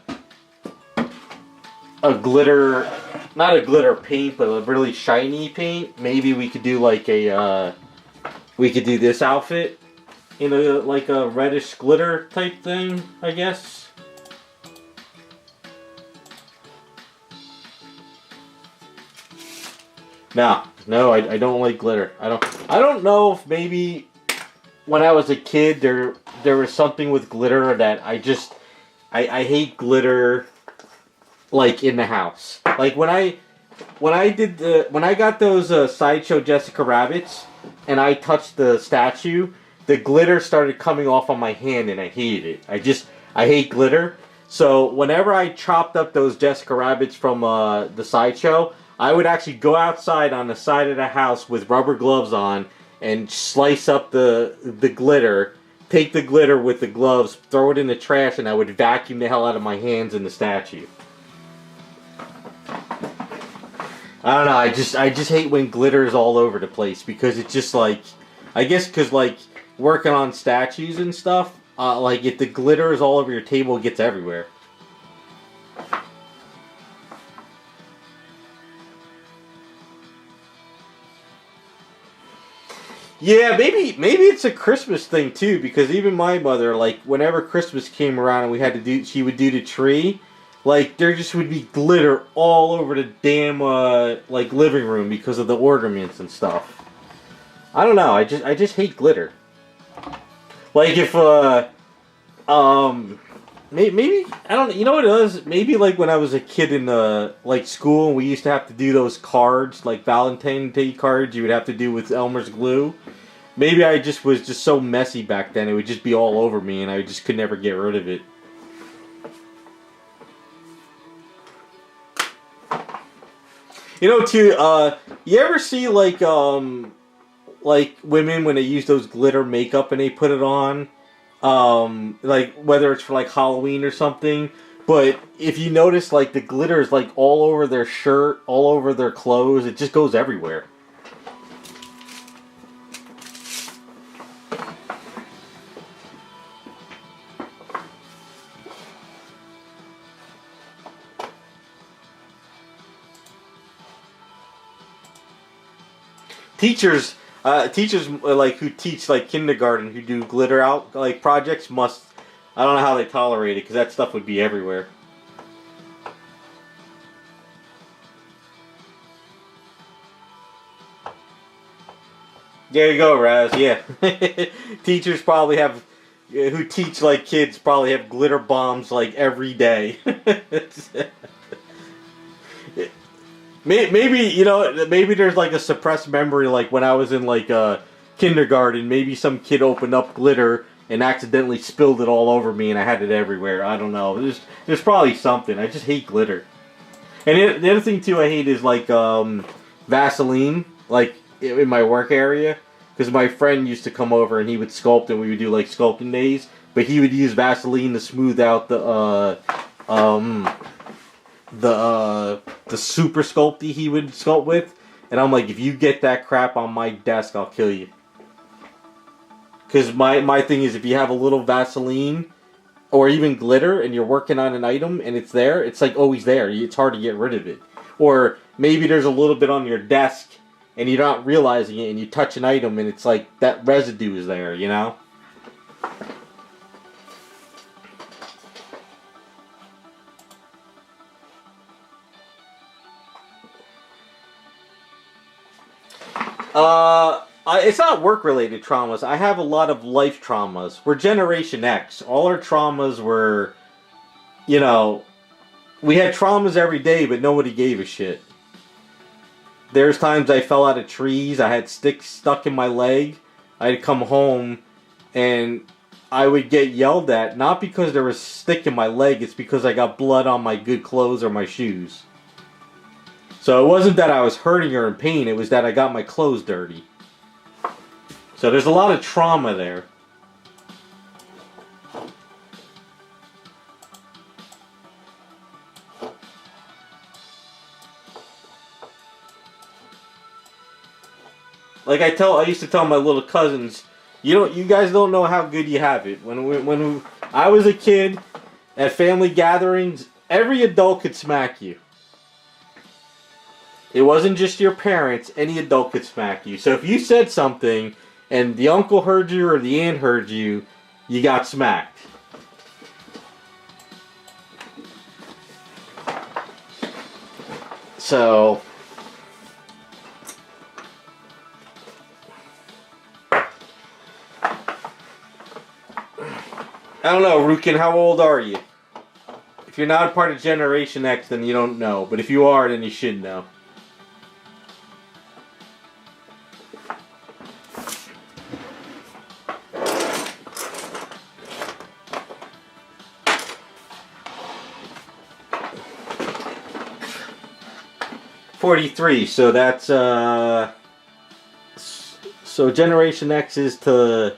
glitter, not a glitter paint, but a really shiny paint, maybe we could do like a we could do this outfit in a like a reddish glitter type thing, I guess. No, I don't like glitter. I don't know if maybe when I was a kid there was something with glitter that I hate glitter like in the house. Like when I got those Sideshow Jessica Rabbits and I touched the statue, the glitter started coming off on my hand and I hated it. I hate glitter. So whenever I chopped up those Jessica Rabbits from the Sideshow, I would actually go outside on the side of the house with rubber gloves on and slice up the glitter, take the glitter with the gloves, throw it in the trash, and I would vacuum the hell out of my hands and the statue. I don't know, I just hate when glitter is all over the place because it's just like, I guess because like working on statues and stuff, like if the glitter is all over your table, it gets everywhere. Yeah, maybe it's a Christmas thing too, because even my mother, like whenever Christmas came around and she would do the tree, like there just would be glitter all over the damn like living room because of the ornaments and stuff. I don't know. I just hate glitter. Like if maybe I don't. You know what it is? Maybe like when I was a kid in like school, and we used to have to do those cards, like Valentine's Day cards. You would have to do with Elmer's glue. Maybe I just was just so messy back then. It would just be all over me, and I just could never get rid of it. You know, too. You ever see like women when they use those glitter makeup and they put it on? Like whether it's for like Halloween or something, but if you notice, like the glitter is like all over their shirt, all over their clothes. It just goes everywhere. Teachers like who teach like kindergarten who do glitter out like projects must. I don't know how they tolerate it because that stuff would be everywhere. There you go, Raz. Yeah, teachers probably have who teach like kids probably have glitter bombs like every day. Maybe you know. Maybe there's like a suppressed memory, like when I was in like kindergarten. Maybe some kid opened up glitter and accidentally spilled it all over me, and I had it everywhere. I don't know. There's probably something. I just hate glitter. And the other thing too, I hate is like Vaseline, like in my work area, because my friend used to come over and he would sculpt, and we would do like sculpting days. But he would use Vaseline to smooth out the super sculpty he would sculpt with, and I'm like, if you get that crap on my desk, I'll kill you. Because my thing is, if you have a little Vaseline or even glitter and you're working on an item and it's there, it's like always there. It's hard to get rid of it. Or maybe there's a little bit on your desk and you're not realizing it, and you touch an item and it's like that residue is there, you know? It's not work-related traumas. I have a lot of life traumas. We're Generation X. All our traumas were, you know, we had traumas every day, but nobody gave a shit. There's times I fell out of trees. I had sticks stuck in my leg. I'd come home, and I would get yelled at, not because there was a stick in my leg. It's because I got blood on my good clothes or my shoes. So it wasn't that I was hurting or in pain, it was that I got my clothes dirty. So there's a lot of trauma there. Like I used to tell my little cousins, you guys don't know how good you have it. When I was a kid, at family gatherings, every adult could smack you. It wasn't just your parents. Any adult could smack you. So if you said something and the uncle heard you or the aunt heard you, you got smacked. So I don't know, Rukin, how old are you? If you're not a part of Generation X, then you don't know. But if you are, then you should know. '43, so that's so Generation X is to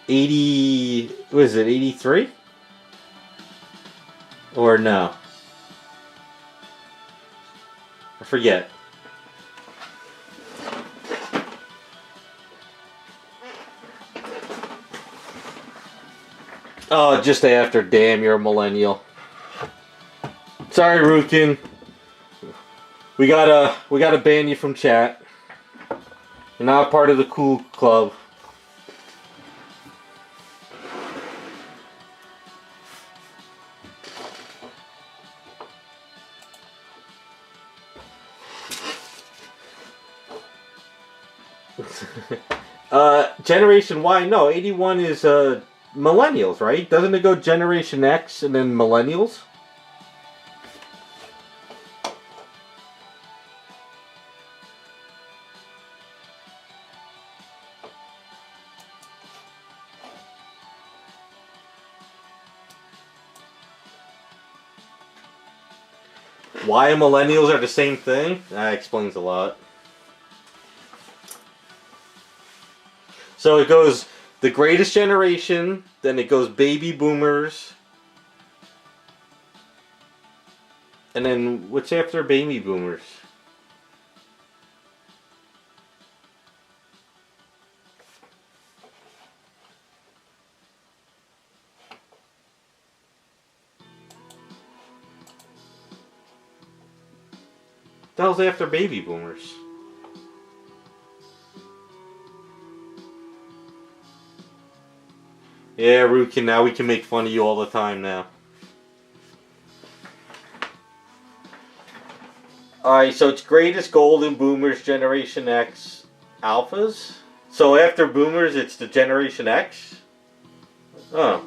80. What is it? 83? Or no? I forget. Oh, just after. Damn, you're a millennial. Sorry, Rukin. We gotta ban you from chat. You're not part of the cool club. Generation Y, no, 81 is millennials, right? Doesn't it go Generation X and then millennials? Why millennials are the same thing? That explains a lot. So it goes the greatest generation, then it goes baby boomers, and then what's after baby boomers? What the hell's after baby boomers? Yeah, Rukin, now we can make fun of you all the time now. Alright, so it's greatest golden boomers, Generation X, alphas. So after boomers, it's the Generation X? Oh.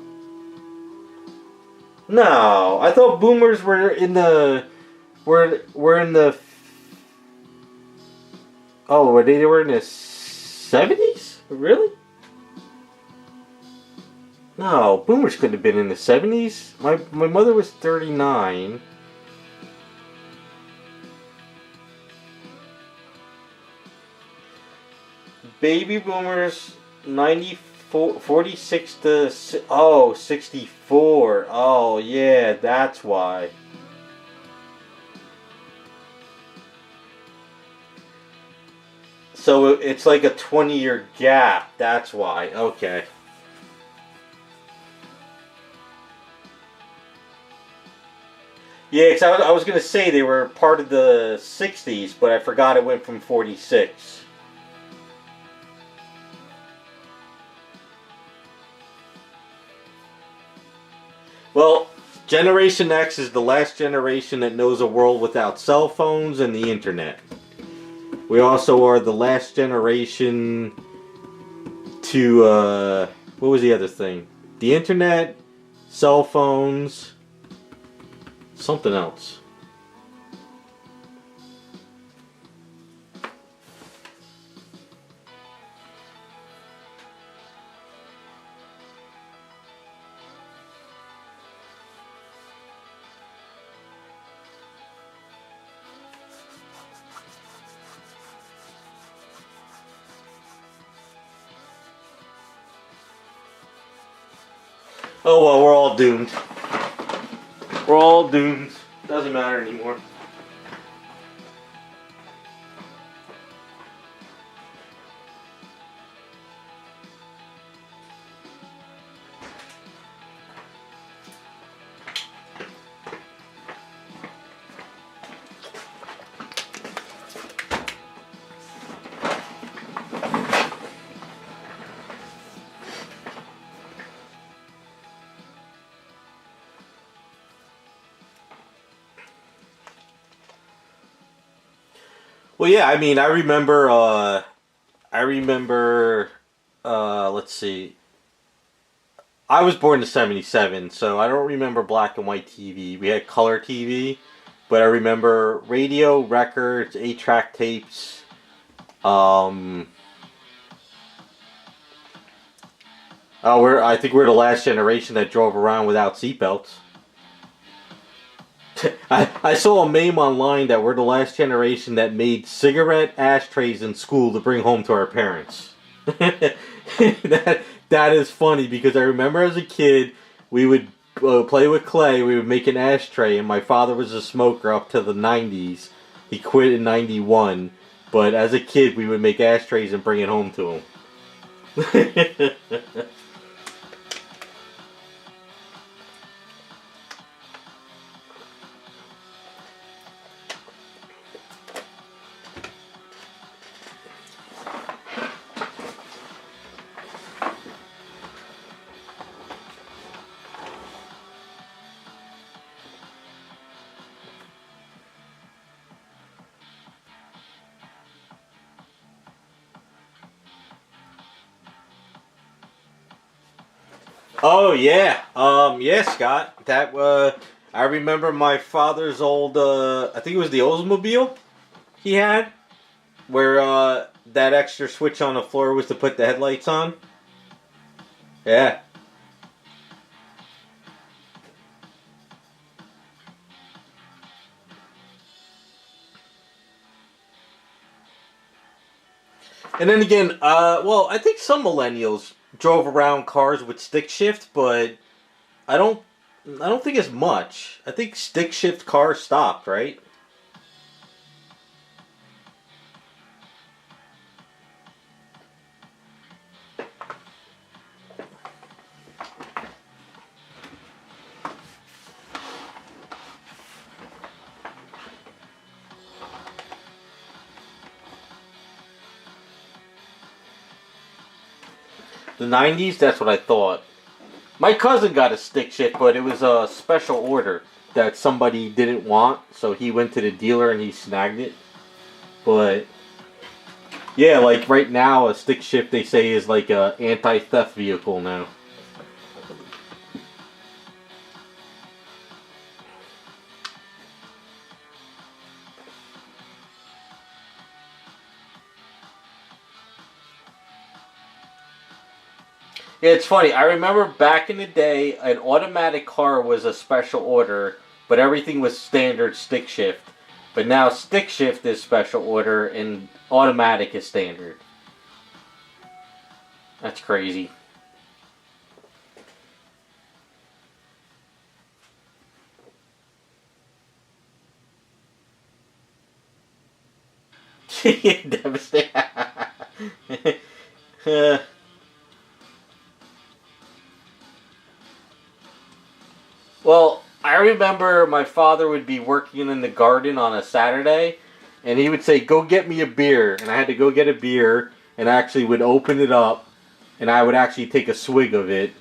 No, I thought boomers were in the... Were in the... Oh, they were in the 70s? Really? No, boomers couldn't have been in the 70s. My mother was 39. Baby boomers 94, 46 to 64. Oh yeah, that's why. So it's like a 20-year gap. That's why. Okay. Yeah, because I was going to say they were part of the 60s, but I forgot it went from 46. Well, Generation X is the last generation that knows a world without cell phones and the internet. We also are the last generation to, what was the other thing? The internet, cell phones, something else. Oh well, we're all doomed. We're all doomed. Doesn't matter anymore. Well, yeah, I mean, I remember, let's see. I was born in '77, so I don't remember black and white TV. We had color TV, but I remember radio, records, 8-track tapes. I think we're the last generation that drove around without seatbelts. I saw a meme online that we're the last generation that made cigarette ashtrays in school to bring home to our parents. That is funny because I remember as a kid we would play with clay. We would make an ashtray, and my father was a smoker up to the 90s. He quit in 91, but as a kid we would make ashtrays and bring it home to him. Oh yeah, yeah, Scott. That I remember my father's old. I think it was the Oldsmobile he had, where that extra switch on the floor was to put the headlights on. Yeah. And then again, well, I think some millennials drove around cars with stick shift, but I don't, I don't think it's much. I think stick shift cars stopped, right? The '90s, that's what I thought. My cousin got a stick shift, but it was a special order that somebody didn't want, so he went to the dealer and he snagged it. But yeah, like right now, a stick shift they say is like a anti-theft vehicle now. Yeah, it's funny. I remember back in the day, an automatic car was a special order, but everything was standard stick shift. But now stick shift is special order and automatic is standard. That's crazy. Devastating. Well, I remember my father would be working in the garden on a Saturday, and he would say, "Go get me a beer," and I had to go get a beer, and I actually would open it up, and I would actually take a swig of it,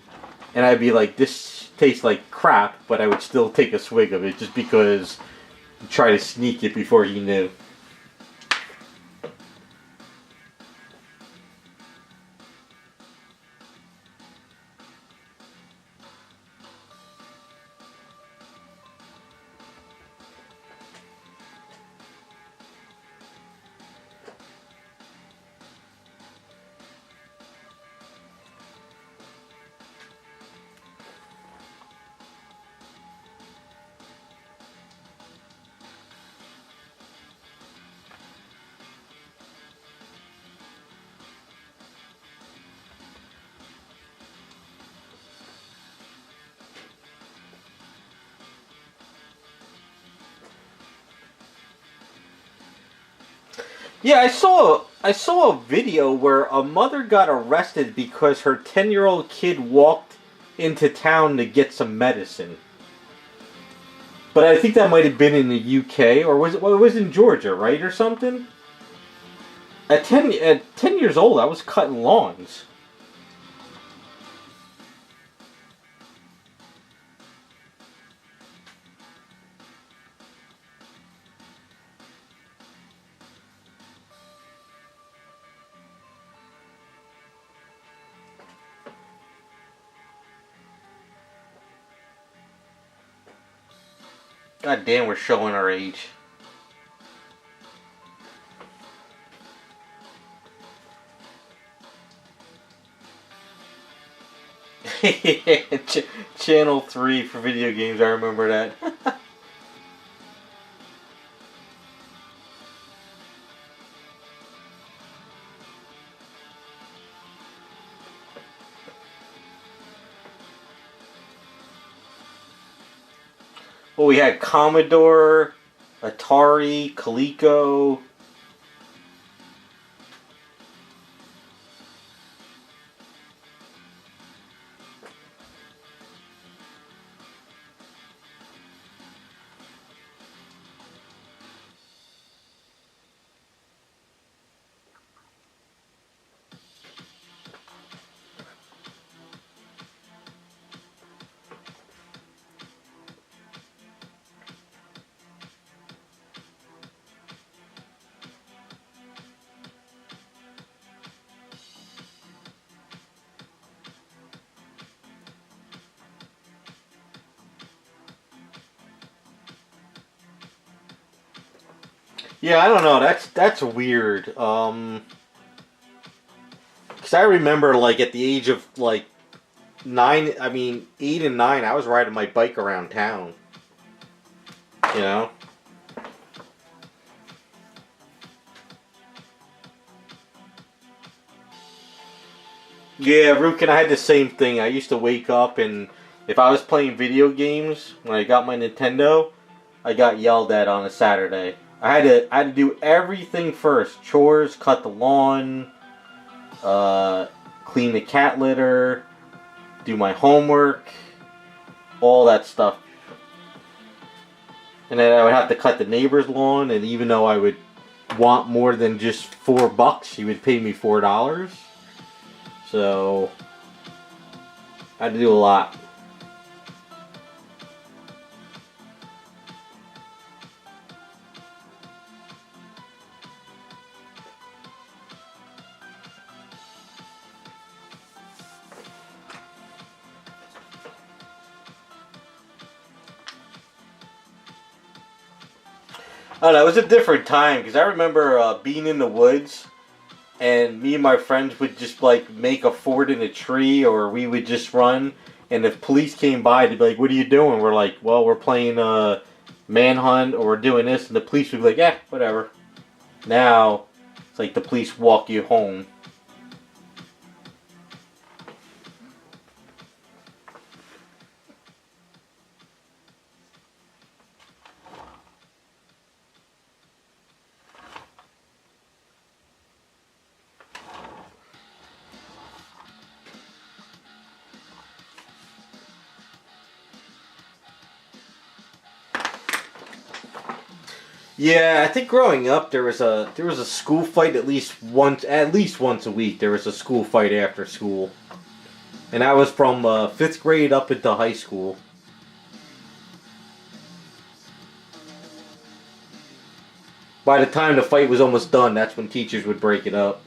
and I'd be like, "This tastes like crap," but I would still take a swig of it just because try to sneak it before he knew. Yeah, I saw a video where a mother got arrested because her 10-year-old kid walked into town to get some medicine. But I think that might have been in the UK or was it? Well, it was in Georgia, right, or something. At 10 years old, I was cutting lawns. God damn, we're showing our age. Channel 3 for video games, I remember that. Well, we had Commodore, Atari, Coleco. Yeah, I don't know. That's weird. Because I remember, like, at the age of, like, 8 and 9, I was riding my bike around town. You know? Yeah, Rukin, I had the same thing. I used to wake up and if I was playing video games when I got my Nintendo, I got yelled at on a Saturday. I had to do everything first. Chores, cut the lawn, uh, clean the cat litter, do my homework, all that stuff. And then I would have to cut the neighbor's lawn, and even though I would want more than just $4, she would pay me $4. So I had to do a lot. Oh, that was a different time because I remember being in the woods, and me and my friends would just like make a fort in a tree, or we would just run. And if police came by, they'd be like, "What are you doing?" We're like, "Well, we're playing manhunt, or we're doing this," and the police would be like, "Yeah, whatever." Now it's like the police walk you home. Yeah, I think growing up there was a school fight at least once a week. There was a school fight after school, and I was from fifth grade up into high school. By the time the fight was almost done, that's when teachers would break it up.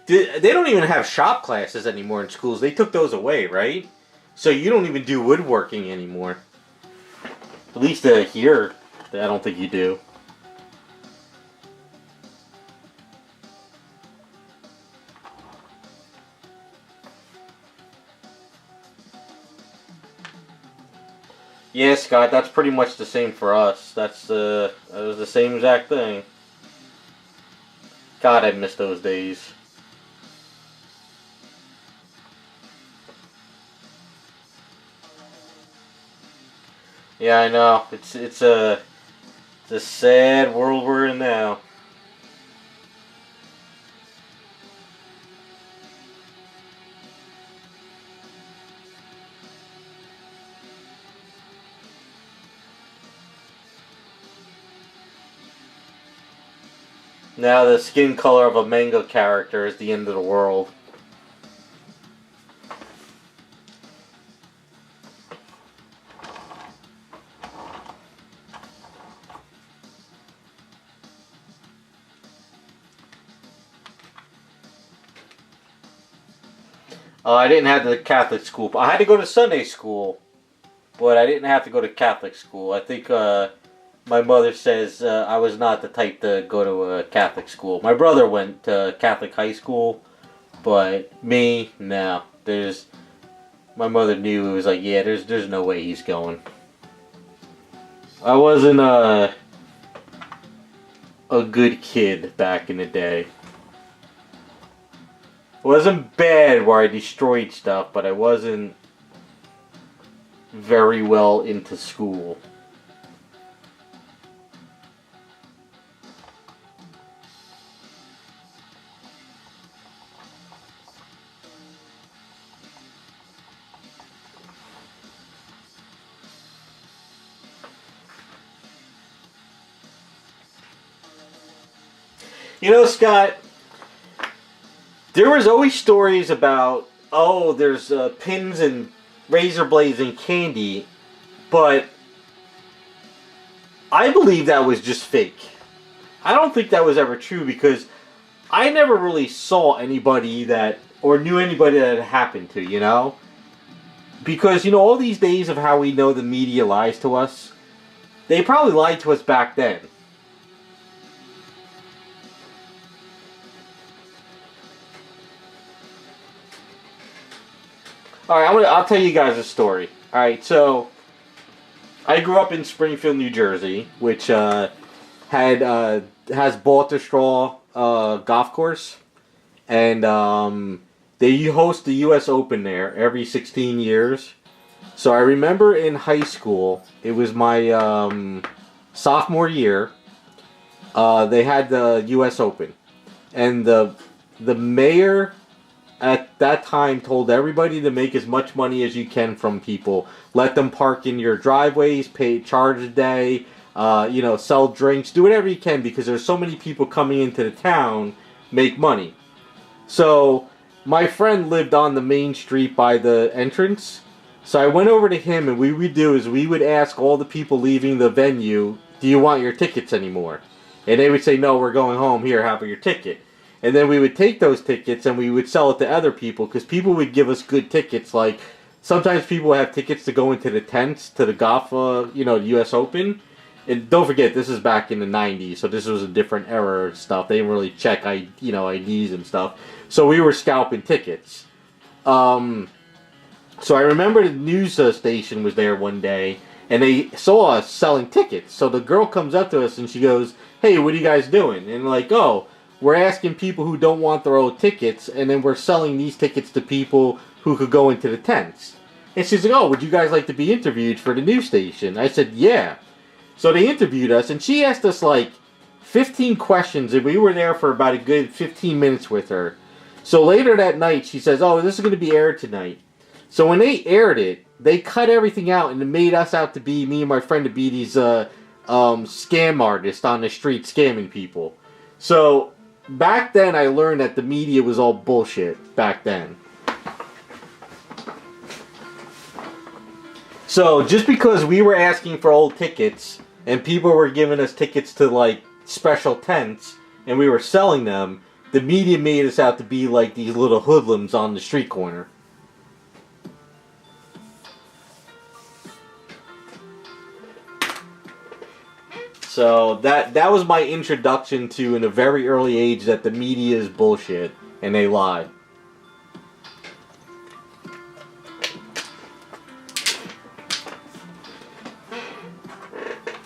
They don't even have shop classes anymore in schools. They took those away, right? So you don't even do woodworking anymore. At least here, I don't think you do. Yeah, Scott, that's pretty much the same for us. That was the same exact thing. God, I miss those days. Yeah, I know. It's a sad world we're in now. Now the skin color of a manga character is the end of the world. I didn't have the Catholic school. I had to go to Sunday school, but I didn't have to go to Catholic school. I think my mother says I was not the type to go to a Catholic school. My brother went to Catholic high school, but me, no. My mother knew. It was like, yeah, there's no way he's going. I wasn't a good kid back in the day. It wasn't bad where I destroyed stuff, but I wasn't very well into school. You know, Scott, there was always stories about, oh, there's pins and razor blades and candy, but I believe that was just fake. I don't think that was ever true because I never really saw anybody that, or knew anybody that it happened to, you know? Because, you know, all these days of how we know the media lies to us, they probably lied to us back then. Alright, I'll tell you guys a story. Alright, so I grew up in Springfield, New Jersey, which has Balter Straw golf course, and they host the U.S. Open there every 16 years. So I remember in high school, it was my sophomore year, they had the U.S. Open, and the mayor at that time told everybody to make as much money as you can from people. Let them park in your driveways, charge a day, you know, sell drinks, do whatever you can because there's so many people coming into the town, make money. So my friend lived on the main street by the entrance. So I went over to him, and what we would do is we would ask all the people leaving the venue, do you want your tickets anymore? And they would say, no, we're going home. Here, have your ticket. And then we would take those tickets and we would sell it to other people because people would give us good tickets. Like, sometimes people have tickets to go into the tents, to the golf, you know, the U.S. Open. And don't forget, this is back in the 90s, so this was a different era and stuff. They didn't really check, you know, IDs and stuff. So we were scalping tickets. So I remember the news station was there one day, and they saw us selling tickets. So the girl comes up to us, and she goes, hey, what are you guys doing? And like, oh, we're asking people who don't want their old tickets, and then we're selling these tickets to people who could go into the tents. And she's like, oh, would you guys like to be interviewed for the news station? I said, yeah. So they interviewed us, and she asked us like 15 questions, and we were there for about a good 15 minutes with her. So later that night, she says, oh, this is going to be aired tonight. So when they aired it, they cut everything out, and it made us out to be, me and my friend, to be these scam artists on the street scamming people. So back then, I learned that the media was all bullshit back then. So just because we were asking for old tickets and people were giving us tickets to like special tents and we were selling them, the media made us out to be like these little hoodlums on the street corner. So that was my introduction to, in a very early age, that the media is bullshit and they lie.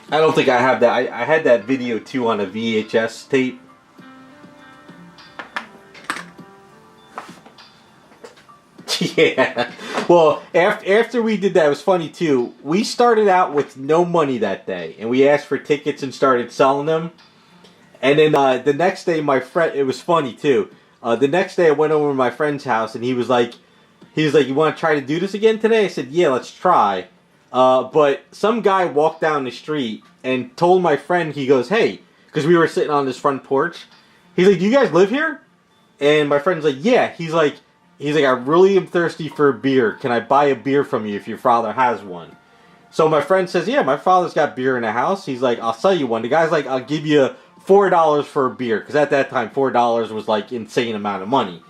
I don't think I have that. I had that video too on a VHS tape. Yeah. Well, after we did that, it was funny too. We started out with no money that day, and we asked for tickets and started selling them. And then the next day, my friend, it was funny too. The next day, I went over to my friend's house, and he was like, you want to try to do this again today? I said, yeah, let's try. But some guy walked down the street and told my friend, he goes, hey, because we were sitting on this front porch. He's like, do you guys live here? And my friend's like, yeah. He's like, I really am thirsty for a beer. Can I buy a beer from you if your father has one? So my friend says, yeah, my father's got beer in the house. He's like, I'll sell you one. The guy's like, I'll give you $4 for a beer. Because at that time, $4 was like insane amount of money.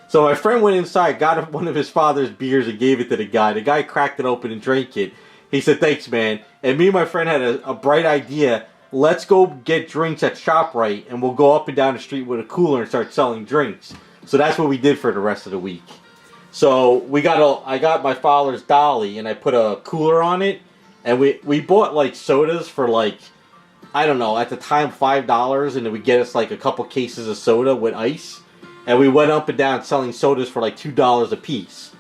So my friend went inside, got one of his father's beers and gave it to the guy. The guy cracked it open and drank it. He said, thanks, man. And me and my friend had a bright idea. Let's go get drinks at ShopRite, and we'll go up and down the street with a cooler and start selling drinks. So that's what we did for the rest of the week. So I got my father's dolly, and I put a cooler on it, and we bought like sodas for like, I don't know, at the time $5, and it would get us like a couple cases of soda with ice. And we went up and down selling sodas for like $2 a piece.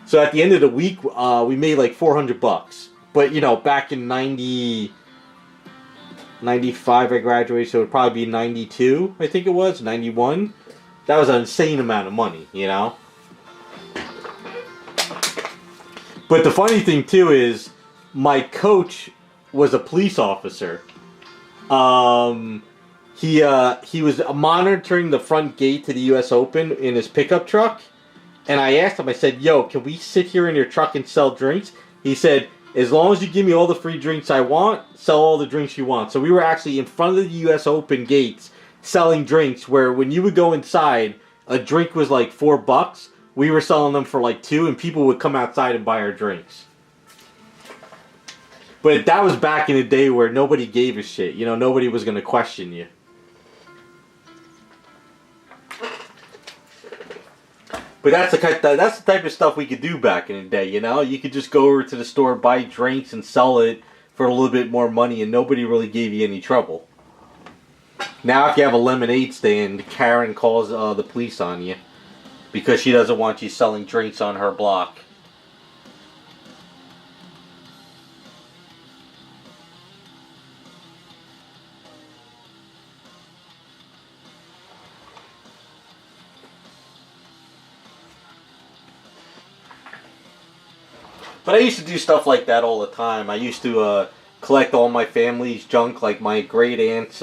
So at the end of the week, we made like $400. But, you know, back in 95 I graduated, so it would probably be 92, I think it was, 91. That was an insane amount of money, you know? But the funny thing, too, is my coach was a police officer. He was monitoring the front gate to the U.S. Open in his pickup truck. And I asked him, I said, yo, can we sit here in your truck and sell drinks? He said, as long as you give me all the free drinks I want, sell all the drinks you want. So we were actually in front of the U.S. Open gates selling drinks where when you would go inside, a drink was like $4. We were selling them for like $2, and people would come outside and buy our drinks. But that was back in the day where nobody gave a shit. You know, nobody was going to question you. But that's the type of stuff we could do back in the day, you know? You could just go over to the store, buy drinks, and sell it for a little bit more money, and nobody really gave you any trouble. Now if you have a lemonade stand, Karen calls the police on you because she doesn't want you selling drinks on her block. But I used to do stuff like that all the time. I used to collect all my family's junk, like my great aunt's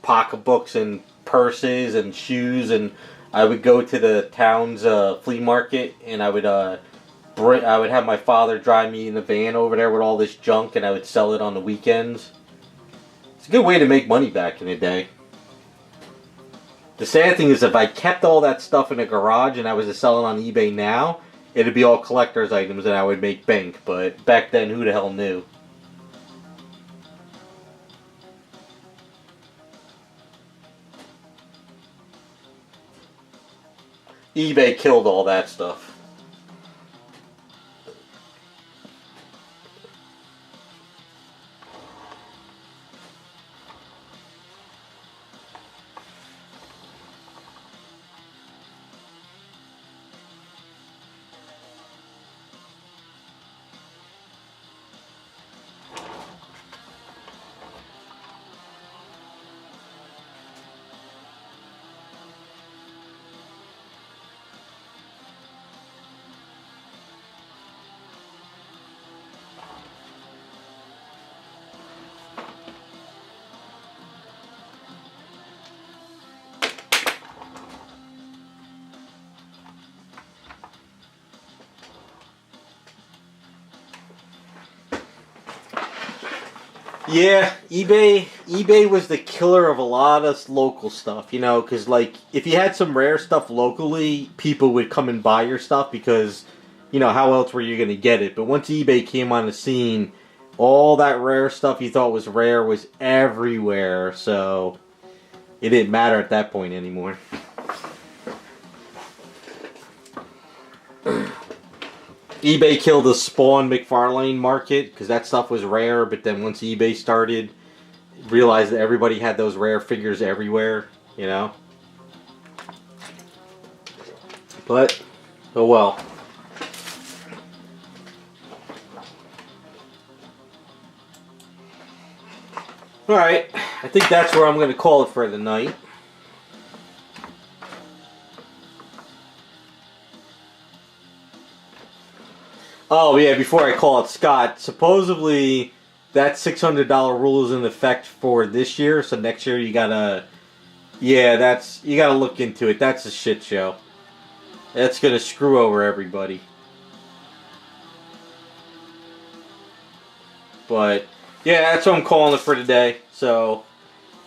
pocketbooks and purses and shoes, and I would go to the town's flea market, and I would have my father drive me in the van over there with all this junk, and I would sell it on the weekends. It's a good way to make money back in the day. The sad thing is, if I kept all that stuff in a garage and I was to sell it on eBay now, it'd be all collector's items and I would make bank, but back then, who the hell knew? eBay killed all that stuff. Yeah, eBay was the killer of a lot of local stuff, you know, because, like, if you had some rare stuff locally, people would come and buy your stuff because, you know, how else were you going to get it? But once eBay came on the scene, all that rare stuff you thought was rare was everywhere, so it didn't matter at that point anymore. eBay killed the Spawn McFarlane market because that stuff was rare, but then once eBay started, realized that everybody had those rare figures everywhere, you know? But, oh well. Alright, I think that's where I'm going to call it for the night. Oh, yeah, before I call it, Scott, supposedly that $600 rule is in effect for this year, so next year you gotta... Yeah, you gotta look into it. That's a shit show. That's gonna screw over everybody. But, yeah, that's what I'm calling it for today. So,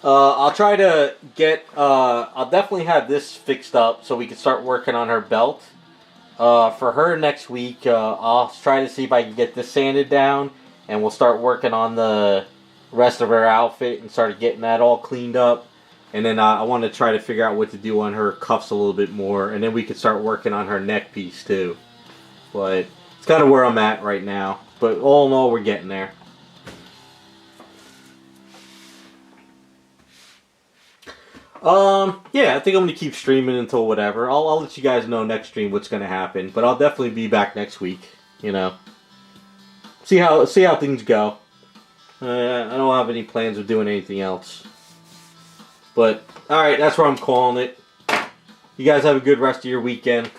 I'll try to get... I'll definitely have this fixed up so we can start working on her belt. For her next week, I'll try to see if I can get this sanded down, and we'll start working on the rest of her outfit and start getting that all cleaned up. And then I want to try to figure out what to do on her cuffs a little bit more, and then we can start working on her neck piece too. But it's kind of where I'm at right now. But all in all, we're getting there. Yeah, I think I'm going to keep streaming until whatever. I'll let you guys know next stream what's going to happen. But I'll definitely be back next week, you know. See how things go. I don't have any plans of doing anything else. But, alright, that's where I'm calling it. You guys have a good rest of your weekend.